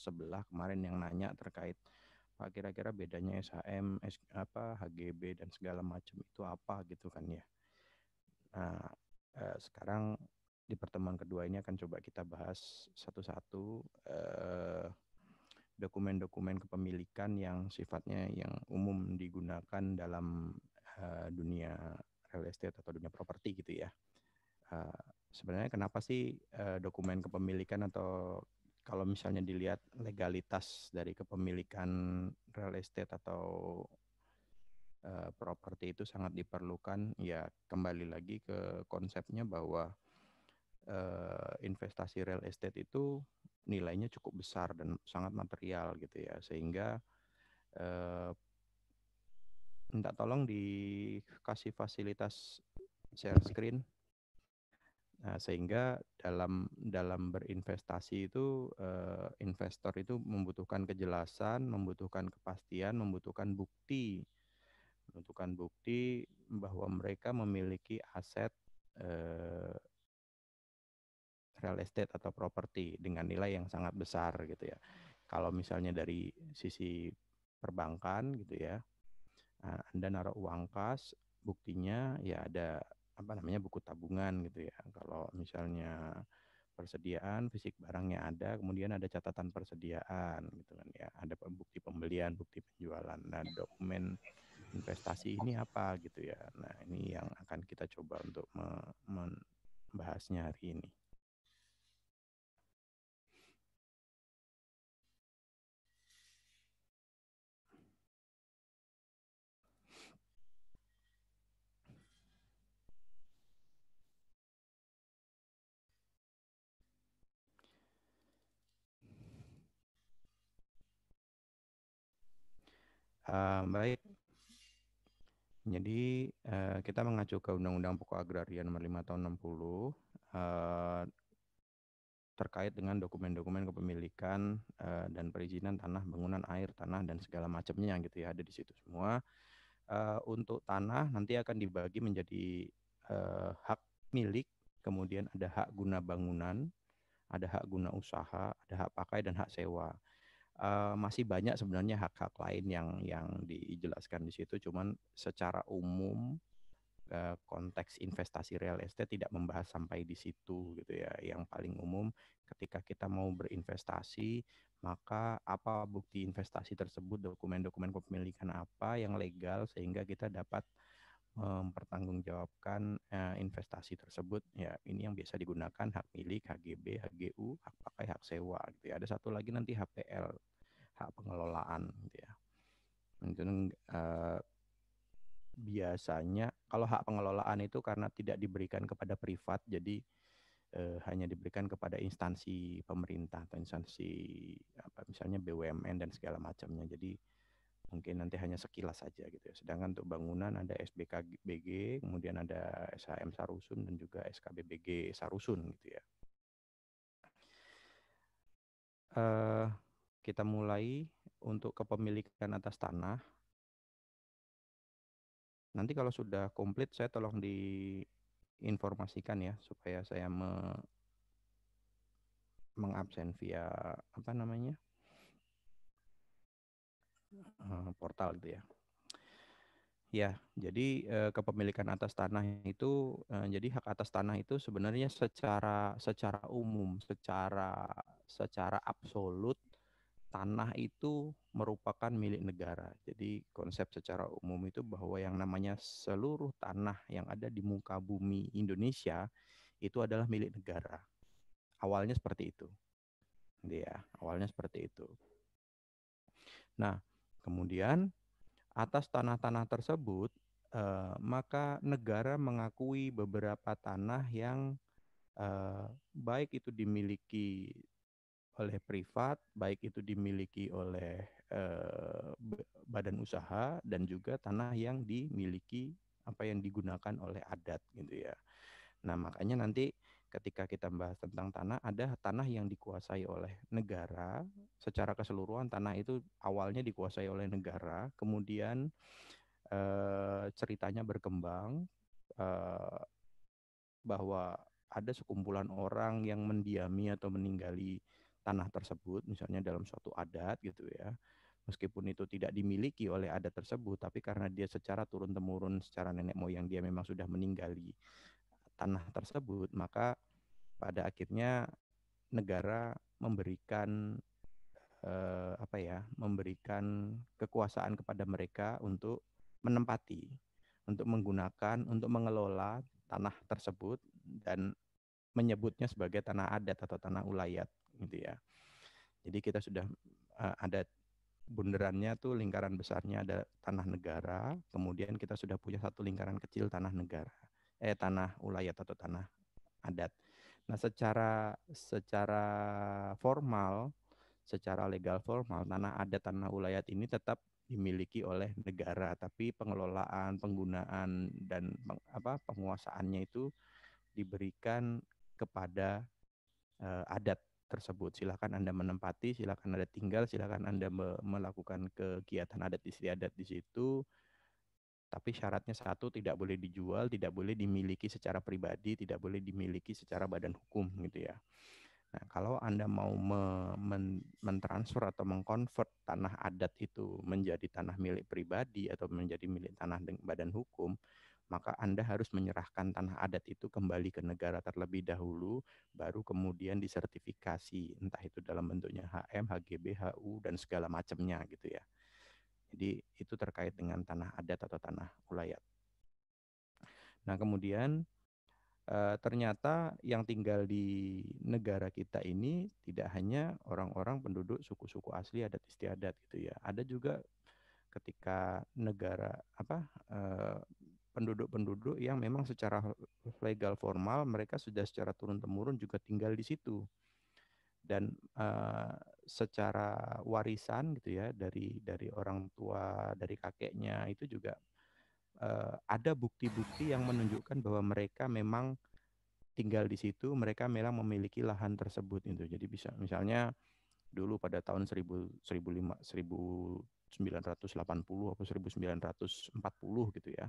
sebelah kemarin yang nanya terkait Pak kira-kira bedanya SHM, HGB dan segala macam itu apa gitu kan ya. Nah, sekarang di pertemuan kedua ini akan coba kita bahas satu-satu dokumen-dokumen kepemilikan yang sifatnya yang umum digunakan dalam dunia real estate atau dunia properti gitu ya. Uh, Sebenarnya kenapa sih dokumen kepemilikan atau kalau misalnya dilihat legalitas dari kepemilikan real estate atau properti itu sangat diperlukan, ya kembali lagi ke konsepnya bahwa investasi real estate itu nilainya cukup besar dan sangat material gitu ya, sehingga minta tolong dikasih fasilitas share screen. Nah, sehingga dalam berinvestasi itu investor itu membutuhkan kejelasan, membutuhkan kepastian, membutuhkan bukti bahwa mereka memiliki aset eh, real estate atau properti dengan nilai yang sangat besar gitu ya. Kalau misalnya dari sisi perbankan gitu ya, Anda naruh uang kas, buktinya ya ada buku tabungan gitu ya. Kalau misalnya persediaan fisik barangnya ada, kemudian ada catatan persediaan gitu kan ya, ada bukti pembelian, bukti penjualan. Nah, dokumen investasi ini apa gitu ya. Nah, ini yang akan kita coba untuk membahasnya hari ini. Baik, jadi kita mengacu ke Undang-Undang Pokok Agraria Nomor 5 Tahun 60 terkait dengan dokumen-dokumen kepemilikan dan perizinan tanah, bangunan, air, tanah dan segala macamnya gitu ya, ada di situ semua. Untuk tanah nanti akan dibagi menjadi hak milik, kemudian ada hak guna bangunan, ada hak guna usaha, ada hak pakai dan hak sewa. Masih banyak sebenarnya hak-hak lain yang dijelaskan di situ, cuman secara umum konteks investasi real estate tidak membahas sampai di situ gitu ya. Yang paling umum ketika kita mau berinvestasi, maka apa bukti investasi tersebut, dokumen-dokumen kepemilikan apa yang legal sehingga kita dapat mempertanggungjawabkan investasi tersebut. Ya, ini yang biasa digunakan hak milik, HGB, HGU, hak pakai, hak sewa gitu ya. Ada satu lagi nanti HPL, hak pengelolaan gitu ya. Mungkin biasanya kalau hak pengelolaan itu karena tidak diberikan kepada privat, jadi hanya diberikan kepada instansi pemerintah atau instansi misalnya BUMN dan segala macamnya. Jadi mungkin nanti hanya sekilas saja gitu ya. Sedangkan untuk bangunan ada SBKBG, kemudian ada SHM Sarusun dan juga SKBBG Sarusun gitu ya. Kita mulai untuk kepemilikan atas tanah. Nanti kalau sudah komplit saya tolong diinformasikan ya supaya saya mengabsen via portal gitu ya. Ya, jadi kepemilikan atas tanah itu jadi hak atas tanah itu sebenarnya secara umum, secara absolut tanah itu merupakan milik negara. Jadi konsep secara umum itu bahwa yang namanya seluruh tanah yang ada di muka bumi Indonesia itu adalah milik negara. Awalnya seperti itu. Ya, awalnya seperti itu. Nah, kemudian atas tanah-tanah tersebut, maka negara mengakui beberapa tanah yang baik itu dimiliki oleh privat, baik itu dimiliki oleh badan usaha, dan juga tanah yang dimiliki yang digunakan oleh adat gitu ya. Nah, makanya nanti ketika kita bahas tentang tanah, ada tanah yang dikuasai oleh negara secara keseluruhan. Tanah itu awalnya dikuasai oleh negara, kemudian ceritanya berkembang bahwa ada sekumpulan orang yang mendiami atau meninggali tanah tersebut, misalnya dalam suatu adat gitu ya, meskipun itu tidak dimiliki oleh adat tersebut, tapi karena dia secara turun-temurun, secara nenek moyang dia memang sudah meninggali tanah tersebut, maka pada akhirnya negara memberikan memberikan kekuasaan kepada mereka untuk menempati, untuk menggunakan, untuk mengelola tanah tersebut dan menyebutnya sebagai tanah adat atau tanah ulayat gitu ya. Jadi kita sudah ada bunderannya tuh, lingkaran besarnya ada tanah negara, kemudian kita sudah punya satu lingkaran kecil tanah negara, tanah ulayat atau tanah adat. Nah, secara formal, secara legal formal, tanah adat, tanah ulayat ini tetap dimiliki oleh negara, tapi pengelolaan, penggunaan dan penguasaannya itu diberikan kepada adat tersebut. Silakan Anda menempati, silakan Anda tinggal, silakan Anda melakukan kegiatan adat istiadat di situ. Tapi syaratnya satu, tidak boleh dijual, tidak boleh dimiliki secara pribadi, tidak boleh dimiliki secara badan hukum gitu ya. Nah, kalau Anda mau mentransfer atau mengkonvert tanah adat itu menjadi tanah milik pribadi atau menjadi milik tanah badan hukum, maka Anda harus menyerahkan tanah adat itu kembali ke negara terlebih dahulu, baru kemudian disertifikasi, entah itu dalam bentuknya HM, HGB, HU, dan segala macamnya gitu ya. Jadi itu terkait dengan tanah adat atau tanah ulayat. Nah, kemudian ternyata yang tinggal di negara kita ini tidak hanya orang-orang penduduk suku-suku asli adat istiadat gitu ya. Ada juga ketika negara penduduk-penduduk yang memang secara legal formal mereka sudah secara turun-temurun juga tinggal di situ. Dan secara warisan gitu ya, dari orang tua, dari kakeknya itu juga ada bukti-bukti yang menunjukkan bahwa mereka memang tinggal di situ, mereka memang memiliki lahan tersebut itu. Jadi bisa misalnya dulu pada tahun 1980 atau 1940 gitu ya.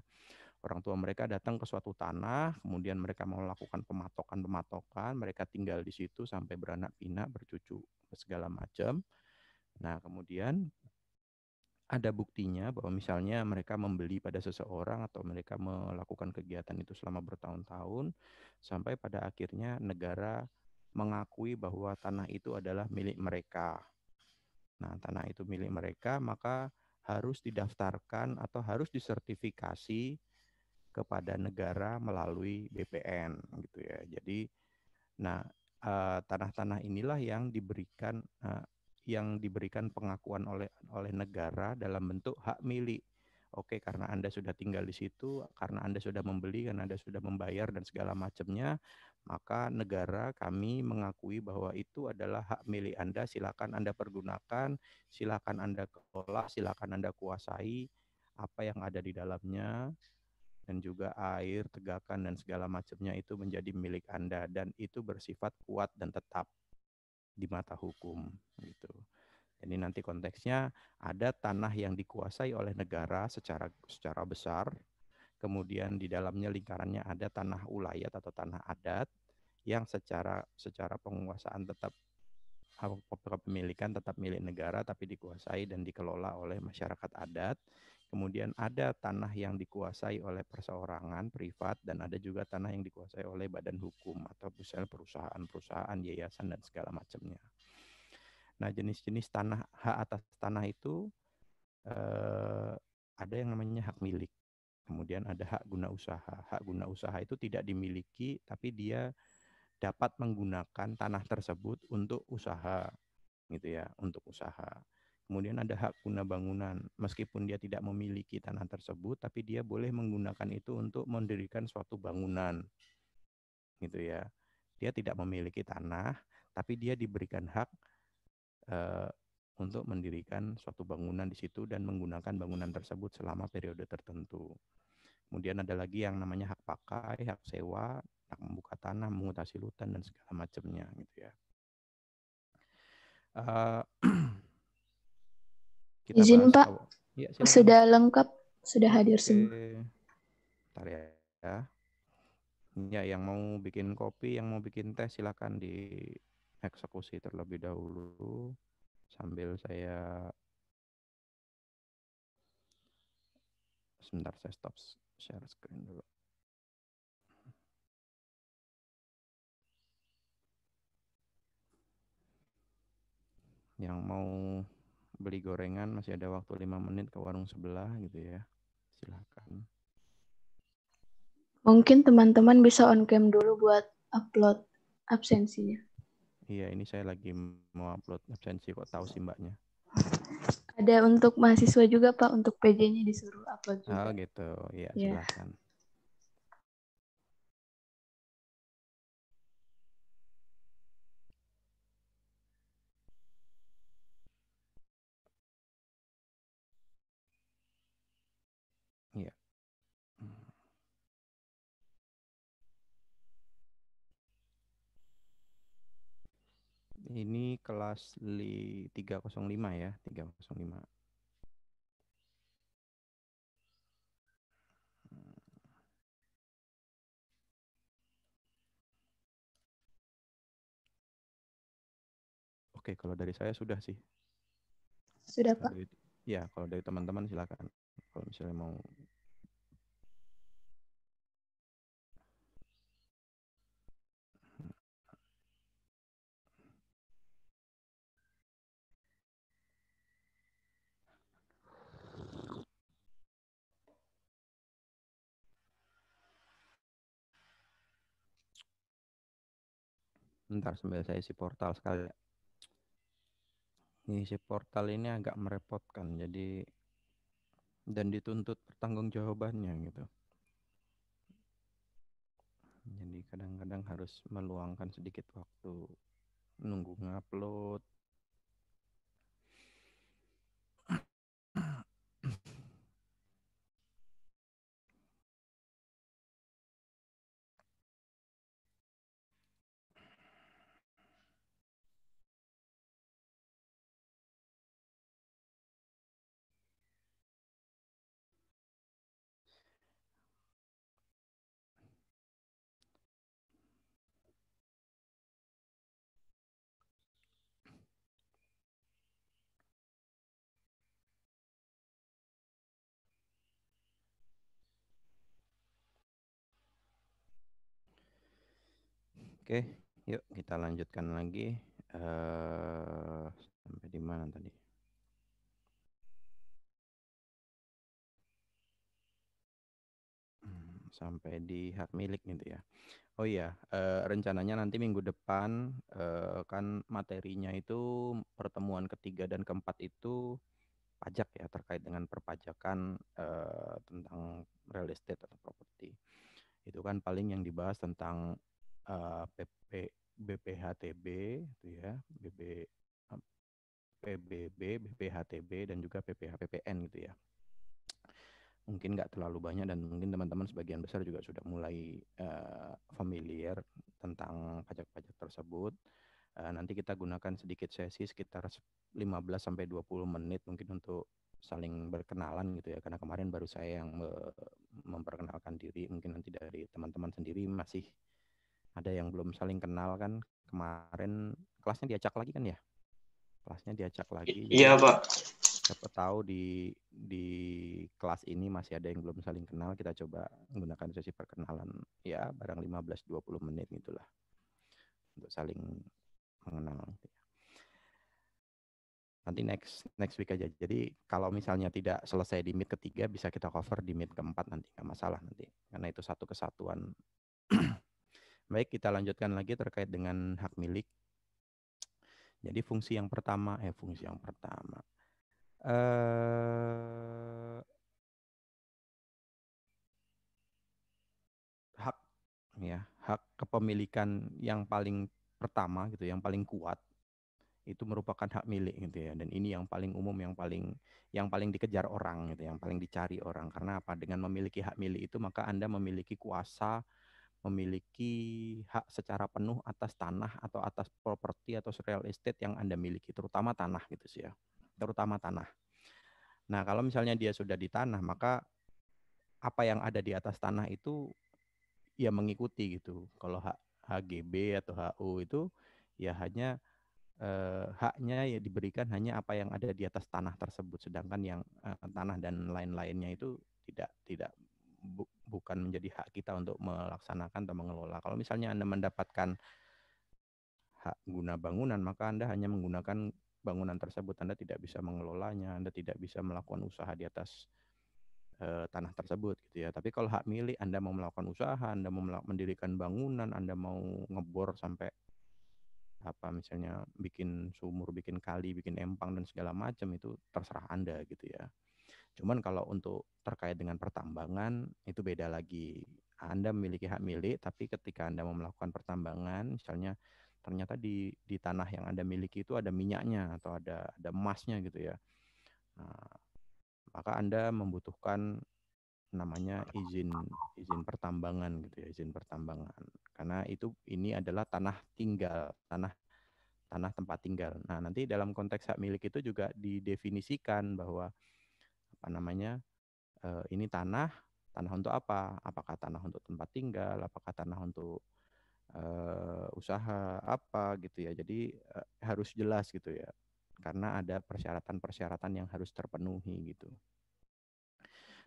Orang tua mereka datang ke suatu tanah, kemudian mereka mau melakukan pematokan, mereka tinggal di situ sampai beranak pinak, bercucu segala macam. Nah, kemudian ada buktinya bahwa misalnya mereka membeli pada seseorang atau mereka melakukan kegiatan itu selama bertahun-tahun sampai pada akhirnya negara mengakui bahwa tanah itu adalah milik mereka. Nah, tanah itu milik mereka, maka harus didaftarkan atau harus disertifikasi kepada negara melalui BPN gitu ya. Jadi, nah, tanah-tanah inilah yang diberikan pengakuan oleh negara dalam bentuk hak milik. Oke, karena Anda sudah tinggal di situ, karena Anda sudah membeli, karena Anda sudah membayar dan segala macamnya, maka negara kami mengakui bahwa itu adalah hak milik Anda, silakan Anda pergunakan, silakan Anda kelola, silakan Anda kuasai apa yang ada di dalamnya, dan juga air, tegakan, dan segala macamnya itu menjadi milik Anda dan itu bersifat kuat dan tetap di mata hukum gitu. Jadi nanti konteksnya ada tanah yang dikuasai oleh negara secara besar, kemudian di dalamnya lingkarannya ada tanah ulayat atau tanah adat yang secara penguasaan tetap kepemilikan tetap milik negara tapi dikuasai dan dikelola oleh masyarakat adat. Kemudian ada tanah yang dikuasai oleh perseorangan privat dan ada juga tanah yang dikuasai oleh badan hukum atau misalnya perusahaan-perusahaan, yayasan dan segala macamnya. Nah, jenis-jenis hak atas tanah itu ada yang namanya hak milik. Kemudian ada hak guna usaha. Hak guna usaha itu tidak dimiliki tapi dia dapat menggunakan tanah tersebut untuk usaha gitu ya, untuk usaha. Kemudian ada hak guna bangunan. Meskipun dia tidak memiliki tanah tersebut tapi dia boleh menggunakan itu untuk mendirikan suatu bangunan. Gitu ya. Dia tidak memiliki tanah tapi dia diberikan hak untuk mendirikan suatu bangunan di situ dan menggunakan bangunan tersebut selama periode tertentu. Kemudian ada lagi yang namanya hak pakai, hak sewa, hak membuka tanah, mengutasi hutan dan segala macamnya gitu ya. Kita Izin bahas Pak, ya, silakan. sudah lengkap, sudah hadir semua. Bentar ya. Ya, yang mau bikin kopi, yang mau bikin teh silakan di eksekusi terlebih dahulu sambil saya sebentar, saya stop share screen dulu. Yang mau beli gorengan masih ada waktu 5 menit ke warung sebelah gitu ya. Silahkan. Mungkin teman-teman bisa on cam dulu buat upload absensinya. Iya, ini saya lagi mau upload absensi, kok tahu sih mbaknya. Ada untuk mahasiswa juga Pak, untuk PJ-nya disuruh upload Oh juga. gitu, iya Ya. silahkan. Iya. Ini kelas 305 ya, 305. Oke, kalau dari saya sudah sih. Sudah Kalau Pak. dari, ya, kalau dari teman-teman silakan. Kalau misalnya mau. Bentar, sambil saya isi portal sekali. Isi portal ini agak merepotkan, jadi dan dituntut pertanggungjawabannya gitu. Jadi kadang-kadang harus meluangkan sedikit waktu nunggu ngupload. Oke, yuk kita lanjutkan lagi. Sampai di mana tadi? Sampai di hak milik gitu ya. Oh iya, rencananya nanti minggu depan kan materinya itu pertemuan ketiga dan keempat itu pajak ya, terkait dengan perpajakan tentang real estate atau properti. Itu kan paling yang dibahas tentang PP, BPHTB itu ya, PBB, BPHTB dan juga PPH PPN gitu ya. Mungkin nggak terlalu banyak dan mungkin teman-teman sebagian besar juga sudah mulai familiar tentang pajak-pajak tersebut. Nanti kita gunakan sedikit sesi sekitar 15 sampai 20 menit mungkin untuk saling berkenalan gitu ya, karena kemarin baru saya yang memperkenalkan diri. Mungkin nanti dari teman-teman sendiri masih ada yang belum saling kenal kan. Kemarin kelasnya diacak lagi kan ya, kelasnya diacak lagi, Iya, jadi Pak. siapa tahu di kelas ini masih ada yang belum saling kenal. Kita coba menggunakan sesi perkenalan ya, barang 15-20 menit gitulah untuk saling mengenal gitu ya. Nanti next week aja. Jadi kalau misalnya tidak selesai di meet ketiga, bisa kita cover di meet keempat nanti, nggak masalah nanti, karena itu satu kesatuan. Baik, kita lanjutkan lagi terkait dengan hak milik. Jadi fungsi yang pertama eh hak ya, hak kepemilikan yang paling pertama gitu, yang paling kuat itu merupakan hak milik gitu ya. Dan ini yang paling umum, yang paling dikejar orang gitu, yang paling dicari orang. Karena apa? Dengan memiliki hak milik itu maka Anda memiliki kuasa, memiliki hak secara penuh atas tanah atau atas properti atau real estate yang Anda miliki, terutama tanah gitu sih ya. Terutama tanah. Nah, kalau misalnya dia sudah di tanah, maka apa yang ada di atas tanah itu ya mengikuti gitu. Kalau HGB atau HU itu ya hanya haknya ya diberikan hanya apa yang ada di atas tanah tersebut, sedangkan yang tanah dan lain-lainnya itu tidak bukan menjadi hak kita untuk melaksanakan atau mengelola. Kalau misalnya Anda mendapatkan hak guna bangunan, maka Anda hanya menggunakan bangunan tersebut. Anda tidak bisa mengelolanya, Anda tidak bisa melakukan usaha di atas tanah tersebut gitu ya. Tapi kalau hak milik, Anda mau melakukan usaha, Anda mau mendirikan bangunan, Anda mau ngebor sampai apa misalnya bikin sumur, bikin kali, bikin empang dan segala macam, itu terserah Anda gitu ya. Cuman kalau untuk terkait dengan pertambangan itu beda lagi. Anda memiliki hak milik, tapi ketika Anda mau melakukan pertambangan, misalnya ternyata di tanah yang Anda miliki itu ada minyaknya atau ada emasnya gitu ya. Nah, maka Anda membutuhkan namanya izin izin pertambangan gitu ya, izin pertambangan. Karena ini adalah tanah tinggal, tanah tempat tinggal. Nah, nanti dalam konteks hak milik itu juga didefinisikan bahwa apa namanya, ini tanah untuk apa? Apakah tanah untuk tempat tinggal? Apakah tanah untuk usaha apa gitu ya. Jadi harus jelas gitu ya. Karena ada persyaratan-persyaratan yang harus terpenuhi gitu.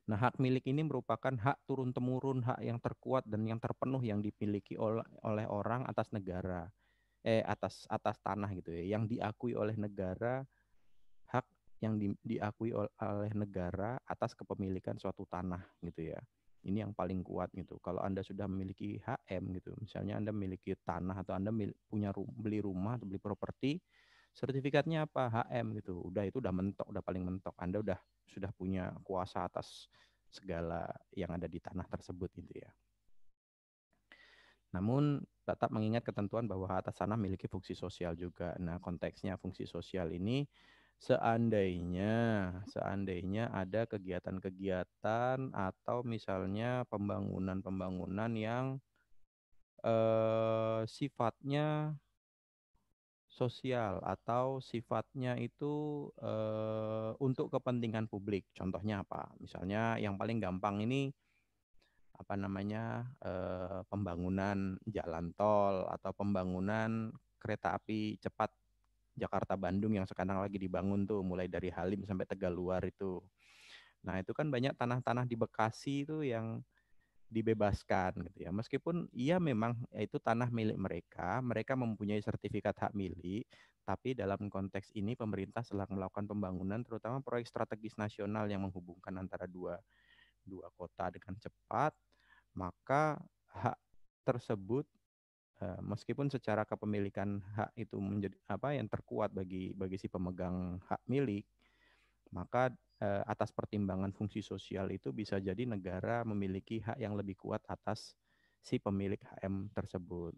Nah, hak milik ini merupakan hak turun-temurun, hak yang terkuat dan yang terpenuh yang dimiliki oleh orang atas negara, atas tanah gitu ya, yang diakui oleh negara, hak yang diakui oleh negara atas kepemilikan suatu tanah gitu ya. Ini yang paling kuat gitu. Kalau Anda sudah memiliki HM gitu, misalnya Anda memiliki tanah atau Anda punya beli rumah atau beli properti, sertifikatnya apa? HM gitu. Itu udah mentok, udah paling mentok. Anda sudah punya kuasa atas segala yang ada di tanah tersebut gitu ya. Namun tetap mengingat ketentuan bahwa hak atas tanah memiliki fungsi sosial juga. Nah, konteksnya fungsi sosial ini seandainya ada kegiatan-kegiatan atau misalnya pembangunan-pembangunan yang sifatnya sosial atau sifatnya itu untuk kepentingan publik. Contohnya apa? Misalnya yang paling gampang ini apa namanya, pembangunan jalan tol atau pembangunan kereta api cepat Jakarta-Bandung yang sekarang lagi dibangun tuh, mulai dari Halim sampai Tegaluar itu. Nah, itu kan banyak tanah-tanah di Bekasi itu yang dibebaskan gitu ya. Meskipun iya memang itu tanah milik mereka, mereka mempunyai sertifikat hak milik, tapi dalam konteks ini pemerintah sedang melakukan pembangunan terutama proyek strategis nasional yang menghubungkan antara dua dua kota dengan cepat, maka hak tersebut meskipun secara kepemilikan hak itu menjadi apa yang terkuat bagi si pemegang hak milik, maka atas pertimbangan fungsi sosial itu bisa jadi negara memiliki hak yang lebih kuat atas si pemilik HM tersebut.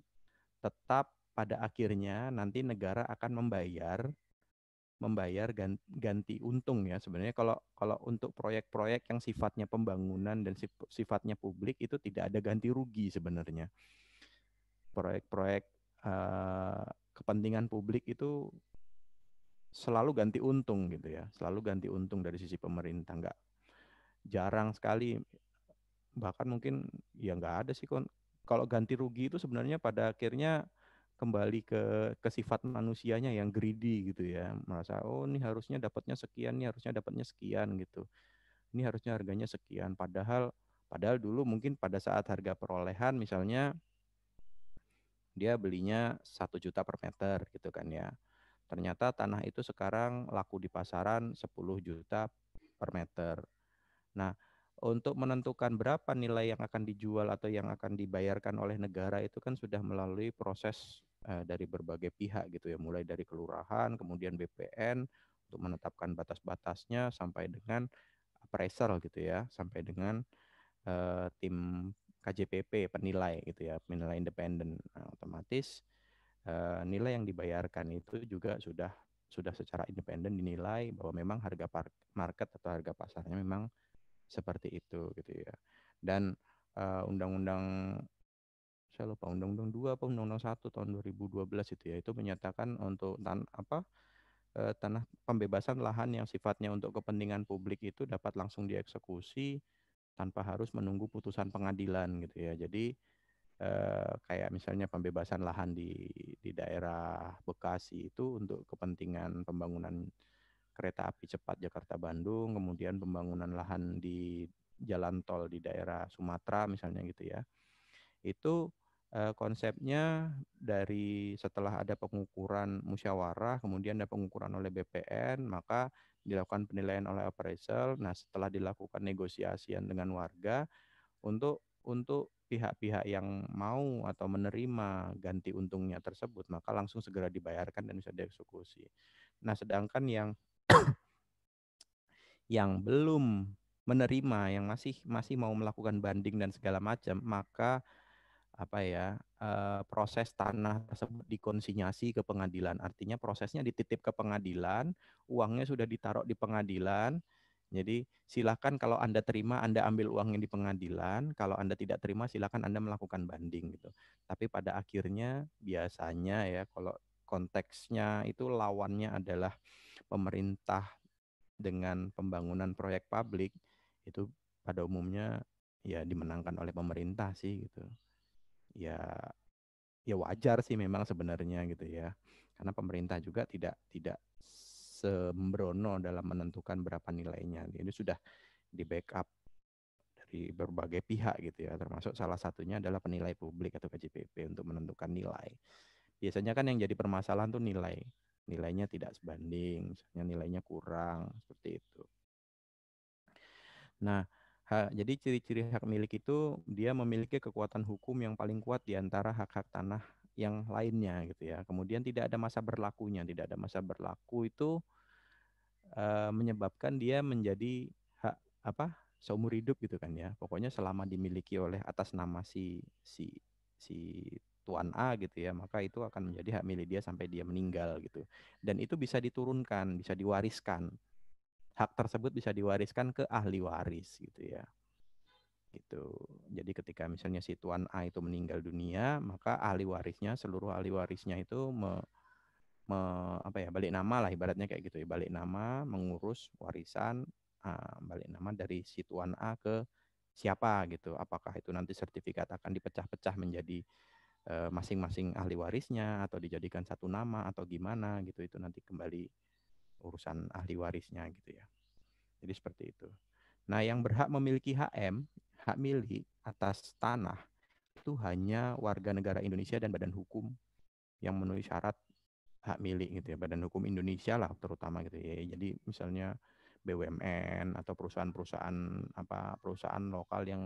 Tetap pada akhirnya nanti negara akan membayar ganti untung ya. Sebenarnya kalau kalau untuk proyek-proyek yang sifatnya pembangunan dan sifatnya publik itu tidak ada ganti rugi sebenarnya. Proyek-proyek eh, kepentingan publik itu selalu ganti untung gitu ya, selalu ganti untung dari sisi pemerintah. Nggak, jarang sekali, bahkan mungkin ya nggak ada sih. Kalau ganti rugi itu sebenarnya pada akhirnya kembali ke sifat manusianya yang greedy gitu ya, merasa oh ini harusnya dapatnya sekian, ini harusnya dapatnya sekian gitu, ini harusnya harganya sekian, padahal dulu mungkin pada saat harga perolehan misalnya dia belinya 1 juta per meter gitu kan ya, ternyata tanah itu sekarang laku di pasaran 10 juta per meter. Nah, untuk menentukan berapa nilai yang akan dijual atau yang akan dibayarkan oleh negara itu kan sudah melalui proses dari berbagai pihak gitu ya, mulai dari kelurahan, kemudian BPN untuk menetapkan batas-batasnya sampai dengan appraisal gitu ya, sampai dengan tim KJPP penilai gitu ya, penilai independen. Nah, otomatis nilai yang dibayarkan itu juga sudah secara independen dinilai bahwa memang harga market atau harga pasarnya memang seperti itu gitu ya. Dan undang-undang saya lupa undang-undang 2 apa undang-undang 1 tahun 2012 itu ya, itu menyatakan untuk tanah pembebasan lahan yang sifatnya untuk kepentingan publik itu dapat langsung dieksekusi tanpa harus menunggu putusan pengadilan gitu ya. Jadi kayak misalnya pembebasan lahan di daerah Bekasi itu untuk kepentingan pembangunan kereta api cepat Jakarta-Bandung, kemudian pembangunan lahan di jalan tol di daerah Sumatera misalnya gitu ya. Itu konsepnya dari setelah ada pengukuran musyawarah, kemudian ada pengukuran oleh BPN, maka dilakukan penilaian oleh appraisal. Nah, setelah dilakukan negosiasian dengan warga, untuk pihak-pihak yang mau atau menerima ganti untungnya tersebut, maka langsung segera dibayarkan dan bisa dieksekusi. Nah, sedangkan yang belum menerima, yang masih mau melakukan banding dan segala macam, maka apa ya, proses tanah tersebut dikonsinyasi ke pengadilan. Artinya prosesnya dititip ke pengadilan, uangnya sudah ditaruh di pengadilan. Jadi silakan kalau Anda terima, Anda ambil uangnya di pengadilan. Kalau Anda tidak terima, silakan Anda melakukan banding gitu. Tapi pada akhirnya biasanya ya, kalau konteksnya itu lawannya adalah pemerintah dengan pembangunan proyek publik, itu pada umumnya ya dimenangkan oleh pemerintah sih gitu. Ya, ya wajar sih memang sebenarnya gitu ya. Karena pemerintah juga tidak sembrono dalam menentukan berapa nilainya. Ini sudah di backup dari berbagai pihak gitu ya, termasuk salah satunya adalah penilai publik atau KJPP untuk menentukan nilai. Biasanya kan yang jadi permasalahan tuh nilai. Nilainya tidak sebanding, misalnya nilainya kurang, seperti itu. Nah, jadi ciri-ciri hak milik itu dia memiliki kekuatan hukum yang paling kuat di antara hak-hak tanah yang lainnya gitu ya. Kemudian tidak ada masa berlakunya, tidak ada masa berlaku itu menyebabkan dia menjadi hak apa seumur hidup gitu kan ya. Pokoknya selama dimiliki oleh atas nama si Tuan A gitu ya, maka itu akan menjadi hak milik dia sampai dia meninggal gitu. Dan itu bisa diturunkan, bisa diwariskan. Hak tersebut bisa diwariskan ke ahli waris gitu ya. Gitu. Jadi ketika misalnya si Tuan A itu meninggal dunia, maka ahli warisnya, seluruh ahli warisnya itu apa ya, balik nama lah ibaratnya kayak gitu ya, balik nama, mengurus warisan, balik nama dari si Tuan A ke siapa gitu. Apakah itu nanti sertifikat akan dipecah-pecah menjadi masing-masing ahli warisnya atau dijadikan satu nama atau gimana gitu, itu nanti kembali urusan ahli warisnya gitu ya. Jadi seperti itu. Nah, yang berhak memiliki HM, hak milik atas tanah, itu hanya warga negara Indonesia dan badan hukum yang memenuhi syarat hak milik gitu ya. Badan hukum Indonesia lah terutama gitu ya. Jadi misalnya BUMN atau perusahaan-perusahaan perusahaan lokal yang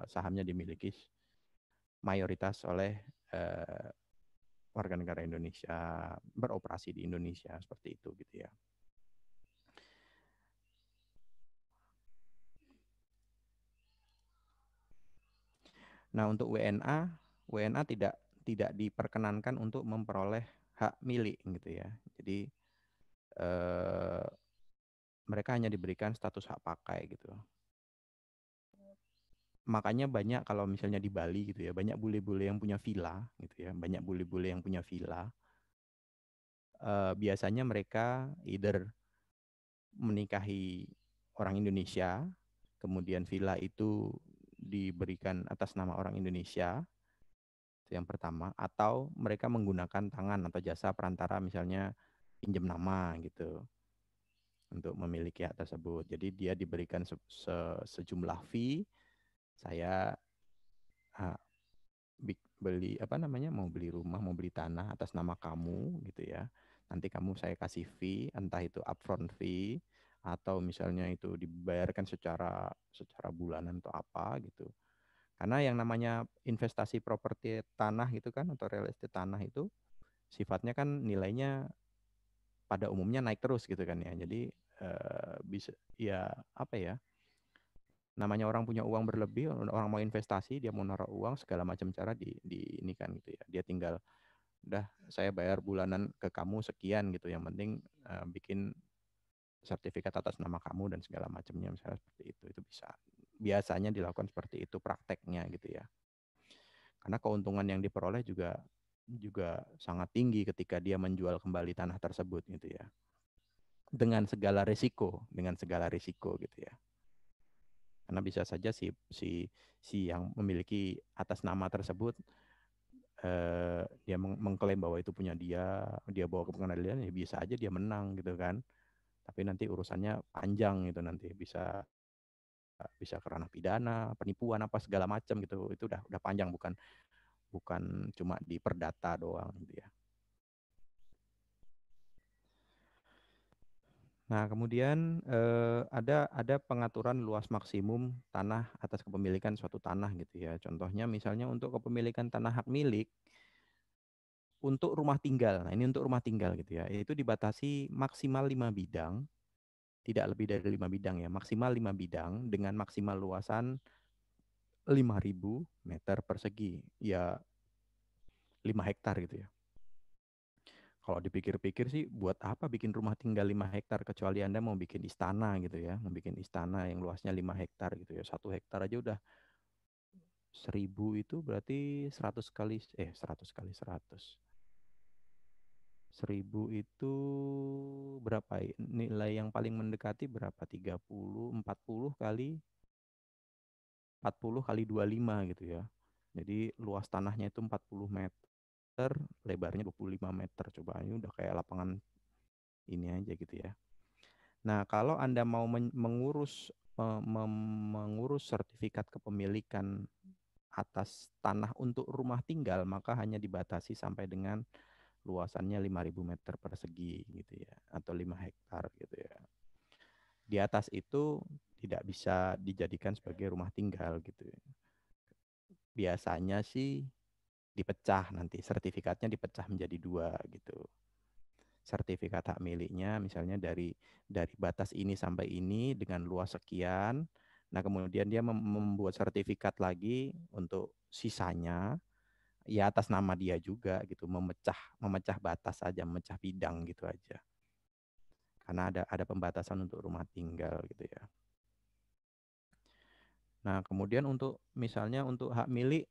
sahamnya dimiliki mayoritas oleh uh, warga negara Indonesia, beroperasi di Indonesia seperti itu gitu ya. Nah, untuk WNA tidak diperkenankan untuk memperoleh hak milik gitu ya. Jadi eh, mereka hanya diberikan status hak pakai gitu. Makanya banyak kalau misalnya di Bali gitu ya, banyak bule-bule yang punya villa gitu ya, banyak bule-bule yang punya villa. Biasanya mereka either menikahi orang Indonesia, kemudian villa itu diberikan atas nama orang Indonesia, itu yang pertama, atau mereka menggunakan tangan atau jasa perantara misalnya pinjam nama gitu untuk memiliki hak tersebut. Jadi dia diberikan sejumlah fee, saya ah, beli mau beli rumah, mau beli tanah atas nama kamu gitu ya. Nanti kamu saya kasih fee, entah itu upfront fee atau misalnya itu dibayarkan secara bulanan atau apa gitu. Karena yang namanya investasi properti tanah itu kan atau real estate tanah itu sifatnya kan nilainya pada umumnya naik terus gitu kan ya. Jadi bisa ya apa ya? Namanya orang punya uang berlebih, orang mau investasi, dia mau naruh uang segala macam cara di ini kan gitu ya. Dia tinggal udah saya bayar bulanan ke kamu sekian gitu. Yang penting bikin sertifikat atas nama kamu dan segala macamnya misalnya seperti itu. Itu bisa biasanya dilakukan seperti itu prakteknya gitu ya. Karena keuntungan yang diperoleh juga juga sangat tinggi ketika dia menjual kembali tanah tersebut gitu ya. Dengan segala risiko gitu ya. Karena bisa saja si yang memiliki atas nama tersebut dia mengklaim bahwa itu punya dia bawa ke pengadilan, ya bisa aja dia menang gitu kan. Tapi nanti urusannya panjang gitu, nanti bisa bisa ke ranah pidana, penipuan apa segala macam gitu. Itu udah panjang, bukan bukan cuma di perdata doang gitu ya. Nah, kemudian ada pengaturan luas maksimum tanah atas kepemilikan suatu tanah gitu ya. Contohnya misalnya untuk kepemilikan tanah hak milik untuk rumah tinggal. Nah, ini untuk rumah tinggal gitu ya. Itu dibatasi maksimal 5 bidang, tidak lebih dari 5 bidang ya. Maksimal 5 bidang dengan maksimal luasan 5.000 meter persegi. Ya 5 hektar gitu ya. Kalau dipikir-pikir sih buat apa bikin rumah tinggal 5 hektar kecuali Anda mau bikin istana gitu ya. Mau bikin istana yang luasnya 5 hektar gitu ya. 1 hektar aja udah 1.000, itu berarti 100 kali 100 kali 100. 1.000 itu berapa ya? Nilai yang paling mendekati berapa? 30, 40 kali 25 gitu ya. Jadi luas tanahnya itu 40 meter, lebarnya 25 meter. Coba ini udah kayak lapangan ini aja gitu ya. Nah, kalau Anda mau mengurus mengurus sertifikat kepemilikan atas tanah untuk rumah tinggal, maka hanya dibatasi sampai dengan luasannya 5.000 meter persegi gitu ya, atau 5 hektar gitu ya. Di atas itu tidak bisa dijadikan sebagai rumah tinggal gitu ya. Biasanya sih dipecah, nanti sertifikatnya dipecah menjadi 2 gitu. Sertifikat hak miliknya misalnya dari batas ini sampai ini dengan luas sekian. Nah, kemudian dia membuat sertifikat lagi untuk sisanya ya atas nama dia juga gitu, memecah memecah batas aja, memecah bidang gitu aja. Karena ada pembatasan untuk rumah tinggal gitu ya. Nah, kemudian untuk misalnya untuk hak milik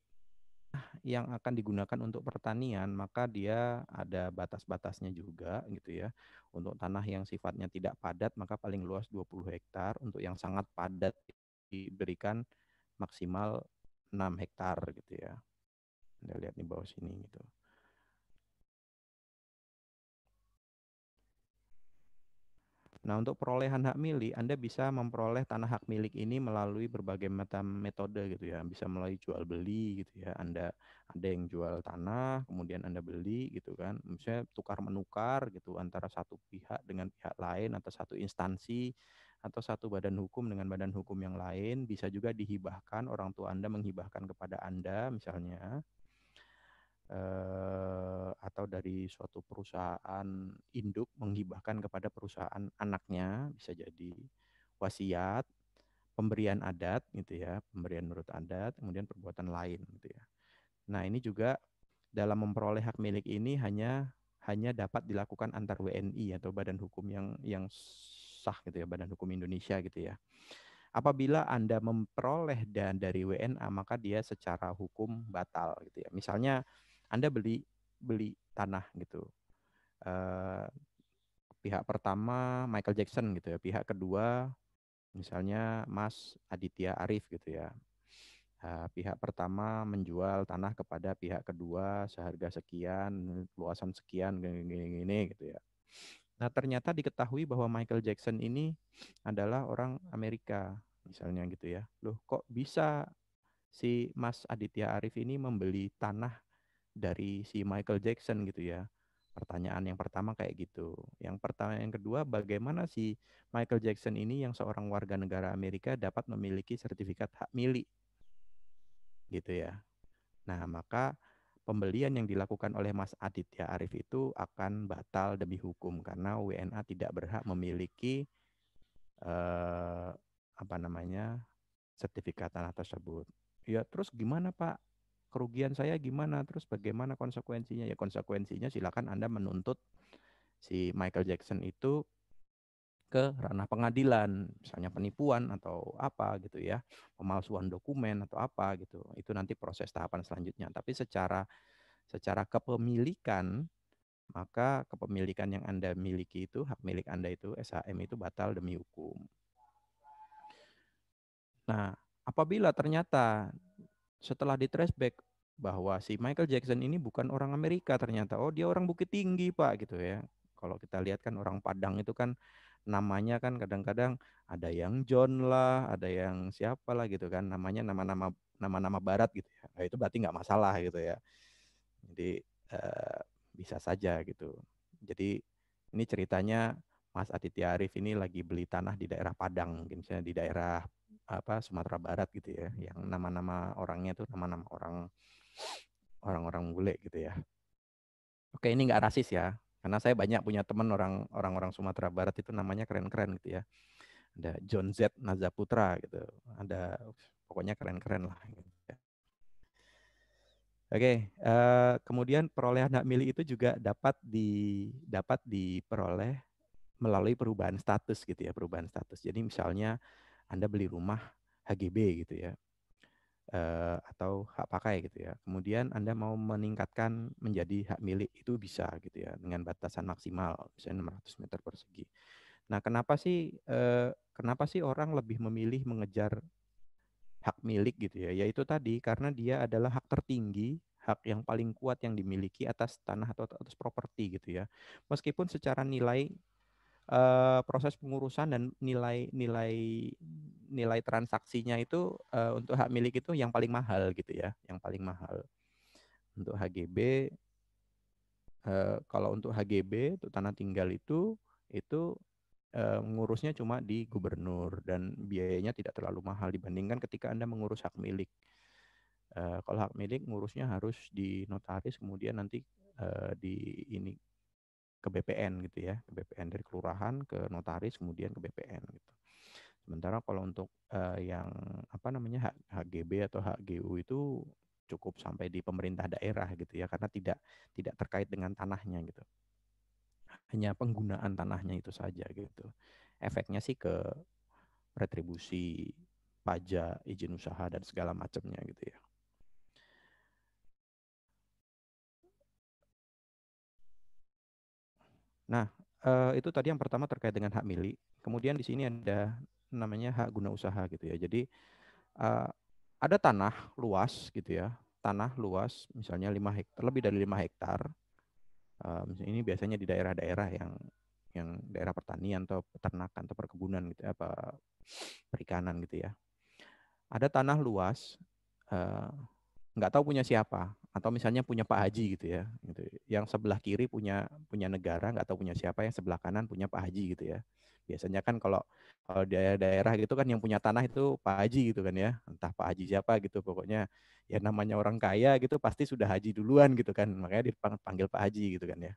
yang akan digunakan untuk pertanian, maka dia ada batas-batasnya juga gitu ya. Untuk tanah yang sifatnya tidak padat, maka paling luas 20 hektar. Untuk yang sangat padat diberikan maksimal 6 hektar gitu ya. Anda lihat di bawah sini gitu. Nah, untuk perolehan hak milik, Anda bisa memperoleh tanah hak milik ini melalui berbagai macam metode gitu ya. Bisa melalui jual beli gitu ya. Anda ada yang jual tanah, kemudian Anda beli gitu kan. Misalnya tukar menukar gitu antara satu pihak dengan pihak lain atau satu instansi atau satu badan hukum dengan badan hukum yang lain. Bisa juga dihibahkan, orang tua Anda menghibahkan kepada Anda misalnya, atau dari suatu perusahaan induk menghibahkan kepada perusahaan anaknya, bisa jadi wasiat, pemberian adat gitu ya, pemberian menurut adat, kemudian perbuatan lain gitu ya. Nah, ini juga dalam memperoleh hak milik ini hanya dapat dilakukan antar WNI atau badan hukum yang sah gitu ya, badan hukum Indonesia gitu ya. Apabila Anda memperoleh dan dari WNA, maka dia secara hukum batal gitu ya. Misalnya Anda beli beli tanah gitu. Eh, Pihak pertama Michael Jackson gitu ya, pihak kedua misalnya Mas Aditya Arif gitu ya. Pihak pertama menjual tanah kepada pihak kedua seharga sekian, luasan sekian, gini gitu ya. Nah, ternyata diketahui bahwa Michael Jackson ini adalah orang Amerika, misalnya gitu ya. Loh, kok bisa si Mas Aditya Arif ini membeli tanah dari si Michael Jackson gitu ya? Pertanyaan yang pertama kayak gitu. Yang pertama, yang kedua, bagaimana si Michael Jackson ini yang seorang warga negara Amerika dapat memiliki sertifikat hak milik gitu ya. Nah, maka pembelian yang dilakukan oleh Mas Aditya Arif itu akan batal demi hukum karena WNA tidak berhak memiliki eh, apa namanya sertifikat tanah tersebut. Ya, terus gimana Pak? Kerugian saya gimana? Terus bagaimana konsekuensinya? Ya, konsekuensinya silakan Anda menuntut si Michael Jackson itu ke ranah pengadilan, misalnya penipuan atau apa gitu ya, pemalsuan dokumen atau apa gitu. Itu nanti proses tahapan selanjutnya. Tapi secara kepemilikan, maka kepemilikan yang Anda miliki itu, hak milik Anda itu, SHM itu batal demi hukum. Nah, apabila ternyata setelah di-traced bahwa si Michael Jackson ini bukan orang Amerika ternyata, oh dia orang Bukit Tinggi Pak gitu ya. Kalau kita lihat kan orang Padang itu kan namanya kan kadang-kadang ada yang John lah, ada yang siapa lah gitu kan, namanya nama-nama barat gitu ya. Nah, itu berarti nggak masalah gitu ya. Jadi bisa saja gitu. Jadi ini ceritanya Mas Aditya Arif ini lagi beli tanah di daerah Padang, mungkin misalnya di daerah apa Sumatera Barat gitu ya, yang nama-nama orangnya tuh nama-nama orang-orang bule gitu ya. Oke, ini nggak rasis ya, karena saya banyak punya teman orang-orang Sumatera Barat itu namanya keren-keren gitu ya. Ada John Z Nazaputra gitu, ada pokoknya keren-keren lah. Gitu ya. Oke, kemudian perolehan hak milik itu juga dapat diperoleh melalui perubahan status gitu ya, perubahan status. Jadi misalnya Anda beli rumah HGB gitu ya, atau hak pakai gitu ya. Kemudian Anda mau meningkatkan menjadi hak milik itu bisa gitu ya, dengan batasan maksimal misalnya 600 meter persegi. Nah, kenapa sih orang lebih memilih mengejar hak milik gitu ya? Yaitu tadi karena dia adalah hak tertinggi, hak yang paling kuat yang dimiliki atas tanah atau atas properti gitu ya. Meskipun secara nilai proses pengurusan dan nilai nilai transaksinya itu untuk hak milik itu yang paling mahal gitu ya, yang paling mahal. Untuk HGB, kalau untuk HGB untuk tanah tinggal itu ngurusnya cuma di gubernur dan biayanya tidak terlalu mahal dibandingkan ketika Anda mengurus hak milik. Kalau hak milik ngurusnya harus di notaris kemudian nanti di ini ke BPN gitu ya, ke BPN dari kelurahan ke notaris kemudian ke BPN gitu. Sementara kalau untuk yang apa namanya HGB atau HGU itu cukup sampai di pemerintah daerah gitu ya karena tidak terkait dengan tanahnya gitu. Hanya penggunaan tanahnya itu saja gitu. Efeknya sih ke retribusi, pajak, izin usaha dan segala macamnya gitu ya. Nah, itu tadi yang pertama terkait dengan hak milik. Kemudian di sini ada namanya hak guna usaha gitu ya. Jadi ada tanah luas gitu ya, tanah luas misalnya 5 hektar, lebih dari 5 hektar. Ini biasanya di daerah-daerah yang daerah pertanian atau peternakan atau perkebunan gitu ya, apa perikanan gitu ya. Ada tanah luas, eh, nggak tahu punya siapa atau misalnya punya Pak Haji gitu ya gitu. Yang sebelah kiri punya punya negara nggak tahu punya siapa, yang sebelah kanan punya Pak Haji gitu ya. Biasanya kan kalau daerah-daerah gitu kan yang punya tanah itu Pak Haji gitu kan ya, entah Pak Haji siapa gitu, pokoknya ya namanya orang kaya gitu pasti sudah haji duluan gitu kan, makanya dipanggil Pak Haji gitu kan ya.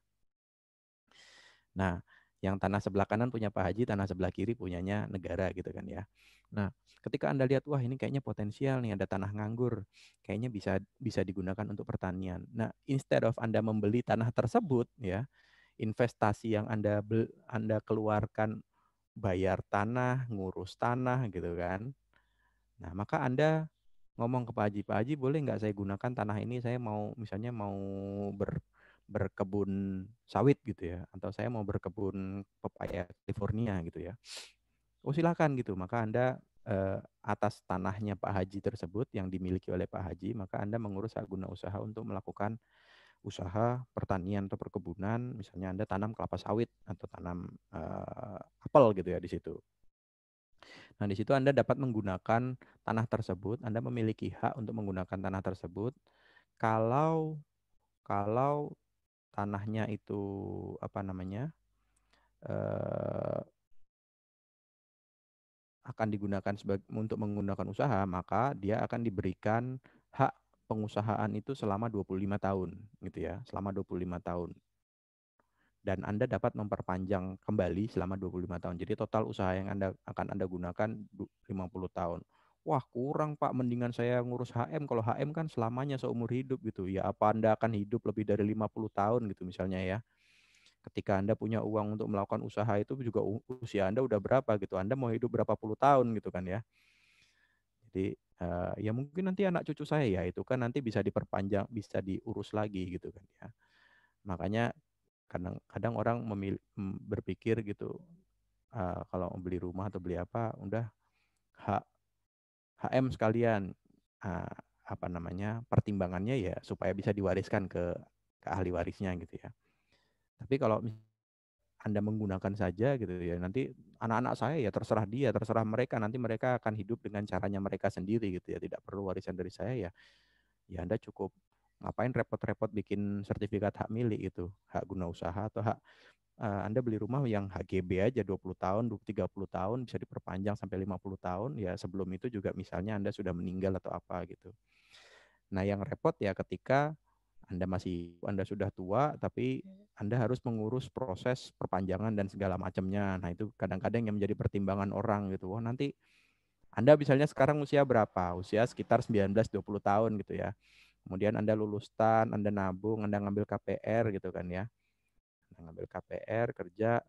Nah, yang tanah sebelah kanan punya Pak Haji, tanah sebelah kiri punyanya negara gitu kan ya. Nah, ketika Anda lihat, wah ini kayaknya potensial nih, ada tanah nganggur, kayaknya bisa bisa digunakan untuk pertanian. Nah, instead of Anda membeli tanah tersebut ya, investasi yang Anda keluarkan bayar tanah, ngurus tanah gitu kan. Nah, maka Anda ngomong ke Pak Haji boleh nggak saya gunakan tanah ini, saya mau misalnya mau berkebun sawit gitu ya, atau saya mau berkebun pepaya California gitu ya. Oh silakan gitu, maka Anda atas tanahnya Pak Haji tersebut yang dimiliki oleh Pak Haji, maka Anda mengurus hak guna usaha untuk melakukan usaha pertanian atau perkebunan, misalnya Anda tanam kelapa sawit atau tanam apel gitu ya di situ. Nah, di situ Anda dapat menggunakan tanah tersebut, Anda memiliki hak untuk menggunakan tanah tersebut kalau kalau tanahnya itu apa namanya? eh, akan digunakan untuk menggunakan usaha, maka dia akan diberikan hak pengusahaan itu selama 25 tahun gitu ya, selama 25 tahun. Dan Anda dapat memperpanjang kembali selama 25 tahun. Jadi total usaha yang Anda gunakan 50 tahun. Wah, kurang Pak, mendingan saya ngurus HM. Kalau HM kan selamanya seumur hidup gitu. Ya apa Anda akan hidup lebih dari 50 tahun gitu misalnya ya. Ketika Anda punya uang untuk melakukan usaha itu juga usia Anda udah berapa gitu. Anda mau hidup berapa puluh tahun gitu kan ya. Jadi ya mungkin nanti anak cucu saya ya itu kan nanti bisa diperpanjang, bisa diurus lagi gitu kan ya. Makanya kadang-kadang orang berpikir gitu, kalau beli rumah atau beli apa, udah hak HM sekalian. Ah, apa namanya, pertimbangannya ya supaya bisa diwariskan ke ahli warisnya gitu ya. Tapi kalau Anda menggunakan saja gitu ya, nanti anak-anak saya ya terserah dia, terserah mereka, nanti mereka akan hidup dengan caranya mereka sendiri gitu ya, tidak perlu warisan dari saya ya. Ya Anda cukup ngapain repot-repot bikin sertifikat hak milik itu, hak guna usaha atau hak Anda beli rumah yang HGB aja 20 tahun, 30 tahun bisa diperpanjang sampai 50 tahun ya, sebelum itu juga misalnya Anda sudah meninggal atau apa gitu. Nah, yang repot ya ketika Anda sudah tua tapi Anda harus mengurus proses perpanjangan dan segala macamnya. Nah, itu kadang-kadang yang menjadi pertimbangan orang gitu. Wah, nanti Anda misalnya sekarang usia berapa? Usia sekitar 19-20 tahun gitu ya. Kemudian Anda lulus STAN, Anda nabung, Anda ngambil KPR gitu kan ya. Anda ngambil KPR, kerja,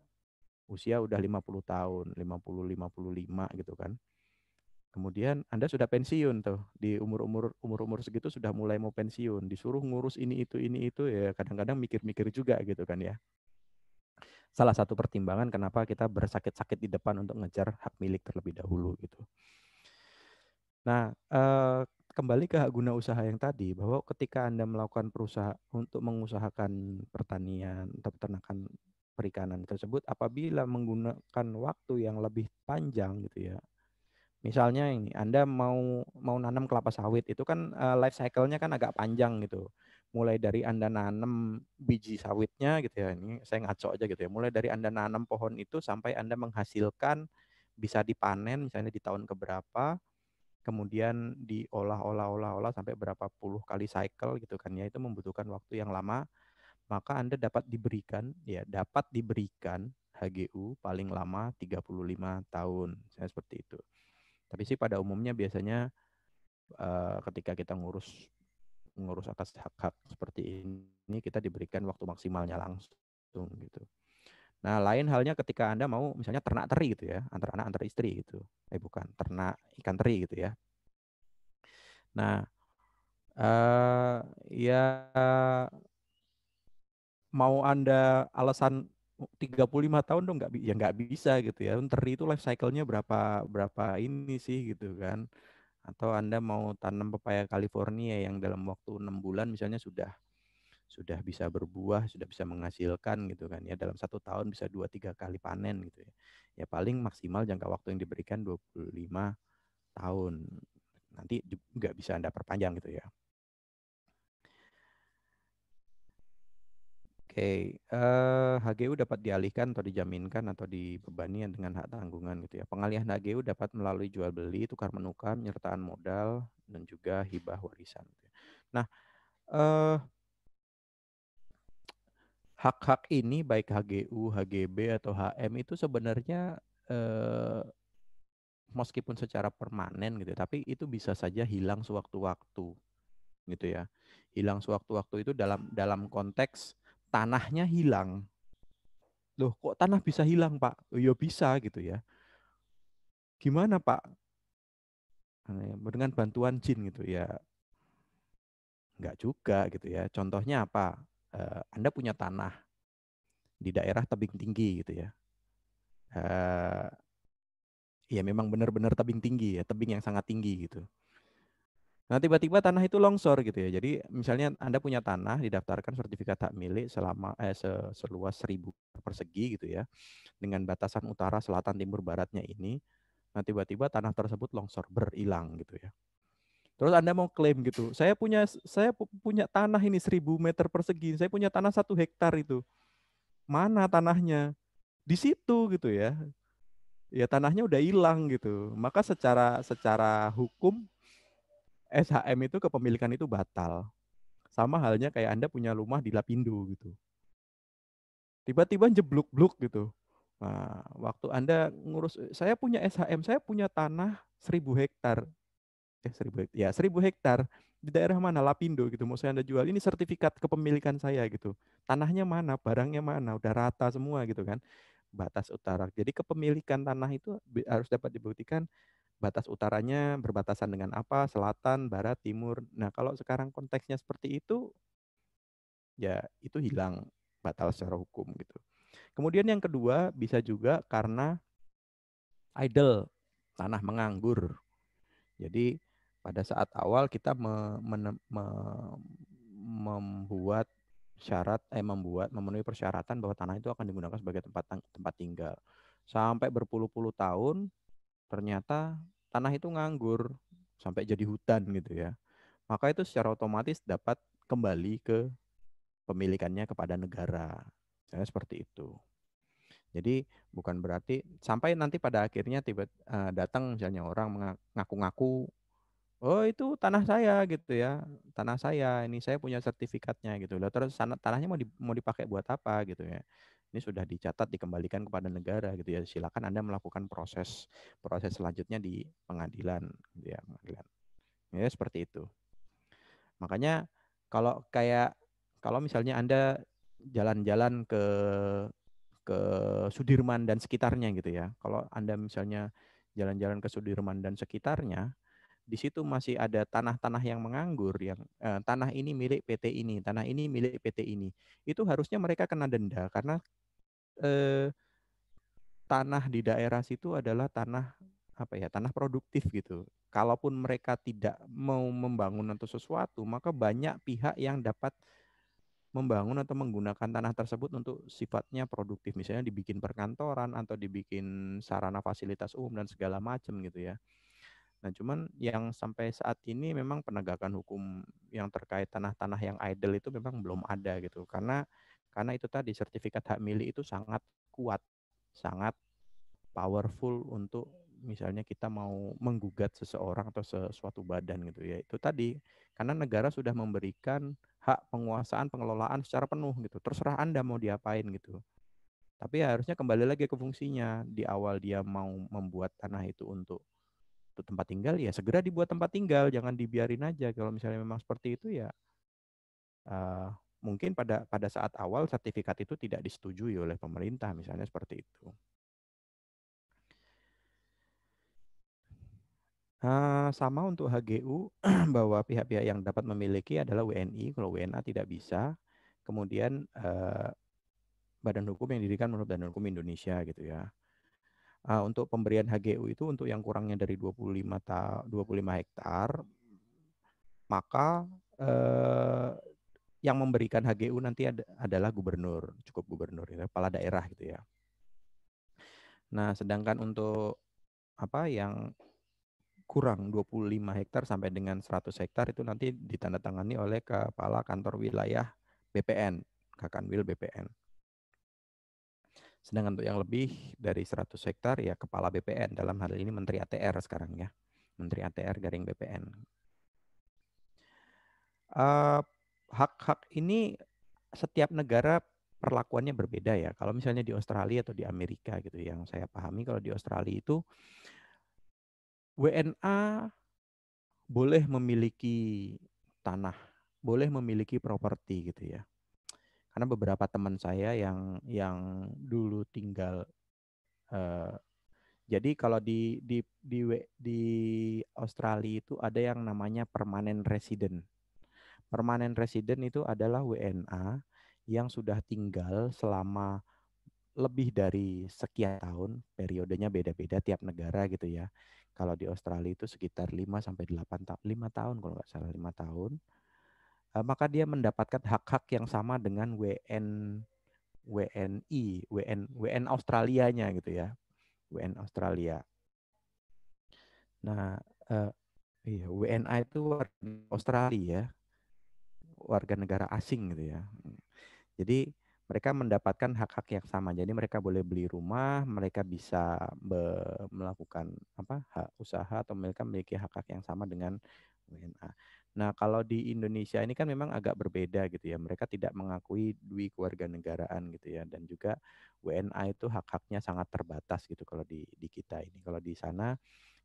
usia udah 50 tahun, 55 gitu kan. Kemudian Anda sudah pensiun tuh, di umur-umur segitu sudah mulai mau pensiun, disuruh ngurus ini itu ya kadang-kadang mikir-mikir juga gitu kan ya. Salah satu pertimbangan kenapa kita bersakit-sakit di depan untuk ngejar hak milik terlebih dahulu gitu. Nah, kembali ke hak guna usaha yang tadi, bahwa ketika Anda melakukan perusahaan untuk mengusahakan pertanian atau peternakan perikanan tersebut, apabila menggunakan waktu yang lebih panjang gitu ya. Misalnya ini Anda mau nanam kelapa sawit itu kan life cycle-nya kan agak panjang gitu. Mulai dari Anda nanam biji sawitnya gitu ya. Ini saya ngaco aja gitu ya. Mulai dari Anda nanam pohon itu sampai Anda menghasilkan bisa dipanen misalnya di tahun keberapa, kemudian diolah sampai berapa puluh kali cycle gitu kan ya. Itu membutuhkan waktu yang lama, maka Anda dapat diberikan HGU paling lama 35 tahun. Saya seperti itu. Tapi sih pada umumnya biasanya ketika kita ngurus ngurus atas hak-hak seperti ini kita diberikan waktu maksimalnya langsung gitu. Nah, lain halnya ketika Anda mau misalnya ternak teri gitu ya, antara anak antara istri gitu. Bukan, ternak ikan teri gitu ya. Nah, eh ya mau Anda alasan 35 tahun dong ya nggak bisa gitu ya. Teri itu life cycle-nya berapa berapa ini sih gitu kan. Atau Anda mau tanam pepaya California yang dalam waktu 6 bulan misalnya sudah bisa berbuah, sudah bisa menghasilkan gitu kan ya. Dalam 1 tahun bisa 2-3 kali panen gitu ya. Ya paling maksimal jangka waktu yang diberikan 25 tahun. Nanti nggak bisa Anda perpanjang gitu ya. Oke, HGU dapat dialihkan atau dijaminkan atau dibebani dengan hak tanggungan gitu ya. Pengalihan HGU dapat melalui jual beli, tukar menukar, penyertaan modal, dan juga hibah warisan. Gitu ya. Nah, eh, hak-hak ini baik HGU, HGB atau HM itu sebenarnya eh, meskipun secara permanen gitu, tapi itu bisa saja hilang sewaktu-waktu gitu ya. Hilang sewaktu-waktu itu dalam dalam konteks tanahnya hilang. Loh, kok tanah bisa hilang, Pak? Oh, ya bisa gitu ya. Gimana, Pak? Dengan bantuan jin gitu ya. Enggak juga gitu ya. Contohnya apa? Anda punya tanah di daerah tebing tinggi gitu ya. Eh, ya memang benar-benar tebing tinggi ya, tebing yang sangat tinggi gitu. Nah, tiba-tiba tanah itu longsor gitu ya. Jadi misalnya Anda punya tanah didaftarkan sertifikat hak milik seluas 1.000 persegi gitu ya. Dengan batasan utara, selatan, timur, baratnya ini. Nah, tiba-tiba tanah tersebut longsor berhilang gitu ya. Terus Anda mau klaim gitu. Saya punya tanah ini 1.000 meter persegi. Saya punya tanah 1 hektar itu. Mana tanahnya? Di situ gitu ya. Ya tanahnya udah hilang gitu. Maka secara secara hukum SHM itu kepemilikan itu batal. Sama halnya kayak Anda punya rumah di Lapindo gitu. Tiba-tiba jeblok-blok gitu. Nah, waktu Anda ngurus, saya punya SHM, saya punya tanah 1.000 hektar. 1.000 hektar. Ya, 1.000 hektar. Di daerah mana? Lapindo gitu. Mau saya Anda jual. Ini sertifikat kepemilikan saya gitu. Tanahnya mana? Barangnya mana? Udah rata semua gitu kan. Batas utara. Jadi kepemilikan tanah itu harus dapat dibuktikan batas utaranya berbatasan dengan apa, selatan, barat, timur. Nah, kalau sekarang konteksnya seperti itu, ya itu hilang, batal secara hukum gitu. Kemudian yang kedua bisa juga karena idle, tanah menganggur. Jadi pada saat awal kita membuat memenuhi persyaratan bahwa tanah itu akan digunakan sebagai tempat tinggal. Sampai berpuluh-puluh tahun ternyata tanah itu nganggur sampai jadi hutan gitu ya. Maka itu secara otomatis dapat kembali ke pemilikannya kepada negara. Misalnya seperti itu. Jadi bukan berarti sampai nanti pada akhirnya datang misalnya orang mengaku-ngaku, oh itu tanah saya gitu ya, tanah saya, ini saya punya sertifikatnya gitu. Lah terus tanahnya mau dipakai buat apa gitu ya? Ini sudah dicatat dikembalikan kepada negara gitu ya. Silakan Anda melakukan proses proses selanjutnya di pengadilan, gitu ya, pengadilan. Ya seperti itu. Makanya kalau kayak kalau misalnya Anda jalan-jalan ke Sudirman dan sekitarnya gitu ya. Kalau Anda misalnya jalan-jalan ke Sudirman dan sekitarnya, di situ masih ada tanah-tanah yang menganggur yang tanah ini milik PT ini, tanah ini milik PT ini. Itu harusnya mereka kena denda karena eh, tanah di daerah situ adalah tanah apa ya, tanah produktif gitu. Kalaupun mereka tidak mau membangun atau sesuatu, maka banyak pihak yang dapat membangun atau menggunakan tanah tersebut untuk sifatnya produktif, misalnya dibikin perkantoran atau dibikin sarana fasilitas umum dan segala macam gitu ya. Nah, cuman yang sampai saat ini memang penegakan hukum yang terkait tanah-tanah yang idle itu memang belum ada gitu. Karena itu tadi sertifikat hak milik itu sangat kuat, sangat powerful untuk misalnya kita mau menggugat seseorang atau sesuatu badan gitu ya. Itu tadi karena negara sudah memberikan hak penguasaan pengelolaan secara penuh gitu. Terserah Anda mau diapain gitu. Tapi harusnya kembali lagi ke fungsinya. Di awal dia mau membuat tanah itu untuk tempat tinggal ya segera dibuat tempat tinggal, jangan dibiarin aja. Kalau misalnya memang seperti itu ya uh, mungkin pada saat awal sertifikat itu tidak disetujui oleh pemerintah misalnya seperti itu. Sama untuk HGU bahwa pihak-pihak yang dapat memiliki adalah WNI, kalau WNA tidak bisa. Kemudian badan hukum yang didirikan menurut Badan Hukum Indonesia gitu ya. Untuk pemberian HGU itu untuk yang kurangnya dari 25 hektar, maka yang memberikan HGU nanti adalah gubernur, cukup gubernur, ya, kepala daerah gitu ya. Nah, sedangkan untuk apa yang kurang 25 hektar sampai dengan 100 hektar itu nanti ditandatangani oleh kepala kantor wilayah BPN, Kakanwil BPN. Sedangkan untuk yang lebih dari 100 hektar ya kepala BPN, dalam hal ini Menteri ATR sekarang ya. Menteri ATR garing BPN. Hak-hak ini setiap negara perlakuannya berbeda ya. Kalau misalnya di Australia atau di Amerika gitu, yang saya pahami kalau di Australia itu WNA boleh memiliki tanah, boleh memiliki properti gitu ya. Karena beberapa teman saya yang dulu tinggal eh, jadi kalau di Australia itu ada yang namanya permanent resident. Permanent resident itu adalah WNA yang sudah tinggal selama lebih dari sekian tahun, periodenya beda-beda tiap negara gitu ya. Kalau di Australia itu sekitar 5 sampai 8 tahun, 5 tahun kalau nggak salah 5 tahun. Maka dia mendapatkan hak-hak yang sama dengan WNI, WN Australianya gitu ya. WN Australia. Nah, eh, iya, WNA itu warga Australia ya, warga negara asing gitu ya. Jadi mereka mendapatkan hak-hak yang sama. Jadi mereka boleh beli rumah, mereka bisa melakukan apa hak usaha atau mereka memiliki hak-hak yang sama dengan WNA. Nah, kalau di Indonesia ini kan memang agak berbeda gitu ya. Mereka tidak mengakui dui kewarganegaraan gitu ya, dan juga WNA itu hak-haknya sangat terbatas gitu kalau di kita ini. Kalau di sana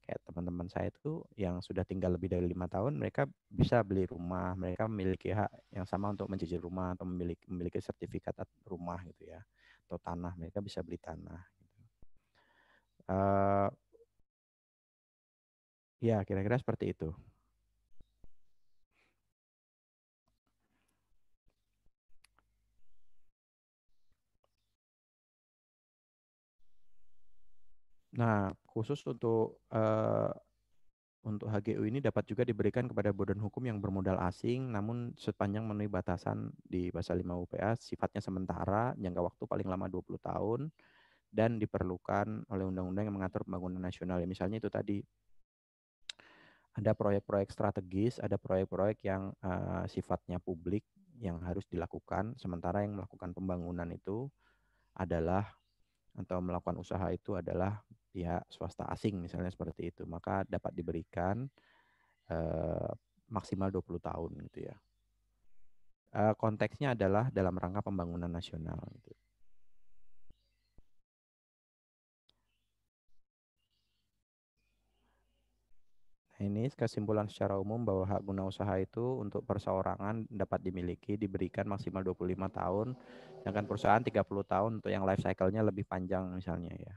kayak teman-teman saya itu yang sudah tinggal lebih dari 5 tahun, mereka bisa beli rumah, mereka memiliki hak yang sama untuk mencicil rumah atau memiliki sertifikat rumah gitu ya, atau tanah, mereka bisa beli tanah. Uh, ya kira-kira seperti itu. Nah, khusus untuk untuk HGU ini dapat juga diberikan kepada badan hukum yang bermodal asing, namun sepanjang memenuhi batasan di pasal 5 UPA, sifatnya sementara, jangka waktu paling lama 20 tahun, dan diperlukan oleh undang-undang yang mengatur pembangunan nasional. Ya, misalnya itu tadi, ada proyek-proyek strategis, ada proyek-proyek yang sifatnya publik yang harus dilakukan, sementara yang melakukan pembangunan itu adalah atau melakukan usaha itu adalah pihak swasta asing, misalnya seperti itu, maka dapat diberikan eh, maksimal 20 tahun gitu ya. Konteksnya adalah dalam rangka pembangunan nasional gitu. Nah, ini kesimpulan secara umum bahwa hak guna usaha itu untuk perseorangan dapat dimiliki, diberikan maksimal 25 tahun, sedangkan perusahaan 30 tahun untuk yang life cycle-nya lebih panjang misalnya ya.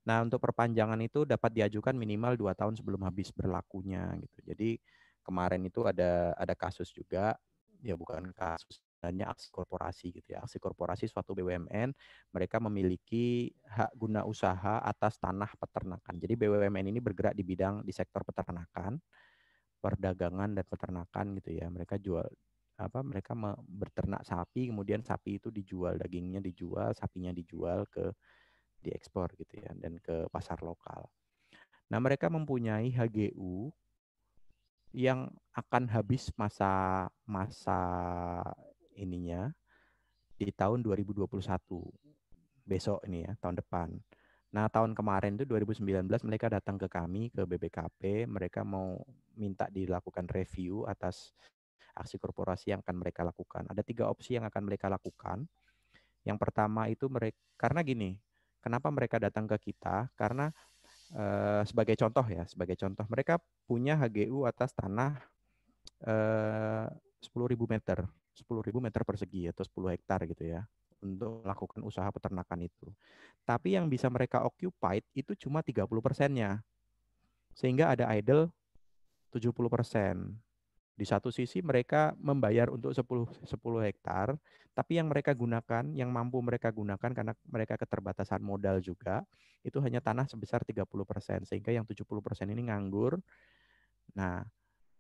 Nah, untuk perpanjangan itu dapat diajukan minimal 2 tahun sebelum habis berlakunya gitu. Jadi kemarin itu ada kasus juga, ya bukan kasus, sebenarnya aksi korporasi gitu ya. Aksi korporasi suatu BUMN, mereka memiliki hak guna usaha atas tanah peternakan. Jadi BUMN ini bergerak di bidang di sektor peternakan, perdagangan dan peternakan gitu ya. Mereka jual mereka berternak sapi, kemudian sapi itu dijual, dagingnya dijual, sapinya dijual ke diekspor gitu ya dan ke pasar lokal. Nah, mereka mempunyai HGU yang akan habis masa masa ininya di tahun 2021. Besok ini ya, tahun depan. Nah, tahun kemarin itu 2019 mereka datang ke kami ke BPKP, mereka mau minta dilakukan review atas aksi korporasi yang akan mereka lakukan. Ada 3 opsi yang akan mereka lakukan. Yang pertama itu mereka karena gini, kenapa mereka datang ke kita? Karena sebagai contoh mereka punya HGU atas tanah 10.000 meter, 10.000 meter persegi atau 10 hektar gitu ya untuk melakukan usaha peternakan itu. Tapi yang bisa mereka occupied itu cuma 30%-nya. Sehingga ada idle 70%. Di satu sisi mereka membayar untuk 10 hektar, tapi yang mereka gunakan, yang mampu mereka gunakan karena mereka keterbatasan modal juga, itu hanya tanah sebesar 30%, sehingga yang 70% ini nganggur. Nah,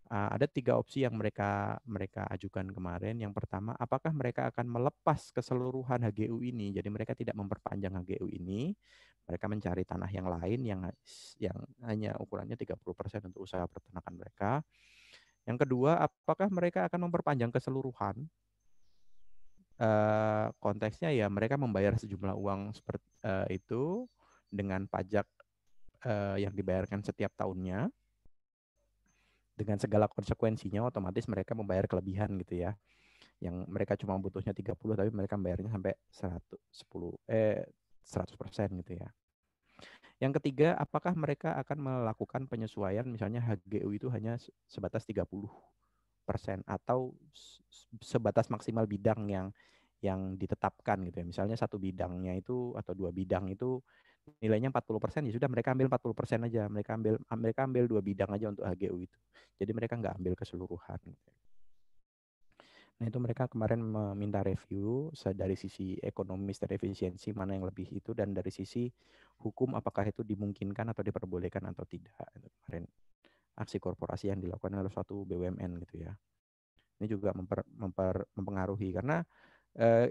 ada 3 opsi yang mereka mereka ajukan kemarin. Yang pertama, apakah mereka akan melepas keseluruhan HGU ini? Jadi mereka tidak memperpanjang HGU ini, mereka mencari tanah yang lain yang hanya ukurannya 30% untuk usaha peternakan mereka. Yang kedua, apakah mereka akan memperpanjang keseluruhan? Konteksnya ya mereka membayar sejumlah uang seperti itu dengan pajak yang dibayarkan setiap tahunnya, dengan segala konsekuensinya, otomatis mereka membayar kelebihan gitu ya. Yang mereka cuma butuhnya 30 tapi mereka membayarnya sampai 100% gitu ya. Yang ketiga, apakah mereka akan melakukan penyesuaian, misalnya HGU itu hanya sebatas 30% atau sebatas maksimal bidang yang ditetapkan gitu ya. Misalnya satu bidangnya itu atau 2 bidang itu nilainya 40%, ya sudah mereka ambil 40% aja. Mereka ambil 2 bidang aja untuk HGU itu. Jadi mereka nggak ambil keseluruhan. Nah, itu mereka kemarin meminta review dari sisi ekonomis dan efisiensi mana yang lebih itu, dan dari sisi hukum apakah itu dimungkinkan atau diperbolehkan atau tidak. Itu kemarin aksi korporasi yang dilakukan oleh suatu BUMN gitu ya. Ini juga mempengaruhi karena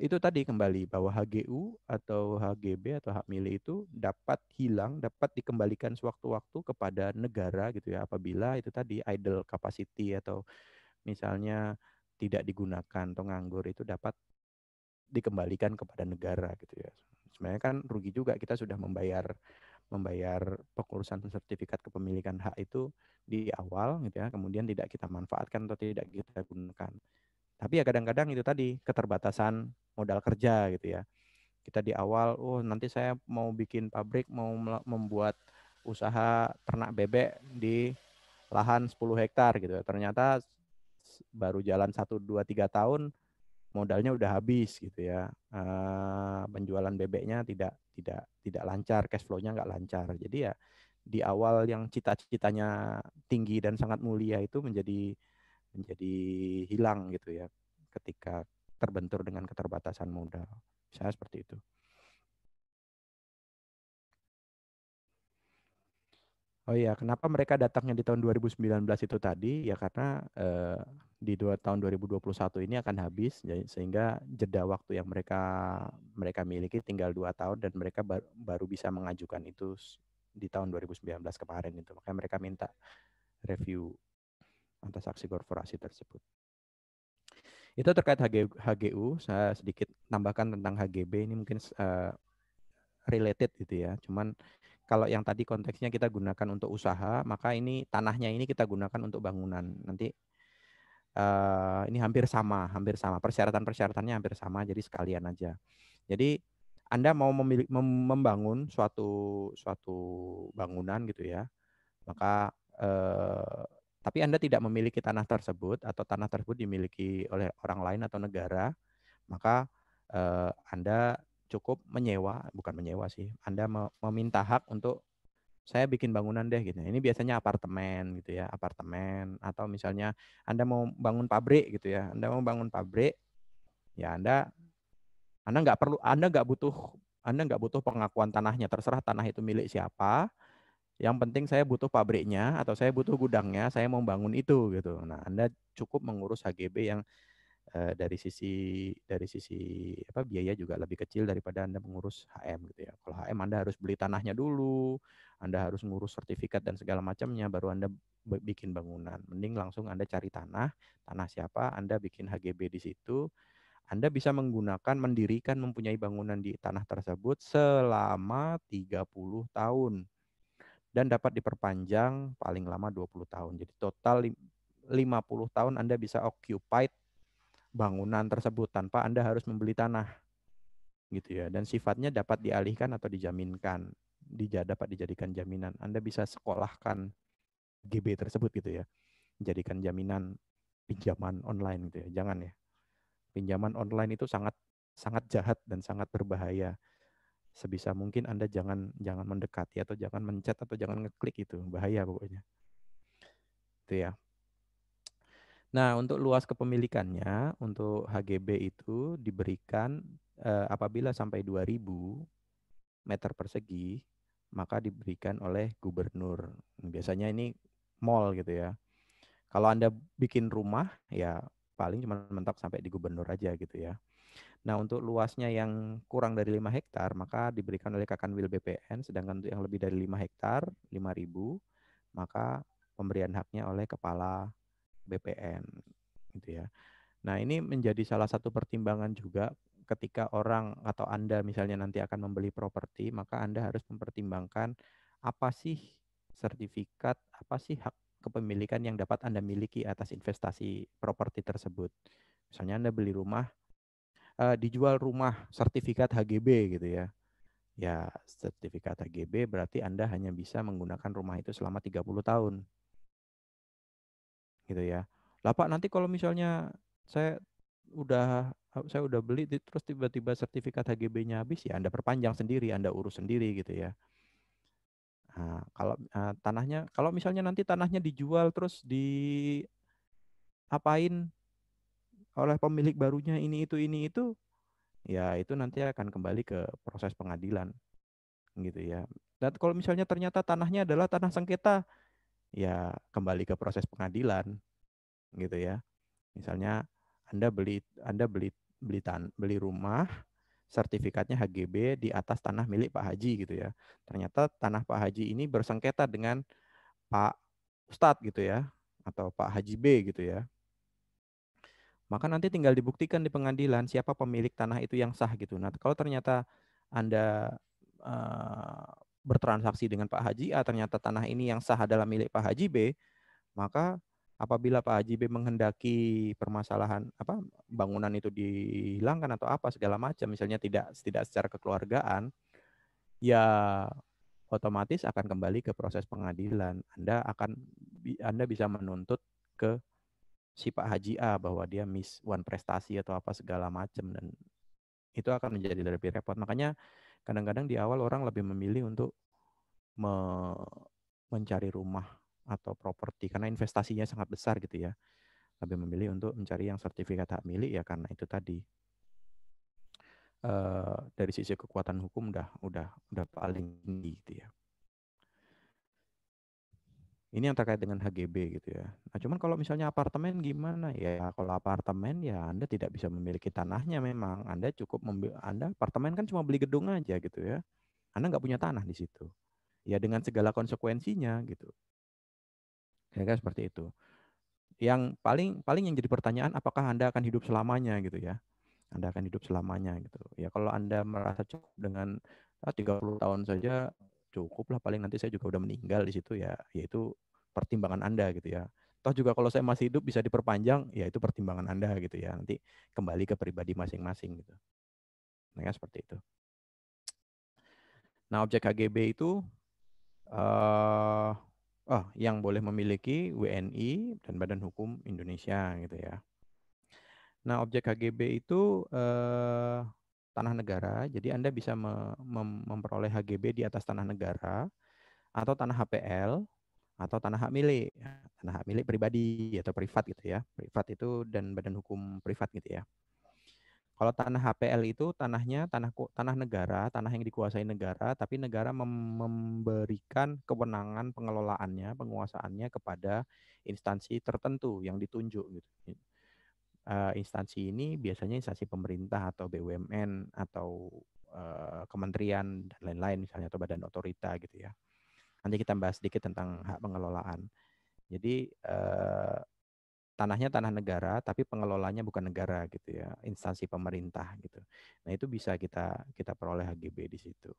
itu tadi kembali bahwa HGU atau HGB atau hak milik itu dapat hilang, dapat dikembalikan sewaktu-waktu kepada negara gitu ya, apabila itu tadi idle capacity atau misalnya tidak digunakan atau nganggur, itu dapat dikembalikan kepada negara gitu ya. Sebenarnya kan rugi juga, kita sudah membayar membayar pengurusan sertifikat kepemilikan hak itu di awal gitu ya, kemudian tidak kita manfaatkan atau tidak kita gunakan. Tapi ya kadang-kadang itu tadi keterbatasan modal kerja gitu ya. Kita di awal, oh nanti saya mau bikin pabrik, mau membuat usaha ternak bebek di lahan 10 hektar gitu ya. Ternyata baru jalan 1, 2, 3 tahun modalnya udah habis gitu ya. Penjualan bebeknya tidak lancar, cash flow-nya nggak lancar. Jadi ya di awal yang cita-citanya tinggi dan sangat mulia itu menjadi hilang gitu ya ketika terbentur dengan keterbatasan modal. Saya seperti itu. Oh iya, kenapa mereka datangnya di tahun 2019 itu tadi? Ya karena di tahun 2021 ini akan habis, sehingga jeda waktu yang mereka mereka miliki tinggal 2 tahun dan mereka baru bisa mengajukan itu di tahun 2019 kemarin itu. Makanya mereka minta review atas aksi korporasi tersebut. Itu terkait HGU, saya sedikit tambahkan tentang HGB ini mungkin related gitu ya. Cuman kalau yang tadi konteksnya kita gunakan untuk usaha, maka ini tanahnya ini kita gunakan untuk bangunan. Nanti ini hampir sama, hampir sama. Persyaratan-persyaratannya hampir sama, jadi sekalian aja. Jadi Anda mau membangun suatu bangunan gitu ya, maka tapi Anda tidak memiliki tanah tersebut atau tanah tersebut dimiliki oleh orang lain atau negara, maka Anda cukup menyewa, bukan menyewa sih, Anda meminta hak untuk saya bikin bangunan deh gitu. Ini biasanya apartemen gitu ya, apartemen atau misalnya Anda mau bangun pabrik gitu ya. Anda mau bangun pabrik, ya Anda nggak perlu, Anda nggak butuh pengakuan tanahnya. Terserah tanah itu milik siapa. Yang penting saya butuh pabriknya atau saya butuh gudangnya, saya mau bangun itu gitu. Nah, Anda cukup mengurus HGB yang dari sisi apa biaya juga lebih kecil daripada Anda mengurus HM gitu ya. Kalau HM Anda harus beli tanahnya dulu, Anda harus ngurus sertifikat dan segala macamnya baru Anda bikin bangunan. Mending langsung Anda cari tanah siapa, Anda bikin HGB di situ. Anda bisa mendirikan, mempunyai bangunan di tanah tersebut selama 30 tahun dan dapat diperpanjang paling lama 20 tahun. Jadi total 50 tahun Anda bisa occupied bangunan tersebut tanpa Anda harus membeli tanah gitu ya. Dan sifatnya dapat dialihkan atau dijaminkan, dapat dijadikan jaminan. Anda bisa sekolahkan GB tersebut gitu ya. Jadikan jaminan pinjaman online gitu ya. Jangan ya. Pinjaman online itu sangat sangat jahat dan sangat berbahaya. Sebisa mungkin Anda jangan jangan mendekati atau jangan mencet atau jangan ngeklik itu. Bahaya pokoknya. Itu ya. Nah, untuk luas kepemilikannya, untuk HGB itu diberikan apabila sampai 2000 meter persegi, maka diberikan oleh gubernur. Biasanya ini mall gitu ya. Kalau Anda bikin rumah, ya paling cuma mentok sampai di gubernur aja gitu ya. Nah, untuk luasnya yang kurang dari 5 hektar, maka diberikan oleh Kakanwil BPN, sedangkan untuk yang lebih dari 5 hektar, 5.000, maka pemberian haknya oleh Kepala BPN gitu ya. Nah, ini menjadi salah satu pertimbangan juga ketika orang atau Anda misalnya nanti akan membeli properti, maka Anda harus mempertimbangkan apa sih sertifikat, apa sih hak kepemilikan yang dapat Anda miliki atas investasi properti tersebut. Misalnya Anda beli rumah, dijual rumah sertifikat HGB gitu ya. Ya, sertifikat HGB berarti Anda hanya bisa menggunakan rumah itu selama 30 tahun gitu ya. Lah Pak, nanti kalau misalnya saya saya udah beli terus tiba-tiba sertifikat HGB-nya habis ya Anda perpanjang sendiri, Anda urus sendiri gitu ya. Nah, kalau tanahnya kalau misalnya nanti tanahnya dijual terus diapain oleh pemilik barunya ini itu, ya itu nanti akan kembali ke proses pengadilan gitu ya. Dan kalau misalnya ternyata tanahnya adalah tanah sengketa, ya kembali ke proses pengadilan gitu ya. Misalnya Anda beli rumah, sertifikatnya HGB di atas tanah milik Pak Haji gitu ya. Ternyata tanah Pak Haji ini bersengketa dengan Pak Ustadz gitu ya, atau Pak Haji B gitu ya. Maka nanti tinggal dibuktikan di pengadilan siapa pemilik tanah itu yang sah gitu. Nah, kalau ternyata Anda uh, bertransaksi dengan Pak Haji A, ternyata tanah ini yang sah adalah milik Pak Haji B, maka apabila Pak Haji B menghendaki permasalahan apa bangunan itu dihilangkan atau apa segala macam, misalnya tidak tidak secara kekeluargaan, ya otomatis akan kembali ke proses pengadilan. Anda bisa menuntut ke si Pak Haji A bahwa dia miss one prestasi atau apa segala macam dan itu akan menjadi lebih repot. Makanya kadang-kadang di awal orang lebih memilih untuk mencari rumah atau properti karena investasinya sangat besar gitu ya. Lebih memilih untuk mencari yang sertifikat hak milik ya karena itu tadi dari sisi kekuatan hukum udah paling tinggi gitu ya. Ini yang terkait dengan HGB gitu ya. Nah, cuman kalau misalnya apartemen gimana? Ya, kalau apartemen ya Anda tidak bisa memiliki tanahnya memang. Anda cukup Anda apartemen kan cuma beli gedung aja gitu ya. Anda nggak punya tanah di situ. Ya dengan segala konsekuensinya gitu. Ya kan seperti itu. Yang paling paling yang jadi pertanyaan apakah Anda akan hidup selamanya gitu ya. Anda akan hidup selamanya gitu. Ya kalau Anda merasa cukup dengan 30 tahun saja cukup lah, paling nanti saya juga udah meninggal di situ ya, yaitu pertimbangan Anda gitu ya. Toh juga kalau saya masih hidup bisa diperpanjang, ya itu pertimbangan Anda gitu ya. Nanti kembali ke pribadi masing-masing gitu. Nah, ya seperti itu. Nah, objek HGB itu yang boleh memiliki WNI dan Badan Hukum Indonesia gitu ya. Nah, objek HGB itu tanah negara. Jadi Anda bisa memperoleh HGB di atas tanah negara atau tanah HPL atau tanah hak milik. Ya, tanah hak milik pribadi atau privat gitu ya. Privat itu dan badan hukum privat gitu ya. Kalau tanah HPL itu tanahnya tanah negara, tanah yang dikuasai negara, tapi negara memberikan kewenangan pengelolaannya, penguasaannya kepada instansi tertentu yang ditunjuk gitu. Instansi ini biasanya instansi pemerintah atau BUMN atau kementerian dan lain-lain misalnya atau badan otorita gitu ya. Nanti kita bahas sedikit tentang hak pengelolaan. Jadi tanahnya tanah negara tapi pengelolanya bukan negara gitu ya, instansi pemerintah gitu. Nah, itu bisa kita kita peroleh HGB di situ.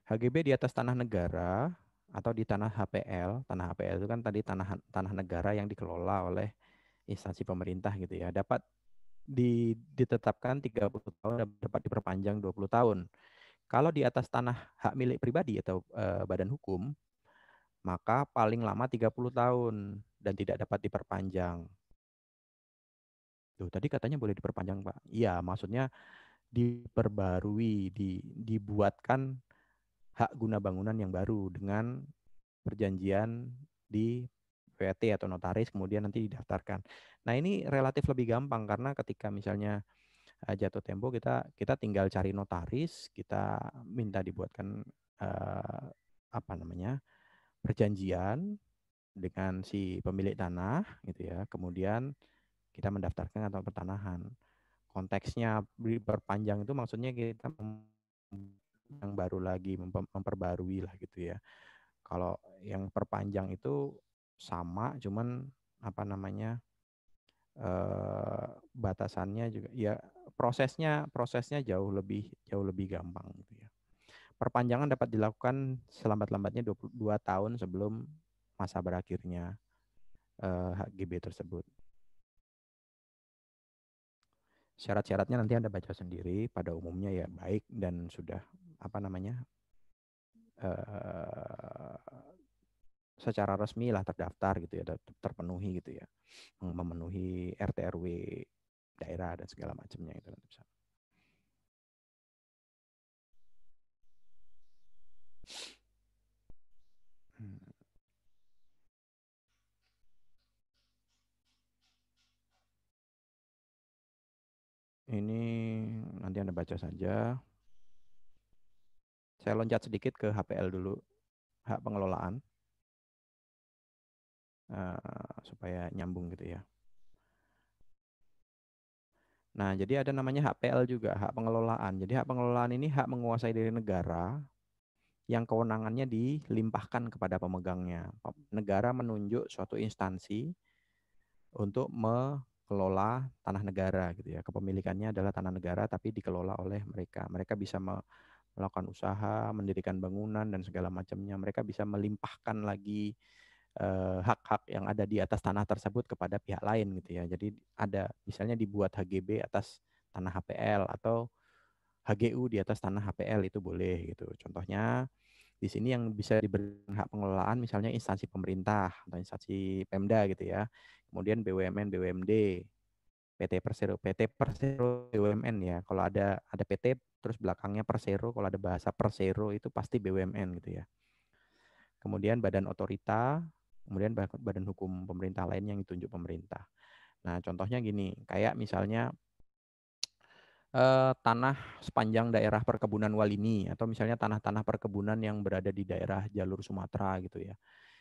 HGB di atas tanah negara atau di tanah HPL. Tanah HPL itu kan tadi tanah tanah negara yang dikelola oleh instansi pemerintah gitu ya. Dapat ditetapkan 30 tahun dan dapat diperpanjang 20 tahun. Kalau di atas tanah hak milik pribadi atau badan hukum, maka paling lama 30 tahun dan tidak dapat diperpanjang. Tuh, tadi katanya boleh diperpanjang, Pak. Iya, maksudnya diperbarui, dibuatkan hak guna bangunan yang baru dengan perjanjian di PWT atau notaris, kemudian nanti didaftarkan. Nah, ini relatif lebih gampang karena ketika misalnya jatuh tempo kita kita tinggal cari notaris, kita minta dibuatkan eh, apa namanya perjanjian dengan si pemilik tanah gitu ya. Kemudian kita mendaftarkan kantor pertanahan. Konteksnya diperpanjang itu maksudnya kita yang baru lagi memperbarui lah gitu ya. Kalau yang perpanjang itu sama, cuman apa namanya batasannya juga ya prosesnya jauh lebih gampang gitu ya. Perpanjangan dapat dilakukan selambat-lambatnya 22 tahun sebelum masa berakhirnya HGB tersebut. Syarat-syaratnya nanti Anda baca sendiri, pada umumnya ya baik dan sudah apa namanya eh, secara resmi lah terdaftar gitu ya, terpenuhi gitu ya, memenuhi RT RW daerah dan segala macamnya itu nanti bisa. Hmm. Ini nanti Anda baca saja. Saya loncat sedikit ke HPL dulu, hak pengelolaan, supaya nyambung gitu ya. Nah, jadi ada namanya HPL juga, hak pengelolaan. Jadi hak pengelolaan ini hak menguasai dari negara yang kewenangannya dilimpahkan kepada pemegangnya. Negara menunjuk suatu instansi untuk mengelola tanah negara gitu ya. Kepemilikannya adalah tanah negara tapi dikelola oleh mereka. Mereka bisa melakukan usaha, mendirikan bangunan dan segala macamnya. Mereka bisa melimpahkan lagi hak-hak yang ada di atas tanah tersebut kepada pihak lain gitu ya. Jadi ada misalnya dibuat HGB atas tanah HPL atau HGU di atas tanah HPL itu boleh gitu. Contohnya di sini yang bisa diberi hak pengelolaan misalnya instansi pemerintah atau instansi Pemda gitu ya. Kemudian BUMN, BUMD, PT Persero BUMN ya. Kalau ada PT terus belakangnya Persero, kalau ada bahasa Persero itu pasti BUMN gitu ya. Kemudian badan otorita, kemudian badan hukum pemerintah lain yang ditunjuk pemerintah. Nah, contohnya gini, kayak misalnya tanah sepanjang daerah perkebunan Walini atau misalnya tanah-tanah perkebunan yang berada di daerah jalur Sumatera gitu ya,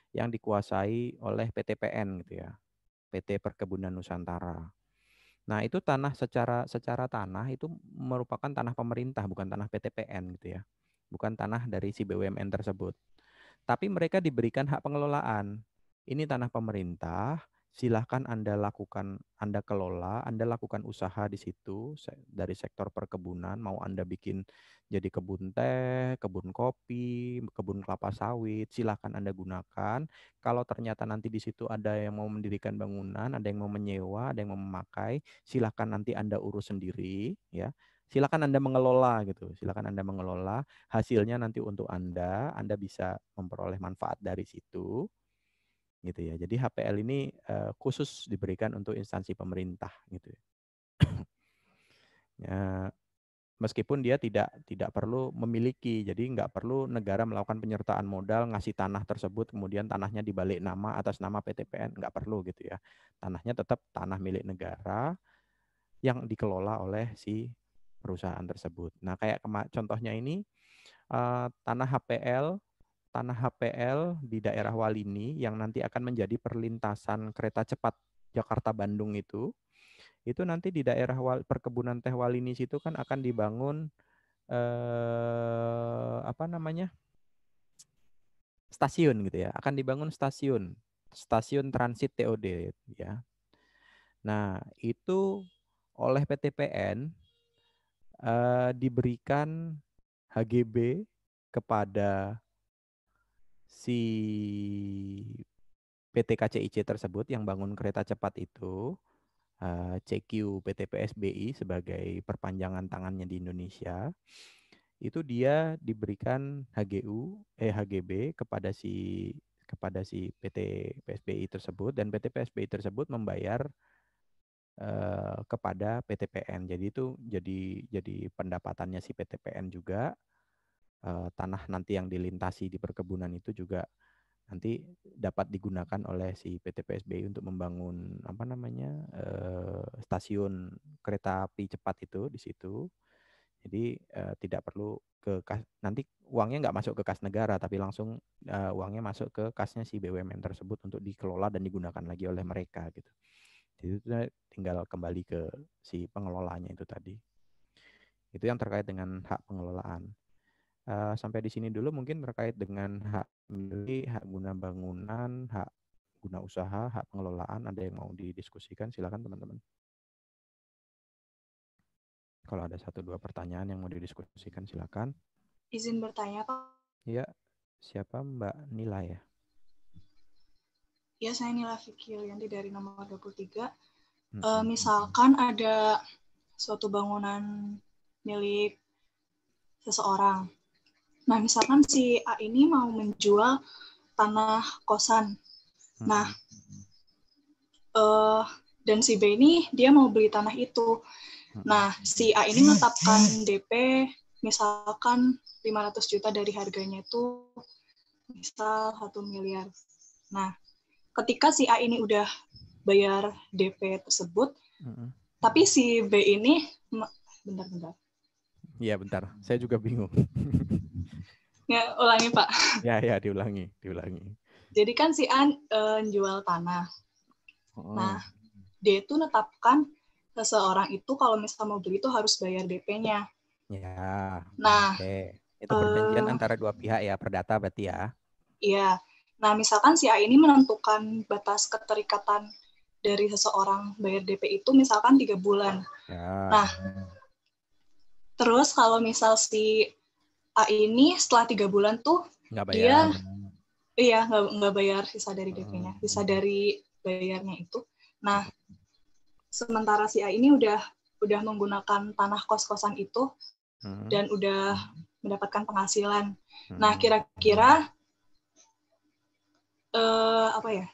yang dikuasai oleh PTPN gitu ya, PT Perkebunan Nusantara. Nah, itu tanah secara tanah itu merupakan tanah pemerintah, bukan tanah PTPN gitu ya. Bukan tanah dari si BUMN tersebut. Tapi mereka diberikan hak pengelolaan. Ini tanah pemerintah, silahkan Anda lakukan, Anda kelola, Anda lakukan usaha di situ dari sektor perkebunan, mau Anda bikin jadi kebun teh, kebun kopi, kebun kelapa sawit, silahkan Anda gunakan. Kalau ternyata nanti di situ ada yang mau mendirikan bangunan, ada yang mau menyewa, ada yang mau memakai, silahkan nanti Anda urus sendiri, ya. Silakan Anda mengelola gitu. Silakan Anda mengelola, hasilnya nanti untuk Anda bisa memperoleh manfaat dari situ gitu ya. Jadi HPL ini khusus diberikan untuk instansi pemerintah gitu ya. Ya, meskipun dia tidak perlu memiliki, jadi nggak perlu negara melakukan penyertaan modal ngasih tanah tersebut, kemudian tanahnya dibalik nama atas nama PTPN, nggak perlu gitu ya. Tanahnya tetap tanah milik negara yang dikelola oleh si perusahaan tersebut. Nah, kayak contohnya ini tanah HPL di daerah Walini yang nanti akan menjadi perlintasan kereta cepat Jakarta-Bandung itu nanti di daerah perkebunan teh Walini situ kan akan dibangun apa namanya, stasiun gitu ya, akan dibangun stasiun transit TOD ya. Nah itu oleh PTPN diberikan HGB kepada si PT KCIC tersebut yang bangun kereta cepat itu, CQ PT PSBI sebagai perpanjangan tangannya di Indonesia, itu dia diberikan HGB kepada si PT PSBI tersebut, dan PT PSBI tersebut membayar kepada PTPN. Jadi itu jadi pendapatannya si PTPN juga. Tanah nanti yang dilintasi di perkebunan itu juga nanti dapat digunakan oleh si PT PSBI untuk membangun apa namanya, stasiun kereta api cepat itu di situ. Jadi tidak perlu nanti uangnya nggak masuk ke kas negara, tapi langsung uangnya masuk ke kasnya si BUMN tersebut untuk dikelola dan digunakan lagi oleh mereka gitu. Jadi itu tinggal kembali ke si pengelolanya itu tadi. Itu yang terkait dengan hak pengelolaan. Sampai di sini dulu mungkin terkait dengan hak milik, hak guna bangunan, hak guna usaha, hak pengelolaan. Ada yang mau didiskusikan, silakan teman-teman. Kalau ada 1-2 pertanyaan yang mau didiskusikan, silakan. Izin bertanya, Pak. Ya, siapa Mbak Nila ya? Ya, saya Nila Fikriyanti dari nomor 23. Mm-mm. Misalkan ada suatu bangunan milik seseorang. Nah, misalkan si A ini mau menjual tanah kosan. Nah, dan si B ini dia mau beli tanah itu. Nah, si A ini menetapkan DP misalkan 500 juta dari harganya itu misal 1 miliar. Nah, ketika si A ini udah bayar DP tersebut, tapi si B ini bentar. Iya, bentar. Saya juga bingung. Ya, ulangi, Pak. Ya, diulangi. Jadi kan si A jual tanah. Nah, dia itu netapkan seseorang itu kalau misalnya mau beli itu harus bayar DP-nya. Ya. Nah, Oke. Itu perjanjian antara dua pihak ya, perdata berarti ya. iya. Nah, misalkan si A ini menentukan batas keterikatan dari seseorang bayar DP itu misalkan 3 bulan. Ya. Nah, terus kalau misal si A ini setelah 3 bulan tuh Nggak bayar. Iya, nggak bayar sisa dari DP-nya, sisa dari bayarnya itu. Nah, sementara si A ini udah menggunakan tanah kos-kosan itu dan udah mendapatkan penghasilan. Nah, kira-kira apa ya?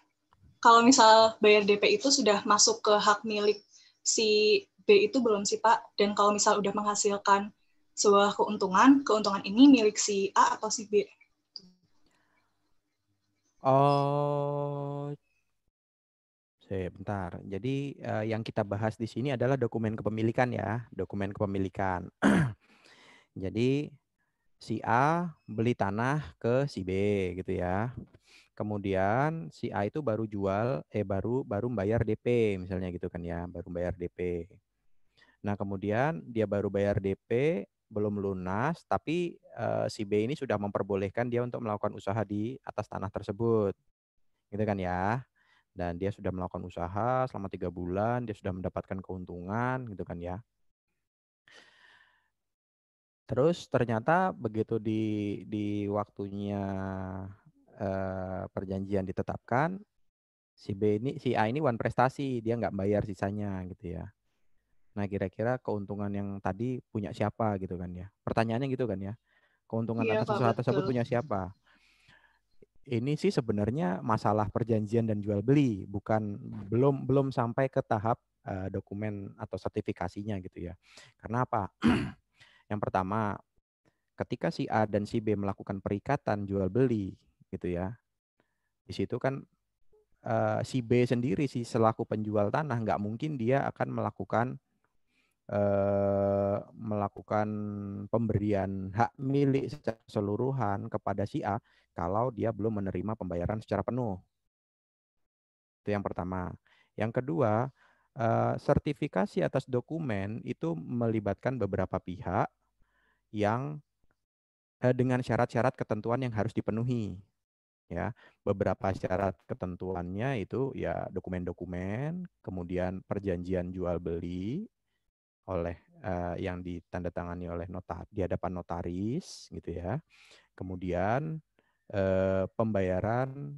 Kalau misal bayar DP itu sudah masuk ke hak milik si B itu belum sih, Pak? Dan kalau misal udah menghasilkan sebuah keuntungan ini milik si A atau si B? Oh, Sebentar. Jadi yang kita bahas di sini adalah dokumen kepemilikan ya, dokumen kepemilikan. Jadi si A beli tanah ke si B gitu ya. Kemudian si A itu baru jual, baru baru bayar DP misalnya gitu kan ya, baru bayar DP. Nah kemudian dia baru bayar DP, belum lunas, tapi si B ini sudah memperbolehkan dia untuk melakukan usaha di atas tanah tersebut, gitu kan ya. Dan dia sudah melakukan usaha selama 3 bulan, dia sudah mendapatkan keuntungan, gitu kan ya. Terus ternyata begitu di waktunya perjanjian ditetapkan, si A ini wan prestasi, dia nggak bayar sisanya gitu ya. Nah kira-kira keuntungan yang tadi punya siapa gitu kan ya. Pertanyaannya gitu kan ya. Keuntungan Iya, atas Kak, usaha tersebut betul. punya siapa? Ini sih sebenarnya masalah perjanjian dan jual beli, bukan belum sampai ke tahap dokumen atau sertifikasinya gitu ya. Karena apa? Yang pertama, ketika si A dan si B melakukan perikatan jual beli gitu ya, di situ kan si B sendiri si selaku penjual tanah nggak mungkin dia akan melakukan pemberian hak milik secara keseluruhan kepada si A kalau dia belum menerima pembayaran secara penuh. Itu yang pertama. Yang kedua, sertifikasi atas dokumen itu melibatkan beberapa pihak yang dengan syarat-syarat ketentuan yang harus dipenuhi. Ya, beberapa syarat ketentuannya itu ya dokumen-dokumen, kemudian perjanjian jual beli oleh yang ditandatangani oleh di hadapan notaris gitu ya. Kemudian pembayaran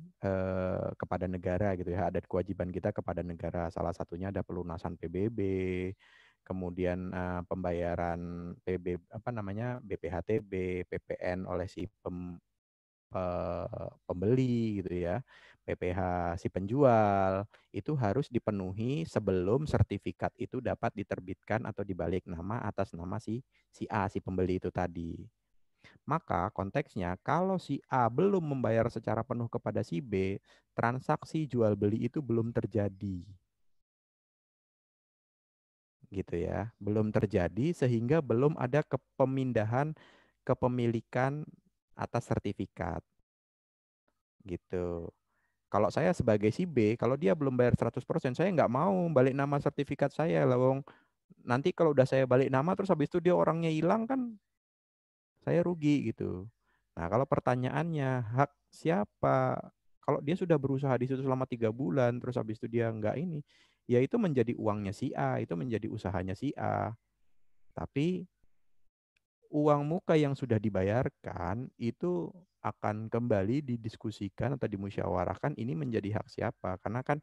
kepada negara gitu ya, adat kewajiban kita kepada negara. Salah satunya ada pelunasan PBB, kemudian pembayaran apa namanya BPHTB, PPN oleh si pembeli gitu ya, PPh si penjual, itu harus dipenuhi sebelum sertifikat itu dapat diterbitkan atau dibalik nama atas nama si A, si pembeli itu tadi. Maka konteksnya kalau si A belum membayar secara penuh kepada si B, transaksi jual beli itu belum terjadi. Gitu ya. Belum terjadi sehingga belum ada pemindahan kepemilikan atas sertifikat. Gitu. Kalau saya sebagai si B, kalau dia belum bayar 100%, saya nggak mau balik nama sertifikat saya. Lawang nanti kalau udah saya balik nama terus habis itu dia orangnya hilang kan saya rugi gitu. Nah, kalau pertanyaannya hak siapa? Kalau dia sudah berusaha di situ selama 3 bulan, terus habis itu dia nggak ini, ya itu menjadi uangnya si A, itu menjadi usahanya si A. Tapi uang muka yang sudah dibayarkan itu akan kembali didiskusikan atau dimusyawarahkan ini menjadi hak siapa. Karena kan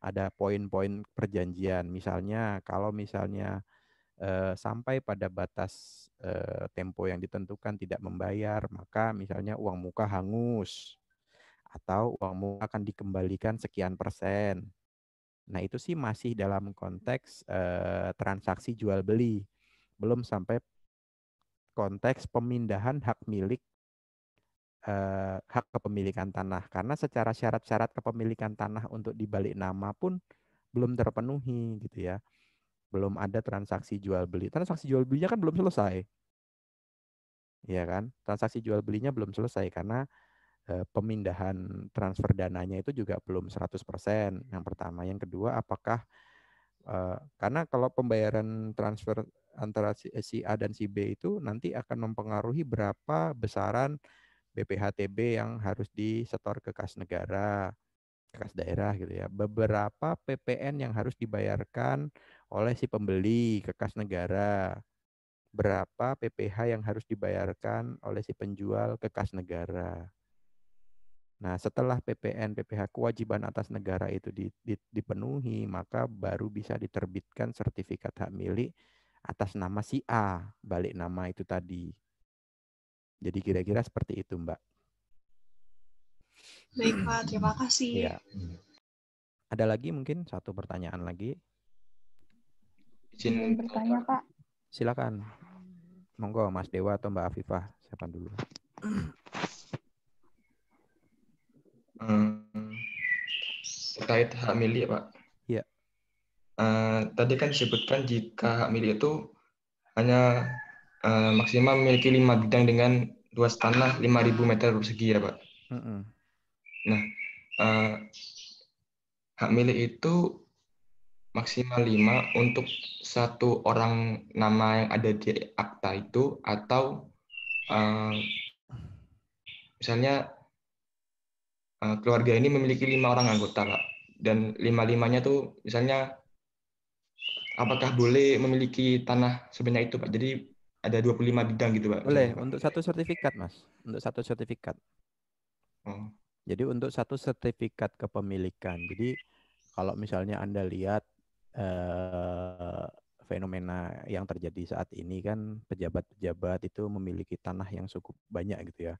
ada poin-poin perjanjian. Misalnya kalau misalnya sampai pada batas tempo yang ditentukan tidak membayar, maka misalnya uang muka hangus atau uang muka akan dikembalikan sekian persen. Nah, itu sih masih dalam konteks transaksi jual beli. Belum sampai konteks pemindahan hak milik hak kepemilikan tanah. Karena secara syarat-syarat kepemilikan tanah untuk dibalik nama pun belum terpenuhi gitu ya. Belum ada transaksi jual beli. Transaksi jual belinya kan belum selesai. Ya kan? Transaksi jual belinya belum selesai karena pemindahan transfer dananya itu juga belum 100%. Yang pertama, yang kedua, apakah karena kalau pembayaran transfer antara si A dan si B itu nanti akan mempengaruhi berapa besaran BPHTB yang harus disetor ke kas negara, ke kas daerah gitu ya. Beberapa PPN yang harus dibayarkan oleh si pembeli ke kas negara, berapa PPh yang harus dibayarkan oleh si penjual ke kas negara. Nah, setelah PPN, PPh kewajiban atas negara itu dipenuhi, maka baru bisa diterbitkan sertifikat hak milik atas nama si A, balik nama itu tadi. Jadi kira-kira seperti itu, Mbak. Baik, Pak. Terima kasih. Ya. Ada lagi mungkin satu pertanyaan lagi? Izin bertanya, Pak. Silakan. Monggo, Mas Dewa atau Mbak Afifah, siapa dulu? Terkait hak milik, Pak. tadi kan disebutkan jika hak milik itu hanya maksimal memiliki 5 bidang dengan luas tanah 5.000 meter persegi ya Pak. Nah, hak milik itu maksimal 5 untuk satu orang nama yang ada di akta itu, atau misalnya keluarga ini memiliki 5 orang anggota Pak, dan 5-5-nya tuh misalnya apakah boleh memiliki tanah sebanyak itu Pak? Jadi ada 25 bidang gitu Pak Boleh, misalnya Pak. untuk satu sertifikat, Mas. Untuk satu sertifikat. Oh. Jadi untuk satu sertifikat kepemilikan. Jadi kalau misalnya Anda lihat fenomena yang terjadi saat ini kan pejabat-pejabat itu memiliki tanah yang cukup banyak gitu ya.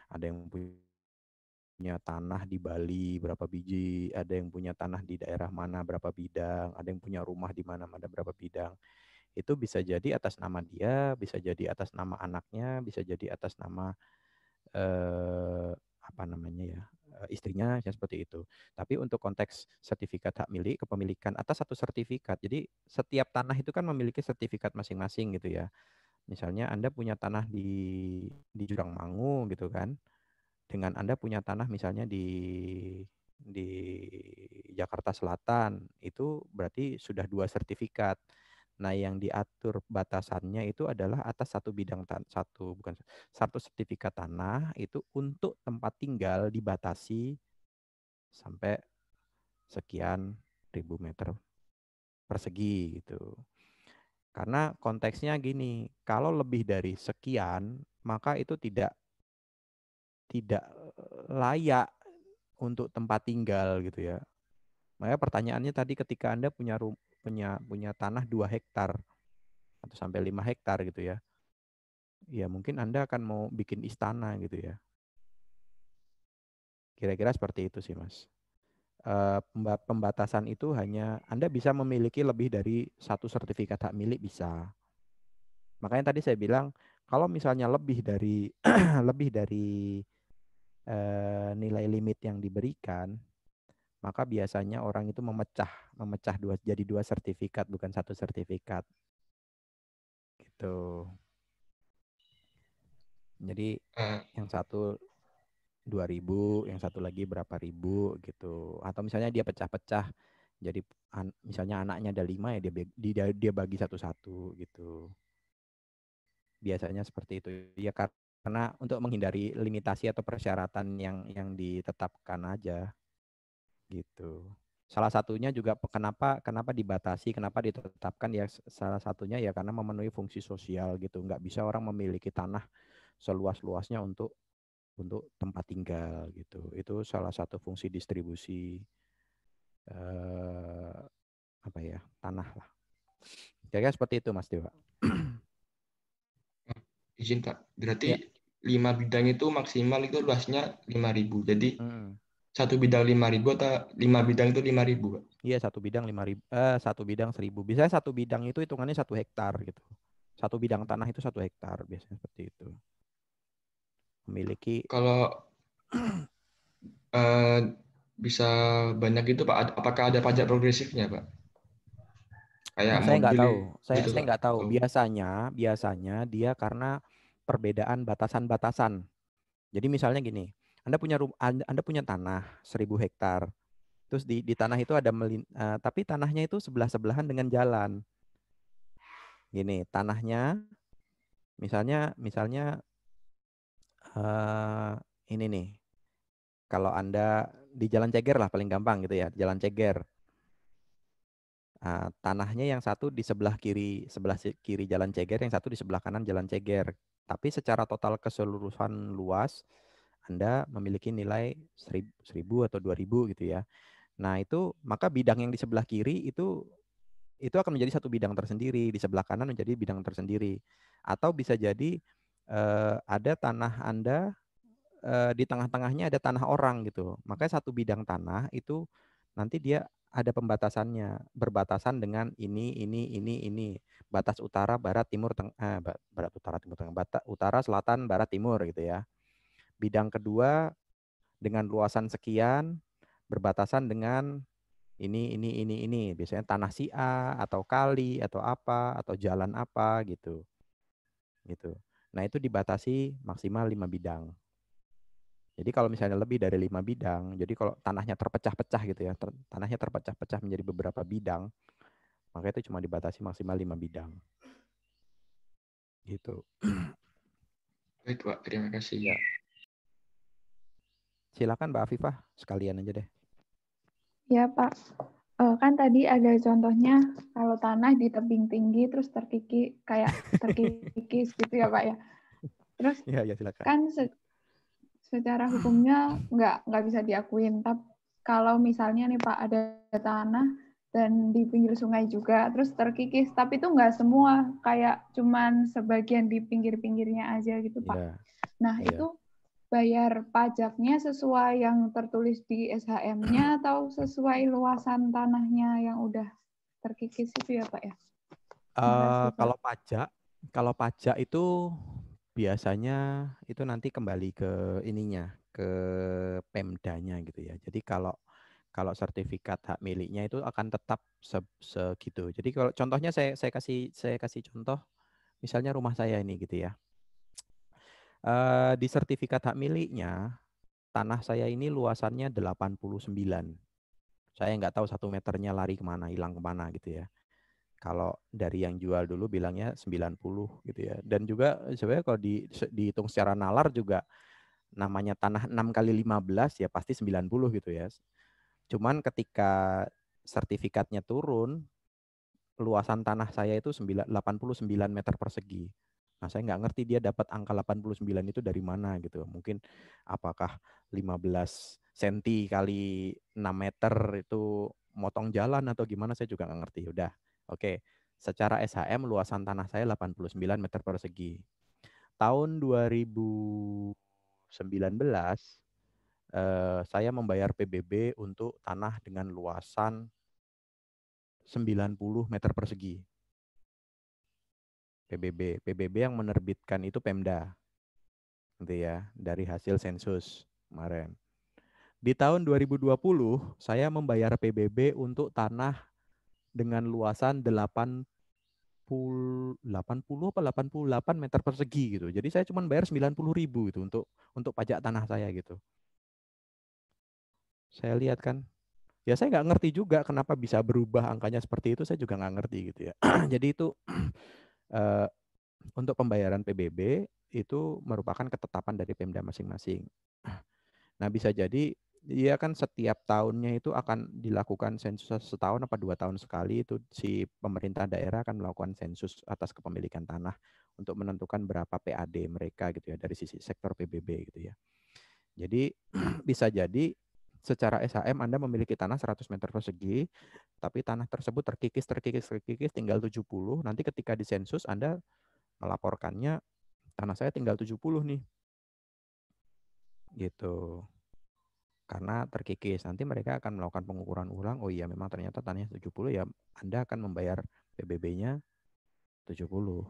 Ada yang punya tanah di Bali berapa biji, ada yang punya tanah di daerah mana berapa bidang, ada yang punya rumah di mana mana berapa bidang. Itu bisa jadi atas nama dia, bisa jadi atas nama anaknya, bisa jadi atas nama apa namanya ya, istrinya ya seperti itu. Tapi untuk konteks sertifikat hak milik kepemilikan atas satu sertifikat. Jadi setiap tanah itu kan memiliki sertifikat masing-masing gitu ya. Misalnya Anda punya tanah di Jurangmangu gitu kan. Dengan Anda punya tanah misalnya di Jakarta Selatan, itu berarti sudah 2 sertifikat. Nah, yang diatur batasannya itu adalah atas satu bidang satu sertifikat tanah itu untuk tempat tinggal dibatasi sampai sekian ribu meter persegi gitu. Karena konteksnya gini, kalau lebih dari sekian, maka itu tidak layak untuk tempat tinggal gitu ya. Makanya pertanyaannya tadi ketika Anda punya tanah 2 hektar atau sampai 5 hektar gitu ya. Ya mungkin Anda akan mau bikin istana gitu ya. Kira-kira seperti itu sih Mas. Pembatasan itu hanya Anda bisa memiliki lebih dari satu sertifikat hak milik bisa. Makanya tadi saya bilang kalau misalnya lebih dari lebih dari nilai limit yang diberikan, maka biasanya orang itu memecah jadi 2 sertifikat bukan satu sertifikat. Gitu. Jadi yang satu 2.000, yang satu lagi berapa ribu gitu. Atau misalnya dia pecah-pecah. Jadi misalnya anaknya ada 5 ya dia bagi satu-satu gitu. Biasanya seperti itu. Ya karena untuk menghindari limitasi atau persyaratan yang ditetapkan aja gitu. Salah satunya juga kenapa dibatasi, kenapa ditetapkan ya salah satunya ya karena memenuhi fungsi sosial gitu. Nggak bisa orang memiliki tanah seluas-luasnya untuk tempat tinggal gitu. Itu salah satu fungsi distribusi apa ya tanah lah. Kira-kira seperti itu Mas Dewa. Izin Pak, berarti Ya. 5 bidang itu maksimal itu luasnya 5.000. Jadi Hmm. satu bidang 5.000 atau 5 bidang itu 5.000 Pak? Iya satu bidang 5.000, satu bidang 1.000. Biasanya satu bidang itu hitungannya 1 hektar gitu. Satu bidang tanah itu 1 hektar biasanya seperti itu. Memiliki. Kalau bisa banyak itu Pak, apakah ada pajak progresifnya Pak? Kayak Saya nggak mobil tahu. gitu Saya Pak. nggak tahu. Oh. Biasanya dia karena perbedaan batasan-batasan. Jadi misalnya gini, Anda punya tanah 1.000 hektar. Terus di tanah itu tapi tanahnya itu sebelah-sebelahan dengan jalan. Gini, tanahnya misalnya ini nih. Kalau Anda di Jalan Ceger lah paling gampang gitu ya, Jalan Ceger. Tanahnya yang satu di sebelah kiri Jalan Ceger, yang satu di sebelah kanan Jalan Ceger. Tapi secara total keseluruhan luas Anda memiliki nilai 1.000 atau 2.000 gitu ya. Nah, itu maka bidang yang di sebelah kiri itu akan menjadi satu bidang tersendiri, di sebelah kanan menjadi bidang tersendiri. Atau bisa jadi ada tanah Anda di tengah-tengahnya ada tanah orang gitu. Makanya satu bidang tanah itu nanti dia ada pembatasannya, berbatasan dengan ini. Batas utara, barat, timur, barat, utara, timur, tengah, utara, selatan, barat, timur gitu ya. Bidang kedua dengan luasan sekian berbatasan dengan ini. Biasanya tanah si A atau kali atau apa atau jalan apa gitu. Gitu. Nah, itu dibatasi maksimal 5 bidang. Jadi kalau misalnya lebih dari 5 bidang, jadi kalau tanahnya terpecah-pecah gitu ya, tanahnya terpecah-pecah menjadi beberapa bidang, maka itu cuma dibatasi maksimal 5 bidang. Gitu. Baik, Pak. Terima kasih. Ya. Silakan Mbak Afifah, sekalian aja deh. Ya, Pak. Kan tadi ada contohnya kalau tanah di tebing tinggi terus terkikis gitu ya, Pak ya. Terus Ya, silakan. kan secara hukumnya nggak bisa diakuin. Tapi kalau misalnya nih Pak ada tanah dan di pinggir sungai juga terus terkikis, tapi itu nggak semua, kayak cuman sebagian di pinggir-pinggirnya aja gitu Pak. Ya, Nah itu bayar pajaknya sesuai yang tertulis di SHM-nya atau sesuai luasan tanahnya yang udah terkikis itu ya Pak ya? Makasih, Pak. Kalau pajak itu biasanya itu nanti kembali ke ininya, ke Pemdanya gitu ya. Jadi kalau sertifikat hak miliknya itu akan tetap segitu. Jadi kalau contohnya saya kasih contoh, misalnya rumah saya ini gitu ya. Di sertifikat hak miliknya tanah saya ini luasannya 89. Saya nggak tahu 1 meternya lari kemana, hilang kemana gitu ya. Kalau dari yang jual dulu bilangnya 90 gitu ya. Dan juga sebenarnya kalau dihitung secara nalar juga namanya tanah 6 kali 15 ya pasti 90 gitu ya. Cuman ketika sertifikatnya turun, luasan tanah saya itu 89 meter persegi. Nah, saya nggak ngerti dia dapat angka 89 itu dari mana gitu. Mungkin apakah 15 cm kali 6 meter itu motong jalan atau gimana, saya juga nggak ngerti. Udah, oke. Secara SHM luasan tanah saya 89 meter persegi. Tahun 2019 saya membayar PBB untuk tanah dengan luasan 90 meter persegi. PBB yang menerbitkan itu Pemda, gitu ya, dari hasil sensus kemarin. Di tahun 2020 saya membayar PBB untuk tanah dengan luasan 80 apa 88 meter persegi gitu. Jadi saya cuma bayar 90.000 itu untuk pajak tanah saya gitu. Saya lihat kan, ya saya nggak ngerti juga kenapa bisa berubah angkanya seperti itu, saya juga nggak ngerti gitu ya. Jadi itu untuk pembayaran PBB itu merupakan ketetapan dari Pemda masing-masing. Nah, bisa jadi dia kan setiap tahunnya itu akan dilakukan sensus setahun apa 2 tahun sekali, itu si pemerintah daerah akan melakukan sensus atas kepemilikan tanah untuk menentukan berapa PAD mereka gitu ya dari sisi sektor PBB gitu ya. Jadi bisa jadi secara SHM Anda memiliki tanah 100 meter persegi, tapi tanah tersebut terkikis tinggal 70. Nanti ketika disensus Anda melaporkannya tanah saya tinggal 70 nih. Gitu. Karena terkikis. Nanti mereka akan melakukan pengukuran ulang. Oh iya, memang ternyata tanahnya 70 ya, Anda akan membayar PBB-nya 70.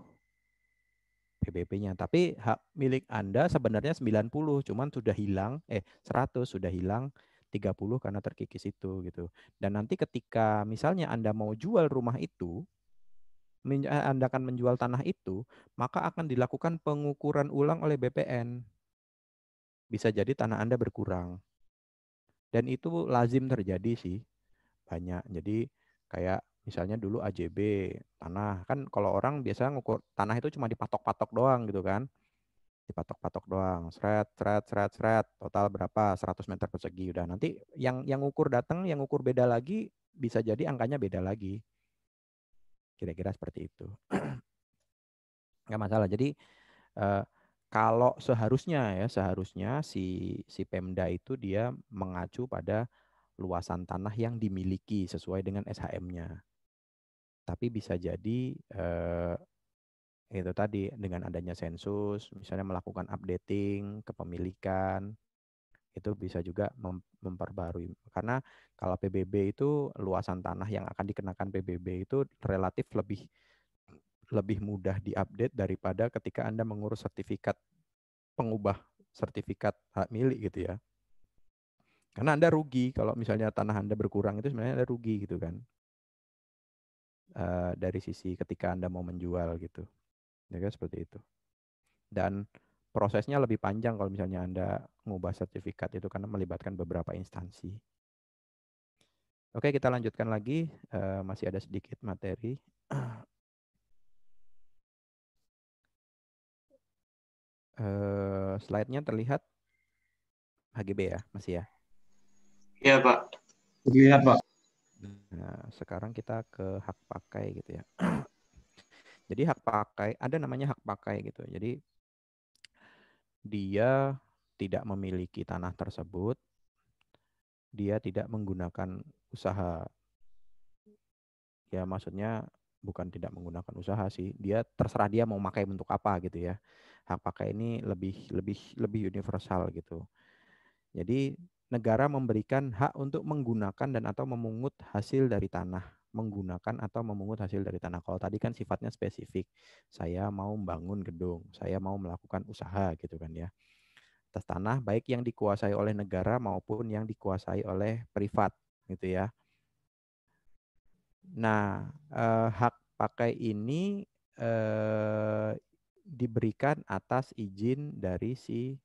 PBB-nya. Tapi hak milik Anda sebenarnya 90, cuman sudah hilang 100 sudah hilang 30 karena terkikis itu gitu. Dan nanti ketika misalnya Anda mau jual rumah itu, Anda akan menjual tanah itu, maka akan dilakukan pengukuran ulang oleh BPN. Bisa jadi tanah Anda berkurang. Dan itu lazim terjadi sih, banyak. Jadi kayak misalnya dulu AJB, tanah. Kan kalau orang biasa ngukur tanah itu cuma dipatok-patok doang gitu kan. Dipatok-patok doang, seret, total berapa, 100 meter persegi. Udah, nanti yang ukur datang, yang ukur beda lagi, bisa jadi angkanya beda lagi. Kira-kira seperti itu. Nggak masalah. Jadi kalau seharusnya si Pemda itu dia mengacu pada luasan tanah yang dimiliki sesuai dengan SHM-nya. Tapi bisa jadi itu tadi dengan adanya sensus, misalnya melakukan updating kepemilikan, itu bisa juga memperbarui. Karena kalau PBB itu luasan tanah yang akan dikenakan PBB itu relatif lebih mudah diupdate daripada ketika Anda mengurus sertifikat pengubah sertifikat hak milik gitu ya. Karena Anda rugi kalau misalnya tanah Anda berkurang, itu sebenarnya Anda rugi gitu kan. Dari sisi ketika Anda mau menjual gitu. Ya kan, seperti itu. Dan prosesnya lebih panjang kalau misalnya Anda mengubah sertifikat itu karena melibatkan beberapa instansi. Oke, kita lanjutkan lagi. Masih ada sedikit materi. Slide-nya terlihat HGB ya, masih ya? Iya, Pak. Terlihat, Pak. Nah, sekarang kita ke hak pakai gitu ya. Jadi hak pakai, ada namanya hak pakai gitu. Jadi dia tidak memiliki tanah tersebut, dia tidak menggunakan usaha. Ya maksudnya bukan tidak menggunakan usaha sih, dia terserah dia mau pakai bentuk apa gitu ya. Hak pakai ini lebih universal gitu. Jadi negara memberikan hak untuk menggunakan dan atau memungut hasil dari tanah, menggunakan atau memungut hasil dari tanah. Kalau tadi kan sifatnya spesifik, saya mau membangun gedung, saya mau melakukan usaha gitu kan ya. Atas tanah baik yang dikuasai oleh negara maupun yang dikuasai oleh privat gitu ya. Nah, hak pakai ini diberikan atas izin dari si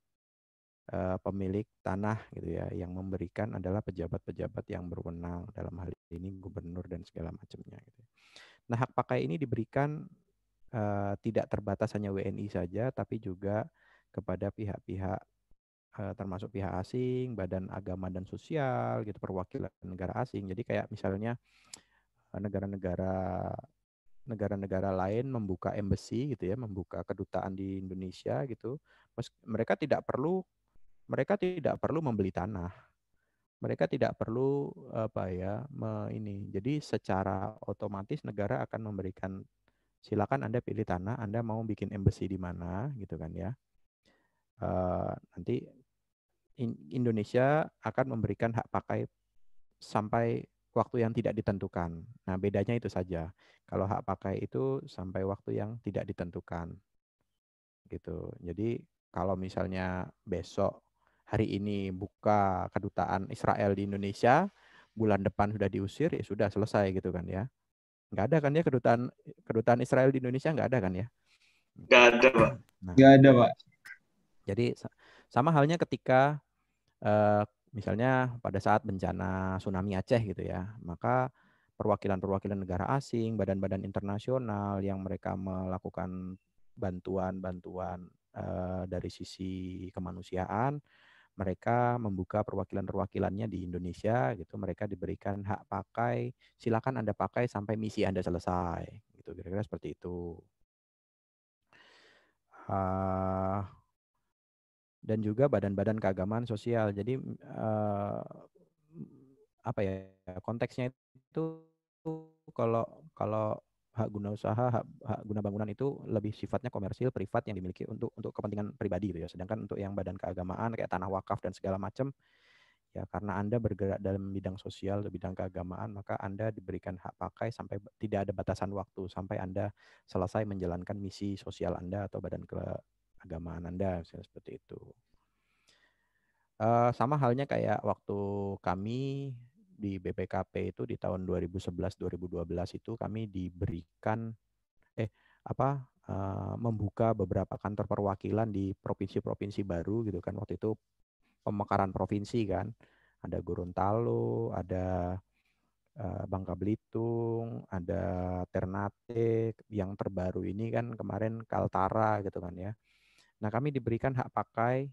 pemilik tanah gitu ya. Yang memberikan adalah pejabat-pejabat yang berwenang, dalam hal ini gubernur dan segala macamnya gitu. Nah, hak pakai ini diberikan tidak terbatas hanya WNI saja, tapi juga kepada pihak-pihak termasuk pihak asing, badan agama dan sosial gitu, perwakilan negara asing. Jadi kayak misalnya negara-negara lain membuka embassy gitu ya, membuka kedutaan di Indonesia gitu. Mereka tidak perlu membeli tanah. Mereka tidak perlu ini. Jadi secara otomatis negara akan memberikan, silakan Anda pilih tanah, Anda mau bikin embassy di mana gitu kan ya. Nanti Indonesia akan memberikan hak pakai sampai waktu yang tidak ditentukan. Nah, bedanya itu saja. Kalau hak pakai itu sampai waktu yang tidak ditentukan. Gitu. Jadi kalau misalnya besok hari ini buka kedutaan Israel di Indonesia, bulan depan sudah diusir, ya sudah selesai gitu kan ya. Nggak ada kan ya kedutaan Israel di Indonesia, nggak ada kan ya. Nggak ada, Pak. Nah, Nggak ada, Pak. jadi sama halnya ketika misalnya pada saat bencana tsunami Aceh gitu ya, maka perwakilan-perwakilan negara asing, badan-badan internasional yang mereka melakukan bantuan-bantuan dari sisi kemanusiaan, mereka membuka perwakilan-perwakilannya di Indonesia gitu, mereka diberikan hak pakai, silakan Anda pakai sampai misi Anda selesai, gitu kira-kira seperti itu. Dan juga badan-badan keagamaan sosial. Jadi apa ya, konteksnya itu kalau kalau hak guna usaha, hak guna bangunan itu lebih sifatnya komersil, privat yang dimiliki untuk kepentingan pribadi gitu ya. Sedangkan untuk yang badan keagamaan kayak tanah wakaf dan segala macam, ya karena Anda bergerak dalam bidang sosial, bidang keagamaan, maka Anda diberikan hak pakai sampai tidak ada batasan waktu, sampai Anda selesai menjalankan misi sosial Anda atau badan keagamaan Anda, misalnya seperti itu. Sama halnya kayak waktu kami di BPKP itu di tahun 2011-2012 itu kami diberikan membuka beberapa kantor perwakilan di provinsi-provinsi baru gitu kan. Waktu itu pemekaran provinsi kan. Ada Gorontalo, ada Bangka Belitung, ada Ternate, yang terbaru ini kan kemarin Kaltara gitu kan ya. Nah, kami diberikan hak pakai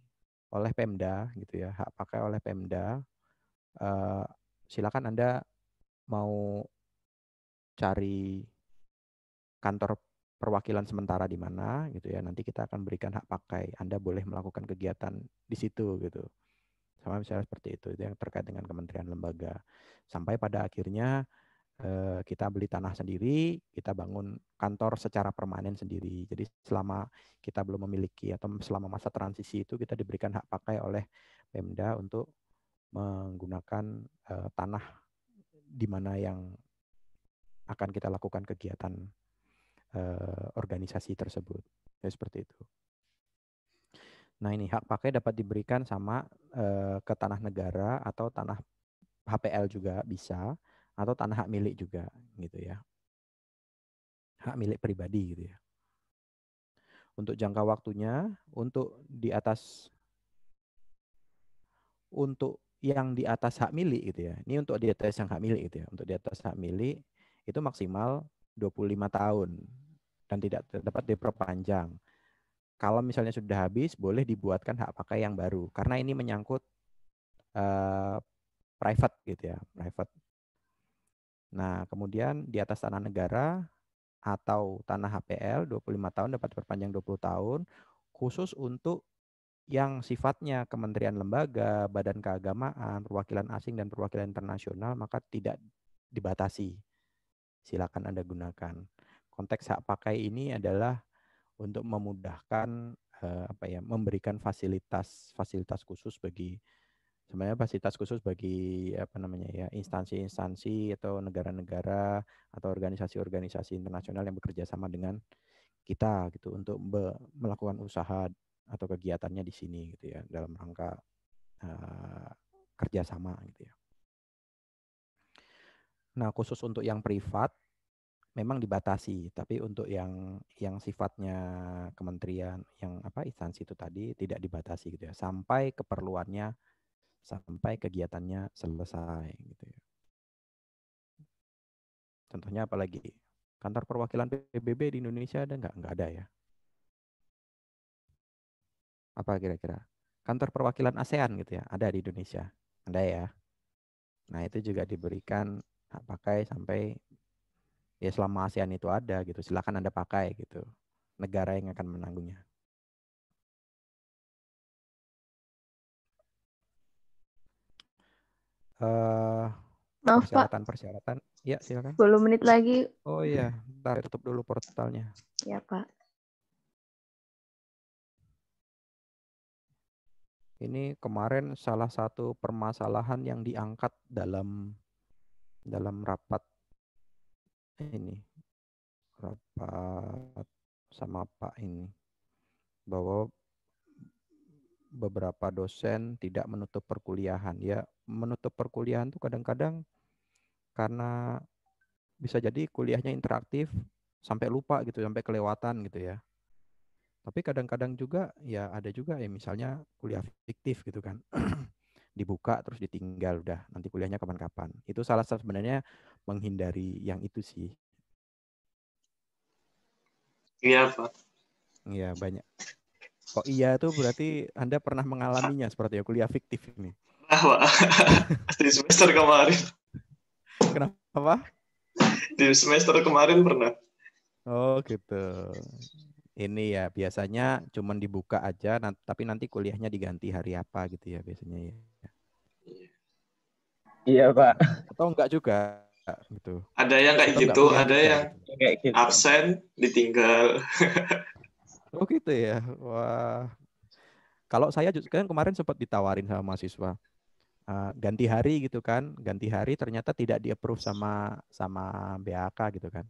oleh Pemda gitu ya, hak pakai oleh Pemda. Silakan Anda mau cari kantor perwakilan sementara di mana gitu ya, nanti kita akan berikan hak pakai. Anda boleh melakukan kegiatan di situ gitu. Sama misalnya seperti itu yang terkait dengan kementerian lembaga. Sampai pada akhirnya kita beli tanah sendiri, kita bangun kantor secara permanen sendiri. Jadi selama kita belum memiliki atau selama masa transisi itu kita diberikan hak pakai oleh Pemda untuk menggunakan tanah di mana yang akan kita lakukan kegiatan organisasi tersebut. Ya, seperti itu. Nah, ini hak pakai dapat diberikan sama ke tanah negara atau tanah HPL juga bisa, atau tanah hak milik juga gitu ya. Hak milik pribadi gitu ya. Untuk jangka waktunya, untuk yang di atas hak milik gitu ya. Ini untuk di atas yang hak milik gitu ya. Untuk di atas hak milik itu maksimal 25 tahun dan tidak dapat diperpanjang. Kalau misalnya sudah habis, boleh dibuatkan hak pakai yang baru karena ini menyangkut private gitu ya, private. Nah, kemudian di atas tanah negara atau tanah HPL 25 tahun dapat diperpanjang 20 tahun khusus untuk yang sifatnya kementerian lembaga, badan keagamaan, perwakilan asing dan perwakilan internasional maka tidak dibatasi. Silakan Anda gunakan. Konteks hak pakai ini adalah untuk memudahkan memberikan fasilitas khusus bagi sebenarnya fasilitas khusus bagi instansi-instansi atau negara-negara atau organisasi-organisasi internasional yang bekerja sama dengan kita gitu untuk melakukan usaha atau kegiatannya di sini gitu ya dalam rangka kerjasama gitu ya. Nah, khusus untuk yang privat memang dibatasi, tapi untuk yang sifatnya kementerian yang instansi itu tadi tidak dibatasi gitu ya sampai keperluannya sampai kegiatannya selesai gitu ya. Contohnya apalagi? Kantor perwakilan PBB di Indonesia ada nggak? Nggak ada ya. Apa kira-kira? Kantor perwakilan ASEAN gitu ya, ada di Indonesia. Ada ya. Nah, itu juga diberikan hak pakai sampai ya selama ASEAN itu ada gitu. Silakan Anda pakai gitu. Negara yang akan menanggungnya. Maaf Pak, Persyaratan. Ya, silakan. 10 menit lagi. Oh iya, ntar tutup dulu portalnya. Ya Pak. Ini kemarin salah satu permasalahan yang diangkat dalam rapat sama Pak ini, bahwa beberapa dosen tidak menutup perkuliahan. Ya, menutup perkuliahan itu kadang-kadang karena bisa jadi kuliahnya interaktif sampai lupa gitu, sampai kelewatan gitu ya. Tapi kadang-kadang juga ya ada juga ya misalnya kuliah fiktif gitu kan. Dibuka terus ditinggal udah nanti kuliahnya kapan-kapan. Itu salah satu sebenarnya menghindari yang itu sih. Iya, Pak. Iya, banyak. Kok iya tuh berarti Anda pernah mengalaminya seperti ya kuliah fiktif ini. Pak. Di semester kemarin. Kenapa? Di semester kemarin pernah. Oh gitu. Ini ya biasanya cuman dibuka aja, tapi nanti kuliahnya diganti hari apa gitu ya biasanya ya. Iya Pak. Atau enggak juga gitu. Ada yang kayak Atau gitu, ada juga, yang gitu. Kayak gitu. absen ditinggal. Oh gitu ya. Wah. Kalau saya juga kan kemarin sempat ditawarin sama mahasiswa ganti hari gitu kan, ganti hari ternyata tidak di-approve sama BAK gitu kan.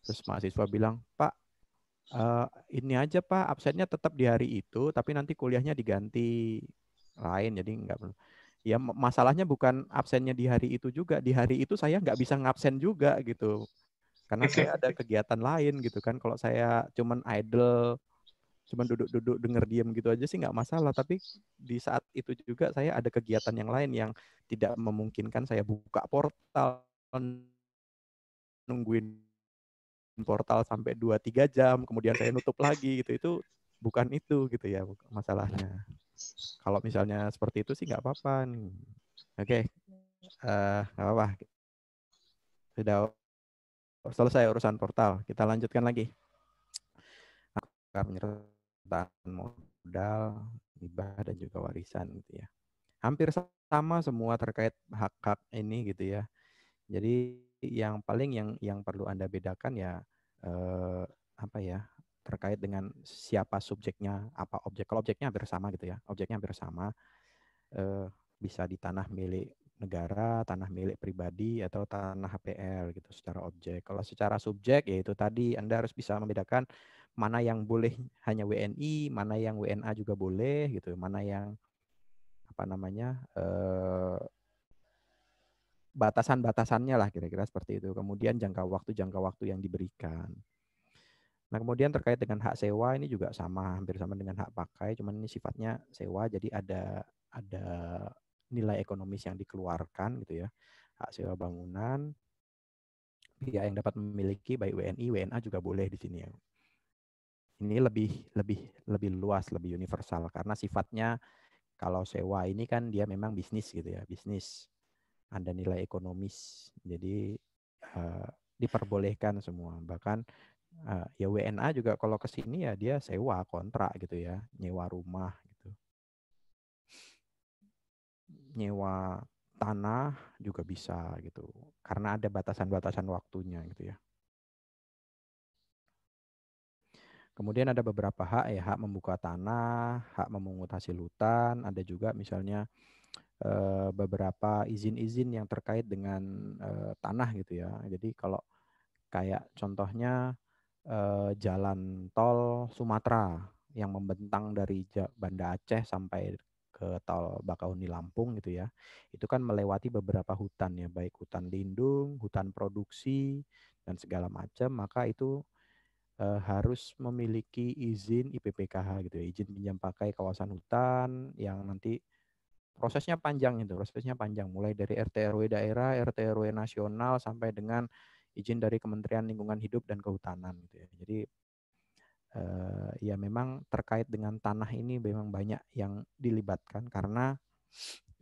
Terus mahasiswa bilang, Pak, ini aja Pak, absennya tetap di hari itu, tapi nanti kuliahnya diganti lain, jadi nggak perlu. Ya masalahnya bukan absennya di hari itu juga, di hari itu saya nggak bisa ngabsen juga gitu, karena saya ada kegiatan lain gitu kan. Kalau saya cuman idle, cuman duduk-duduk denger diem gitu aja sih nggak masalah, tapi di saat itu juga saya ada kegiatan yang lain yang tidak memungkinkan saya buka portal, nungguin portal sampai 2-3 jam, kemudian saya nutup lagi gitu. Itu bukan itu gitu ya masalahnya. Kalau misalnya seperti itu sih nggak apa-apa nih. Oke, nggak apa-apa. Sudah selesai urusan portal. Kita lanjutkan lagi. Penyertaan modal, hibah dan juga warisan gitu ya. Hampir sama semua terkait hak-hak ini gitu ya. Jadi yang paling yang perlu Anda bedakan ya terkait dengan siapa subjeknya, apa objek. Kalau objeknya hampir sama gitu ya. Objeknya hampir sama. Bisa di tanah milik negara, tanah milik pribadi, atau tanah HPL gitu secara objek. Kalau secara subjek ya itu tadi Anda harus bisa membedakan mana yang boleh hanya WNI, mana yang WNA juga boleh gitu, mana yang batasan-batasannya lah kira-kira seperti itu. Kemudian jangka waktu yang diberikan. Nah, kemudian terkait dengan hak sewa ini juga sama, hampir sama dengan hak pakai, cuman ini sifatnya sewa, jadi ada nilai ekonomis yang dikeluarkan gitu ya. Hak sewa bangunan, pihak yang dapat memiliki baik WNI, WNA juga boleh di sini ya. Ini lebih luas, lebih universal karena sifatnya kalau sewa ini kan dia memang bisnis gitu ya, bisnis. Ada nilai ekonomis. Jadi diperbolehkan semua. Bahkan ya WNA juga kalau ke sini ya dia sewa kontrak gitu ya, nyewa rumah gitu. Nyewa tanah juga bisa gitu. Karena ada batasan-batasan waktunya gitu ya. Kemudian ada beberapa hak ya, hak membuka tanah, hak memungut hasil hutan, ada juga misalnya beberapa izin-izin yang terkait dengan tanah gitu ya. Jadi kalau kayak contohnya jalan tol Sumatera yang membentang dari Banda Aceh sampai ke tol Bakahuni Lampung gitu ya. Itu kan melewati beberapa hutan ya, baik hutan lindung, hutan produksi dan segala macam, maka itu harus memiliki izin IPPKH gitu ya, izin pinjam pakai kawasan hutan yang nanti prosesnya panjang itu, prosesnya panjang mulai dari RT RW daerah, RT RW nasional sampai dengan izin dari Kementerian Lingkungan Hidup dan Kehutanan gitu ya. Jadi ya memang terkait dengan tanah ini memang banyak yang dilibatkan karena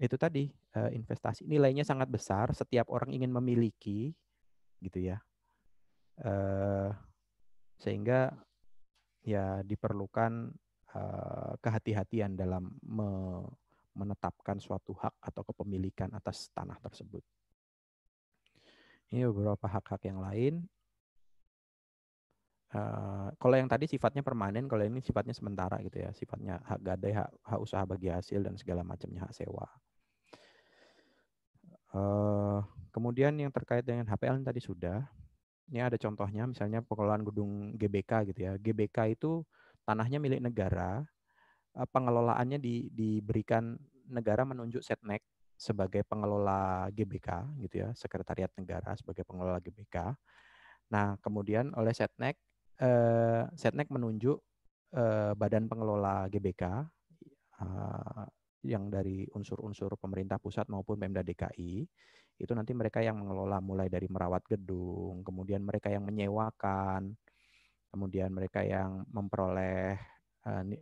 itu tadi investasi nilainya sangat besar, setiap orang ingin memiliki gitu ya. Sehingga ya diperlukan kehati-hatian dalam menetapkan suatu hak atau kepemilikan atas tanah tersebut. Ini beberapa hak-hak yang lain. Kalau yang tadi sifatnya permanen, kalau ini sifatnya sementara gitu ya, sifatnya hak gadai, hak usaha bagi hasil dan segala macamnya, hak sewa. Kemudian yang terkait dengan HPL tadi sudah. Ini ada contohnya, misalnya pengelolaan gedung GBK gitu ya. GBK itu tanahnya milik negara, pengelolaannya diberikan negara menunjuk Setnek sebagai pengelola GBK gitu ya, Sekretariat Negara sebagai pengelola GBK. Nah, kemudian oleh Setnek menunjuk badan pengelola GBK yang dari unsur-unsur pemerintah pusat maupun Pemda DKI. Itu nanti mereka yang mengelola mulai dari merawat gedung, kemudian mereka yang menyewakan, kemudian mereka yang memperoleh,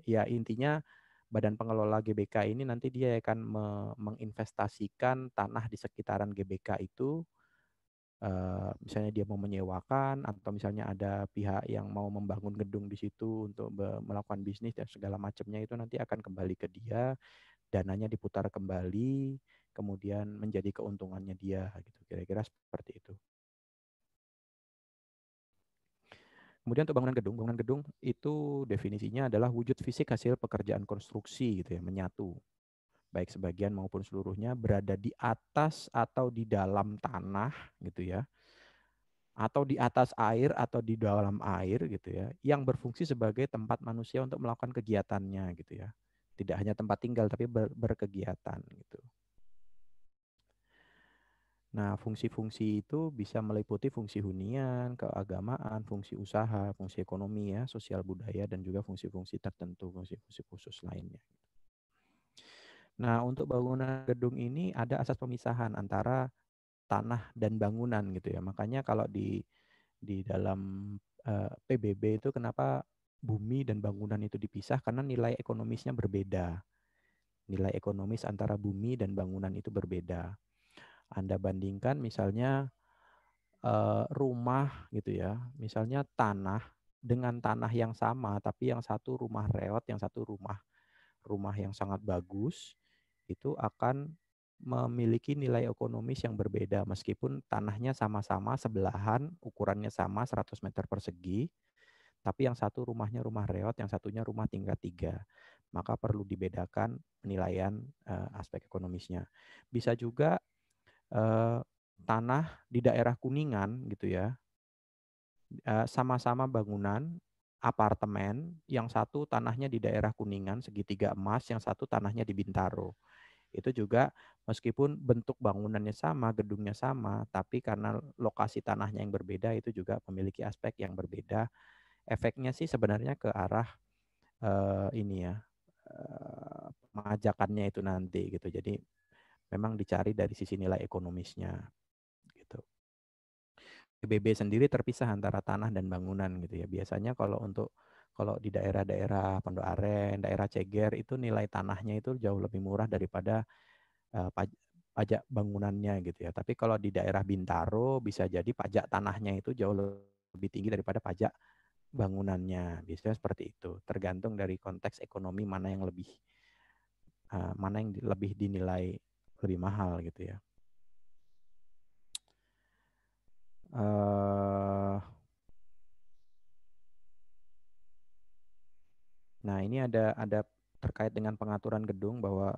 ya intinya badan pengelola GBK ini nanti dia akan menginvestasikan tanah di sekitaran GBK itu, misalnya dia mau menyewakan atau misalnya ada pihak yang mau membangun gedung di situ untuk melakukan bisnis dan segala macamnya, itu nanti akan kembali ke dia, dananya diputar kembali, kemudian menjadi keuntungannya dia gitu, kira-kira seperti itu. Kemudian untuk bangunan gedung itu definisinya adalah wujud fisik hasil pekerjaan konstruksi gitu ya, menyatu. Baik sebagian maupun seluruhnya berada di atas atau di dalam tanah gitu ya. Atau di atas air atau di dalam air gitu ya, yang berfungsi sebagai tempat manusia untuk melakukan kegiatannya gitu ya. Tidak hanya tempat tinggal tapi berkegiatan gitu. Nah, fungsi-fungsi itu bisa meliputi fungsi hunian, keagamaan, fungsi usaha, fungsi ekonomi ya, sosial budaya, dan juga fungsi-fungsi tertentu, fungsi-fungsi khusus lainnya. Nah, untuk bangunan gedung ini ada asas pemisahan antara tanah dan bangunan gitu ya. Makanya kalau di dalam PBB itu kenapa bumi dan bangunan itu dipisah, karena nilai ekonomisnya berbeda. Nilai ekonomis antara bumi dan bangunan itu berbeda. Anda bandingkan misalnya rumah gitu ya, misalnya tanah dengan tanah yang sama, tapi yang satu rumah reot, yang satu rumah yang sangat bagus, itu akan memiliki nilai ekonomis yang berbeda meskipun tanahnya sama-sama sebelahan, ukurannya sama 100 meter persegi, tapi yang satu rumahnya rumah reot, yang satunya rumah tingkat 3. Maka perlu dibedakan penilaian aspek ekonomisnya. Bisa juga tanah di daerah Kuningan gitu ya, sama-sama bangunan apartemen, yang satu tanahnya di daerah Kuningan segitiga emas, yang satu tanahnya di Bintaro. Itu juga meskipun bentuk bangunannya sama, gedungnya sama, tapi karena lokasi tanahnya yang berbeda itu juga memiliki aspek yang berbeda. Efeknya sih sebenarnya ke arah ini ya, pemajakannya itu nanti gitu. Jadi memang dicari dari sisi nilai ekonomisnya gitu. PBB sendiri terpisah antara tanah dan bangunan gitu ya. Biasanya kalau di daerah-daerah Pondok Aren, daerah Ceger itu nilai tanahnya itu jauh lebih murah daripada pajak bangunannya gitu ya. Tapi kalau di daerah Bintaro bisa jadi pajak tanahnya itu jauh lebih tinggi daripada pajak bangunannya. Biasanya seperti itu. Tergantung dari konteks ekonomi mana yang lebih dinilai lebih mahal gitu ya. Nah, ini ada terkait dengan pengaturan gedung bahwa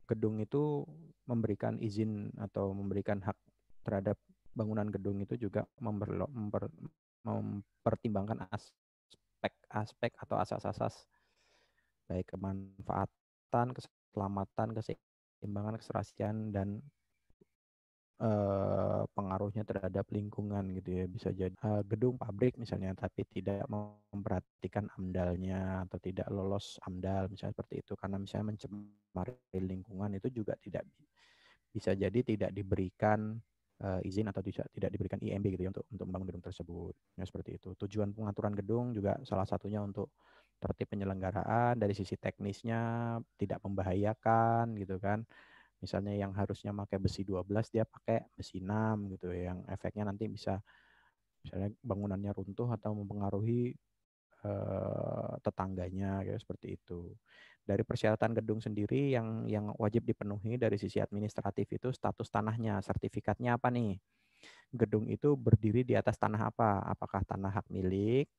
gedung itu memberikan izin atau memberikan hak terhadap bangunan gedung itu juga mempertimbangkan aspek atau asas-asas baik kemanfaatan, keselamatan, keseimbangan, keserasian, dan pengaruhnya terhadap lingkungan gitu ya. Bisa jadi gedung pabrik misalnya tapi tidak memperhatikan AMDAL-nya atau tidak lolos AMDAL misalnya seperti itu karena misalnya mencemari lingkungan, itu juga bisa jadi tidak diberikan izin atau tidak diberikan IMB gitu ya untuk membangun gedung tersebut. Ya, seperti itu. Tujuan pengaturan gedung juga salah satunya untuk tertib penyelenggaraan, dari sisi teknisnya tidak membahayakan gitu kan. Misalnya yang harusnya pakai besi 12 dia pakai besi 6 gitu ya, yang efeknya nanti bisa misalnya bangunannya runtuh atau mempengaruhi tetangganya kayak seperti itu. Dari persyaratan gedung sendiri yang wajib dipenuhi dari sisi administratif itu status tanahnya, sertifikatnya apa nih? Gedung itu berdiri di atas tanah apa? Apakah tanah hak milik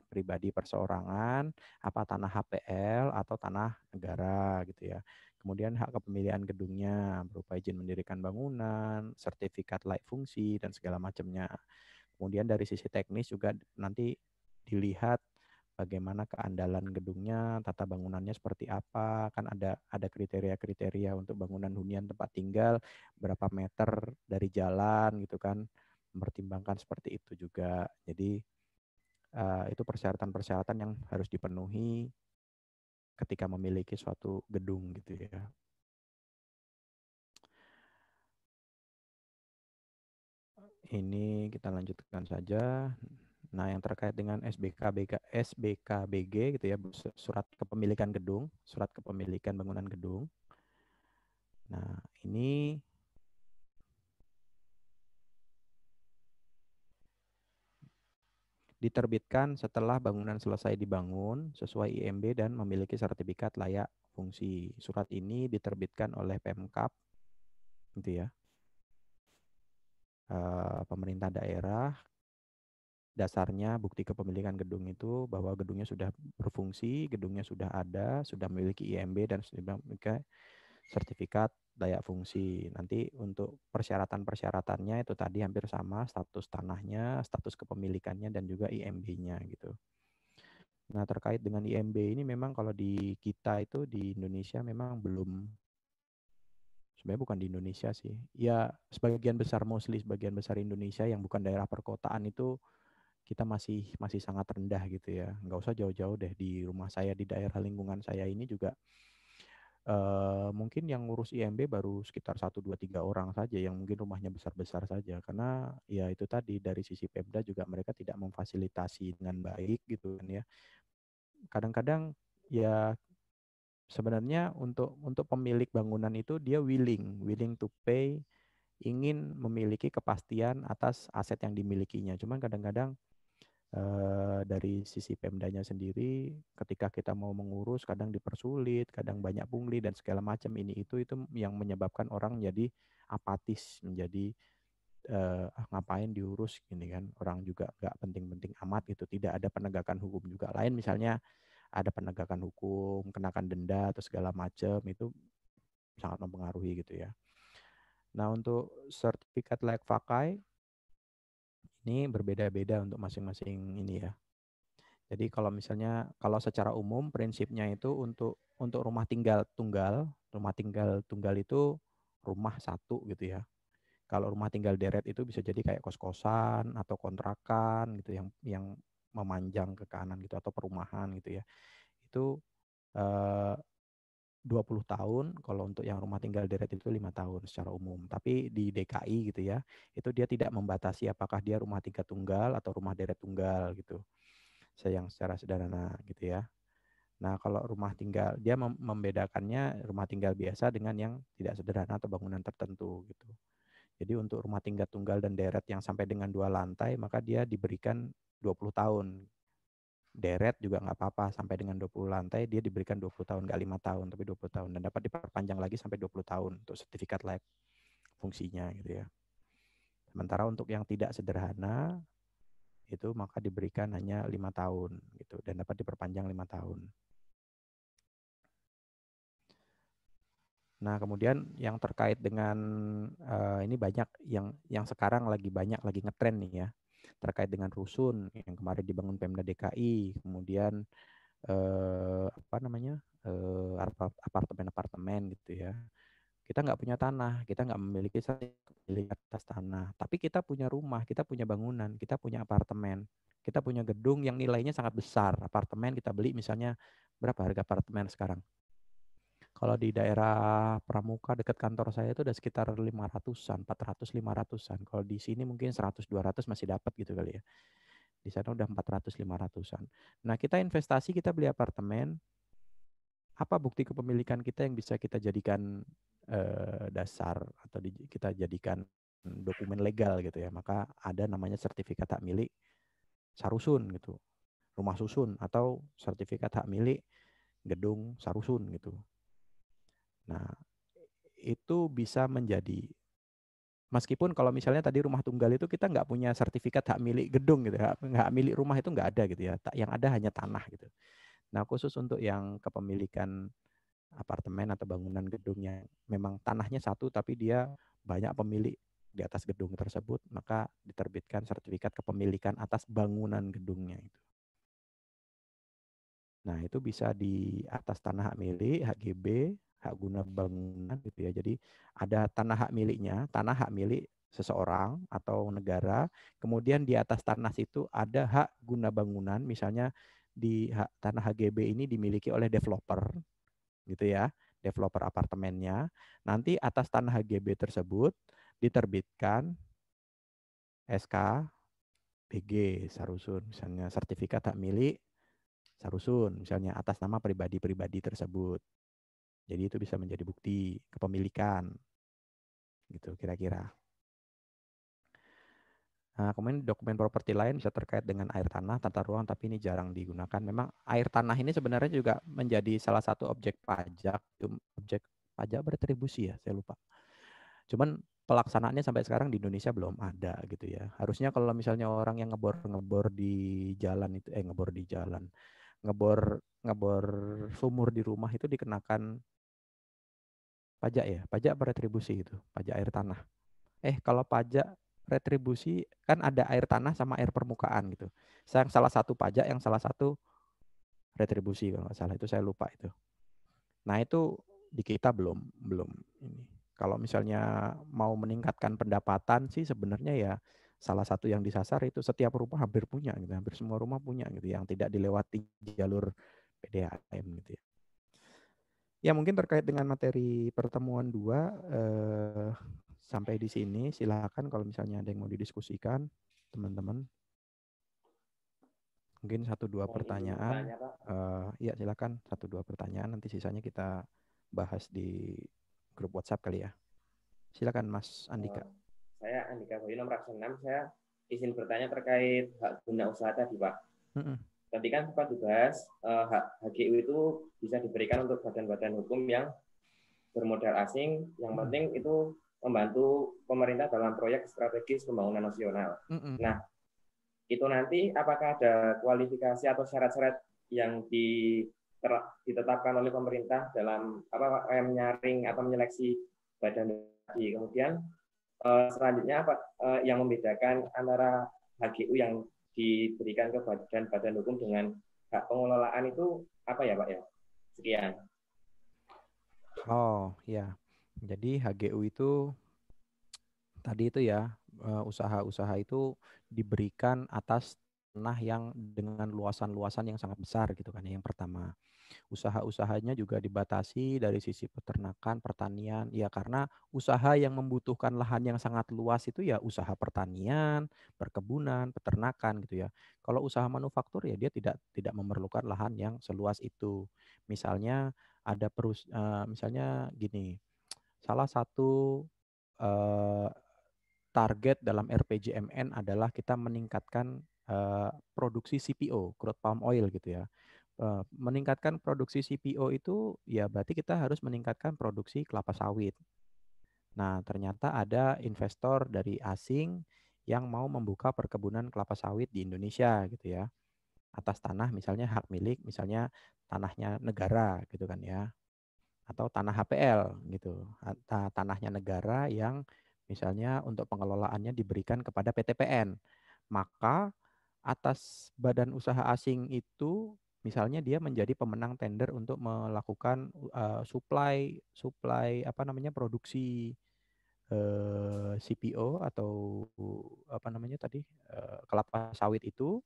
pribadi perseorangan, apa tanah HPL atau tanah negara gitu ya. Kemudian hak kepemilikan gedungnya berupa izin mendirikan bangunan, sertifikat layak fungsi dan segala macamnya. Kemudian dari sisi teknis juga nanti dilihat bagaimana keandalan gedungnya, tata bangunannya seperti apa, kan ada kriteria-kriteria untuk bangunan hunian tempat tinggal, berapa meter dari jalan gitu kan, mempertimbangkan seperti itu juga. Jadi itu persyaratan-persyaratan yang harus dipenuhi ketika memiliki suatu gedung gitu ya. Ini kita lanjutkan saja. Nah, yang terkait dengan SBKBG gitu ya, surat kepemilikan gedung, surat kepemilikan bangunan gedung. Nah, ini diterbitkan setelah bangunan selesai dibangun sesuai IMB dan memiliki sertifikat layak fungsi. Surat ini diterbitkan oleh Pemkab gitu ya. Pemerintah daerah, dasarnya bukti kepemilikan gedung itu bahwa gedungnya sudah berfungsi, gedungnya sudah ada, sudah memiliki IMB dan sudah memiliki sertifikat layak fungsi. Nanti untuk persyaratan-persyaratannya itu tadi hampir sama, status tanahnya, status kepemilikannya, dan juga IMB-nya gitu. Nah, terkait dengan IMB ini memang kalau di kita itu di Indonesia memang belum, sebenarnya bukan di Indonesia sih. Ya, sebagian besar Indonesia yang bukan daerah perkotaan itu kita masih sangat rendah gitu ya. Nggak usah jauh-jauh deh, di rumah saya, di daerah lingkungan saya ini juga mungkin yang ngurus IMB baru sekitar 1, 2, 3 orang saja yang mungkin rumahnya besar-besar saja. Karena ya itu tadi dari sisi Pemda juga mereka tidak memfasilitasi dengan baik gitu kan ya. Kadang-kadang ya sebenarnya untuk pemilik bangunan itu dia willing to pay, ingin memiliki kepastian atas aset yang dimilikinya. Cuman kadang-kadang dari sisi Pemdanya sendiri ketika kita mau mengurus kadang dipersulit, kadang banyak pungli dan segala macam ini itu yang menyebabkan orang jadi apatis, menjadi ngapain diurus gini kan, orang juga nggak penting-penting amat gitu, tidak ada penegakan hukum juga. Lain misalnya ada penegakan hukum, kenakan denda atau segala macam, itu sangat mempengaruhi gitu ya. Nah, untuk sertifikat layak pakai ini berbeda-beda untuk masing-masing ini ya. Jadi kalau misalnya kalau secara umum prinsipnya itu untuk rumah tinggal tunggal itu rumah satu gitu ya. Kalau rumah tinggal deret itu bisa jadi kayak kos-kosan atau kontrakan gitu yang memanjang ke kanan gitu atau perumahan gitu ya. Itu 20 tahun, kalau untuk yang rumah tinggal deret itu 5 tahun secara umum. Tapi di DKI gitu ya, itu dia tidak membatasi apakah dia rumah tingkat tunggal atau rumah deret tunggal gitu. Yang secara sederhana gitu ya. Nah, kalau rumah tinggal, dia membedakannya rumah tinggal biasa dengan yang tidak sederhana atau bangunan tertentu gitu. Jadi untuk rumah tingkat tunggal dan deret yang sampai dengan 2 lantai, maka dia diberikan 20 tahun. Deret juga nggak apa-apa, sampai dengan 20 lantai dia diberikan 20 tahun, nggak 5 tahun, tapi 20 tahun. Dan dapat diperpanjang lagi sampai 20 tahun untuk sertifikat layak fungsinya gitu ya. Sementara untuk yang tidak sederhana, itu maka diberikan hanya 5 tahun gitu dan dapat diperpanjang 5 tahun. Nah, kemudian yang terkait dengan ini banyak yang sekarang lagi ngetren nih ya, terkait dengan rusun yang kemarin dibangun Pemda DKI, kemudian apartemen-apartemen gitu ya. Kita nggak punya tanah, kita nggak memiliki sertifikat atas tanah, tapi kita punya rumah, kita punya bangunan, kita punya apartemen, kita punya gedung yang nilainya sangat besar. Apartemen kita beli misalnya berapa harga apartemen sekarang? Kalau di daerah Pramuka dekat kantor saya itu udah sekitar 500-an, 400, 500-an. Kalau di sini mungkin 100, 200 masih dapat gitu kali ya. Di sana udah 400, 500-an. Nah, kita investasi, kita beli apartemen, apa bukti kepemilikan kita yang bisa kita jadikan dasar atau kita jadikan dokumen legal gitu ya. Maka ada namanya sertifikat hak milik sarusun gitu. Rumah susun atau sertifikat hak milik gedung sarusun gitu. Nah, itu bisa menjadi, meskipun kalau misalnya tadi rumah tunggal itu kita nggak punya sertifikat hak milik gedung gitu, hak milik rumah itu nggak ada gitu ya, yang ada hanya tanah gitu. Nah, khusus untuk yang kepemilikan apartemen atau bangunan gedungnya memang tanahnya satu tapi dia banyak pemilik di atas gedung tersebut, maka diterbitkan sertifikat kepemilikan atas bangunan gedungnya itu. Nah, itu bisa di atas tanah hak milik, HGB, hak guna bangunan gitu ya. Jadi ada tanah hak miliknya, tanah hak milik seseorang atau negara, kemudian di atas tanah situ ada hak guna bangunan, misalnya di tanah HGB ini dimiliki oleh developer gitu ya, developer apartemennya. Nanti atas tanah HGB tersebut diterbitkan SK BG Sarusun, misalnya sertifikat hak milik Sarusun, misalnya atas nama pribadi-pribadi tersebut. Jadi itu bisa menjadi bukti kepemilikan, gitu kira-kira. Nah, kemudian dokumen properti lain bisa terkait dengan air tanah, tata ruang, tapi ini jarang digunakan. Memang air tanah ini sebenarnya juga menjadi salah satu objek pajak, objek pajak beretribusi ya, saya lupa. Cuman pelaksanaannya sampai sekarang di Indonesia belum ada gitu ya. Harusnya kalau misalnya orang yang ngebor di jalan itu, ngebor sumur di rumah itu dikenakan pajak ya, pajak beretribusi itu, pajak air tanah. Kalau pajak retribusi kan ada air tanah sama air permukaan gitu. Salah satu pajak, yang salah satu retribusi kalau nggak salah, itu saya lupa itu. Nah, itu di kita belum ini. Kalau misalnya mau meningkatkan pendapatan sih sebenarnya ya salah satu yang disasar itu setiap rumah hampir punya gitu, hampir semua rumah punya gitu yang tidak dilewati jalur PDAM gitu ya. Ya, mungkin terkait dengan materi pertemuan 2 sampai di sini. Silakan kalau misalnya ada yang mau didiskusikan, teman-teman. Mungkin 1-2 pertanyaan. Ya, silakan 1-2 pertanyaan. Nanti sisanya kita bahas di grup WhatsApp kali ya. Silakan Mas Andika. Saya Andika Boyo, nomor 6. Saya izin bertanya terkait hak guna usaha tadi, Pak. Tadi kan sempat dibahas hak HGU itu bisa diberikan untuk badan-badan hukum yang bermodal asing, yang penting itu membantu pemerintah dalam proyek strategis pembangunan nasional. Nah, itu nanti apakah ada kualifikasi atau syarat-syarat yang ditetapkan oleh pemerintah dalam menyaring atau menyeleksi badan tadi. Kemudian selanjutnya apa yang membedakan antara HGU yang diberikan ke badan hukum dengan hak pengelolaan itu apa ya Pak ya? Sekian. Oh ya, jadi HGU itu tadi itu ya, usaha-usaha itu diberikan atas tanah yang dengan luasan-luasan yang sangat besar gitu kan. Yang pertama, usaha-usahanya juga dibatasi dari sisi peternakan, pertanian. Ya karena usaha yang membutuhkan lahan yang sangat luas itu ya usaha pertanian, perkebunan, peternakan gitu ya. Kalau usaha manufaktur ya dia tidak memerlukan lahan yang seluas itu. Misalnya ada misalnya gini, salah satu eh, target dalam RPJMN adalah kita meningkatkan produksi CPO, crude palm oil gitu ya. Meningkatkan produksi CPO itu ya berarti kita harus meningkatkan produksi kelapa sawit. Nah, ternyata ada investor dari asing yang mau membuka perkebunan kelapa sawit di Indonesia gitu ya. Atas tanah misalnya hak milik, misalnya tanahnya negara gitu kan ya. Atau tanah HPL gitu. Tanahnya negara yang misalnya untuk pengelolaannya diberikan kepada PTPN. Maka atas badan usaha asing itu misalnya dia menjadi pemenang tender untuk melakukan supply apa namanya produksi CPO atau apa namanya tadi kelapa sawit itu,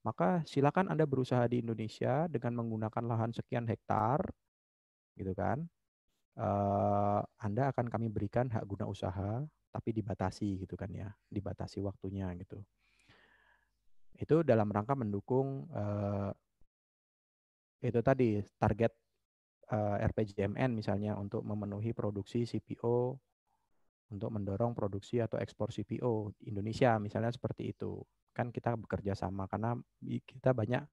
maka silakan Anda berusaha di Indonesia dengan menggunakan lahan sekian hektar gitu kan. Anda akan kami berikan hak guna usaha tapi dibatasi gitu kan ya, dibatasi waktunya gitu. Itu dalam rangka mendukung itu tadi target RPJMN misalnya untuk memenuhi produksi CPO, untuk mendorong produksi atau ekspor CPO Indonesia misalnya seperti itu. Kan kita bekerja sama karena kita banyak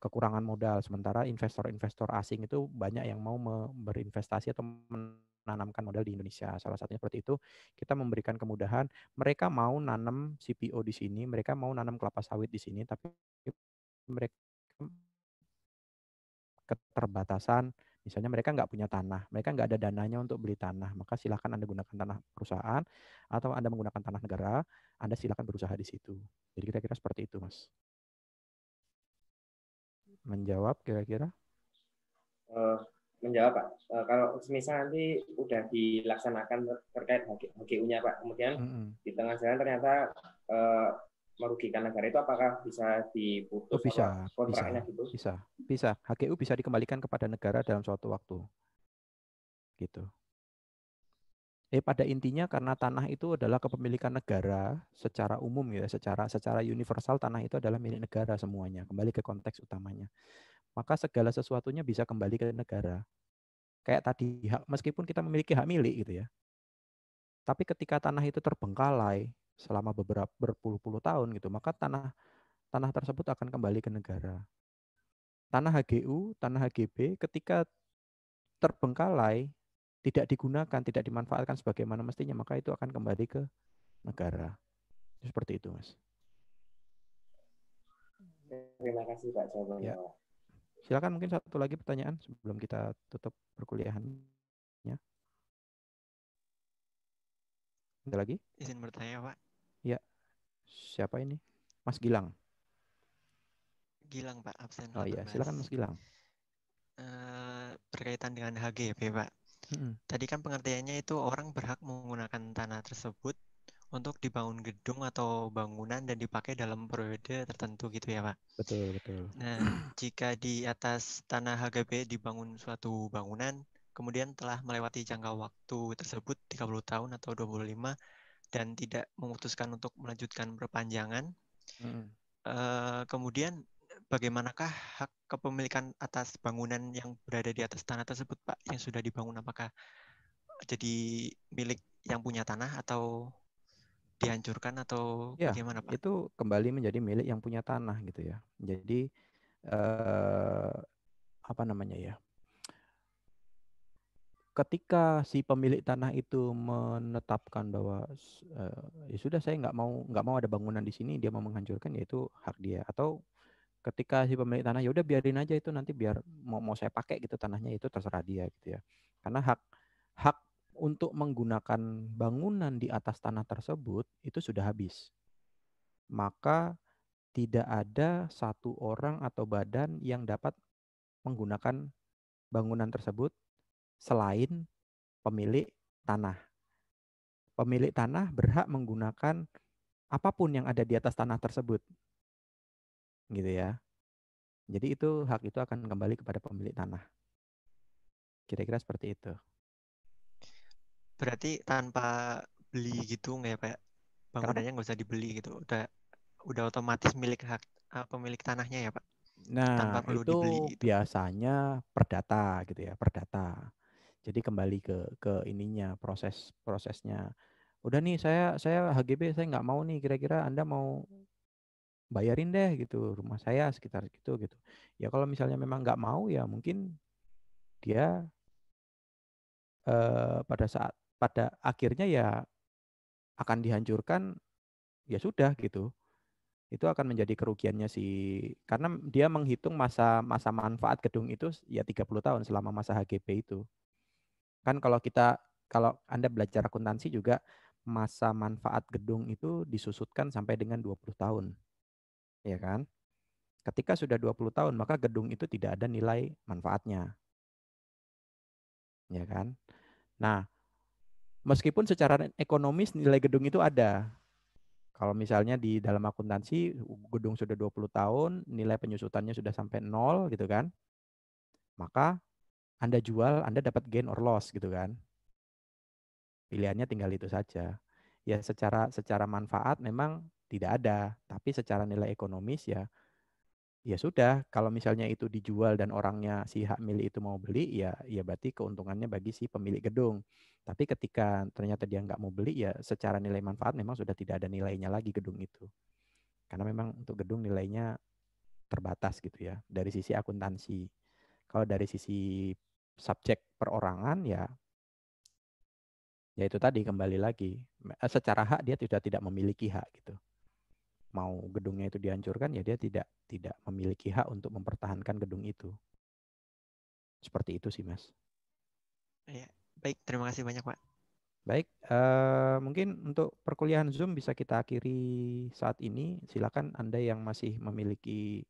kekurangan modal, sementara investor-investor asing itu banyak yang mau berinvestasi atau menanamkan modal di Indonesia. Salah satunya seperti itu, kita memberikan kemudahan, mereka mau nanam CPO di sini, mereka mau nanam kelapa sawit di sini, tapi mereka keterbatasan, misalnya mereka nggak punya tanah, mereka nggak ada dananya untuk beli tanah, maka silakan Anda gunakan tanah perusahaan, atau Anda menggunakan tanah negara, Anda silakan berusaha di situ. Jadi kira-kira seperti itu, Mas. Menjawab kira-kira? Menjawab Pak. Kalau misal nanti udah dilaksanakan terkait HGU-nya Pak, kemudian di tengah jalan ternyata merugikan negara itu apakah bisa diputus bisa, kontraknya gitu? Bisa. HGU bisa dikembalikan kepada negara dalam suatu waktu. Gitu. Pada intinya karena tanah itu adalah kepemilikan negara secara umum ya, secara universal tanah itu adalah milik negara semuanya. Kembali ke konteks utamanya. Maka segala sesuatunya bisa kembali ke negara. Kayak tadi, meskipun kita memiliki hak milik gitu ya. Tapi ketika tanah itu terbengkalai selama berpuluh-puluh tahun gitu, maka tanah tersebut akan kembali ke negara. Tanah HGU, tanah HGB ketika terbengkalai, tidak digunakan, tidak dimanfaatkan sebagaimana mestinya, maka itu akan kembali ke negara. Seperti itu, Mas. Terima kasih Pak jawabannya. Ya. Silakan mungkin satu lagi pertanyaan sebelum kita tutup perkuliahannya. Ada lagi? Izin bertanya, Pak. Ya. Siapa ini? Mas Gilang. Gilang, Pak, absen. Oh iya, silakan Mas Gilang. Berkaitan dengan HGB, Pak. Tadi kan pengertiannya itu orang berhak menggunakan tanah tersebut untuk dibangun gedung atau bangunan dan dipakai dalam periode tertentu gitu ya, Pak? Betul. Nah, jika di atas tanah HGB dibangun suatu bangunan, kemudian telah melewati jangka waktu tersebut 30 tahun atau 25 dan tidak memutuskan untuk melanjutkan perpanjangan, kemudian bagaimanakah hak kepemilikan atas bangunan yang berada di atas tanah tersebut, Pak, yang sudah dibangun? Apakah jadi milik yang punya tanah atau dihancurkan atau bagaimana, Pak? Itu kembali menjadi milik yang punya tanah gitu ya. Jadi apa namanya ya? Ketika si pemilik tanah itu menetapkan bahwa ya sudah saya nggak mau ada bangunan di sini, dia mau menghancurkan, yaitu hak dia. Atau ketika si pemilik tanah ya udah biarin aja itu nanti biar mau saya pakai gitu tanahnya, itu terserah dia gitu ya. Karena hak untuk menggunakan bangunan di atas tanah tersebut itu sudah habis. Maka tidak ada satu orang atau badan yang dapat menggunakan bangunan tersebut selain pemilik tanah. Pemilik tanah berhak menggunakan apapun yang ada di atas tanah tersebut. Gitu ya. Jadi itu hak itu akan kembali kepada pemilik tanah. Kira-kira seperti itu. Berarti tanpa beli gitu nggak ya Pak? Bangunannya nggak usah dibeli gitu. Udah otomatis milik hak pemilik tanahnya ya Pak? Nah, Tanpa perlu itu dibeli gitu. biasanya perdata gitu ya, perdata. Jadi kembali ke ininya prosesnya. Udah nih saya HGB saya nggak mau nih, kira-kira Anda mau bayarin deh gitu rumah saya sekitar gitu gitu. Ya kalau misalnya memang nggak mau ya mungkin dia pada akhirnya ya akan dihancurkan, ya sudah gitu. Itu akan menjadi kerugiannya karena dia menghitung masa manfaat gedung itu ya 30 tahun selama masa HGB itu. Kan kalau Anda belajar akuntansi juga masa manfaat gedung itu disusutkan sampai dengan 20 tahun. Ya kan? Ketika sudah 20 tahun maka gedung itu tidak ada nilai manfaatnya. Ya kan? Nah, meskipun secara ekonomis nilai gedung itu ada. Kalau misalnya di dalam akuntansi gedung sudah 20 tahun, nilai penyusutannya sudah sampai 0 gitu kan. Maka Anda jual, Anda dapat gain or loss gitu kan. Pilihannya tinggal itu saja. Ya secara manfaat memang tidak ada, tapi secara nilai ekonomis ya sudah, kalau misalnya itu dijual dan orangnya si hak milik itu mau beli ya berarti keuntungannya bagi si pemilik gedung. Tapi ketika ternyata dia nggak mau beli ya secara nilai manfaat memang sudah tidak ada nilainya lagi gedung itu. Karena memang untuk gedung nilainya terbatas gitu ya dari sisi akuntansi. Kalau dari sisi subjek perorangan ya itu tadi kembali lagi secara hak dia sudah tidak memiliki hak gitu. Mau gedungnya itu dihancurkan ya dia tidak memiliki hak untuk mempertahankan gedung itu. Seperti itu sih Mas. Ya, baik, terima kasih banyak Pak. Baik, mungkin untuk perkuliahan Zoom bisa kita akhiri saat ini. Silakan Anda yang masih memiliki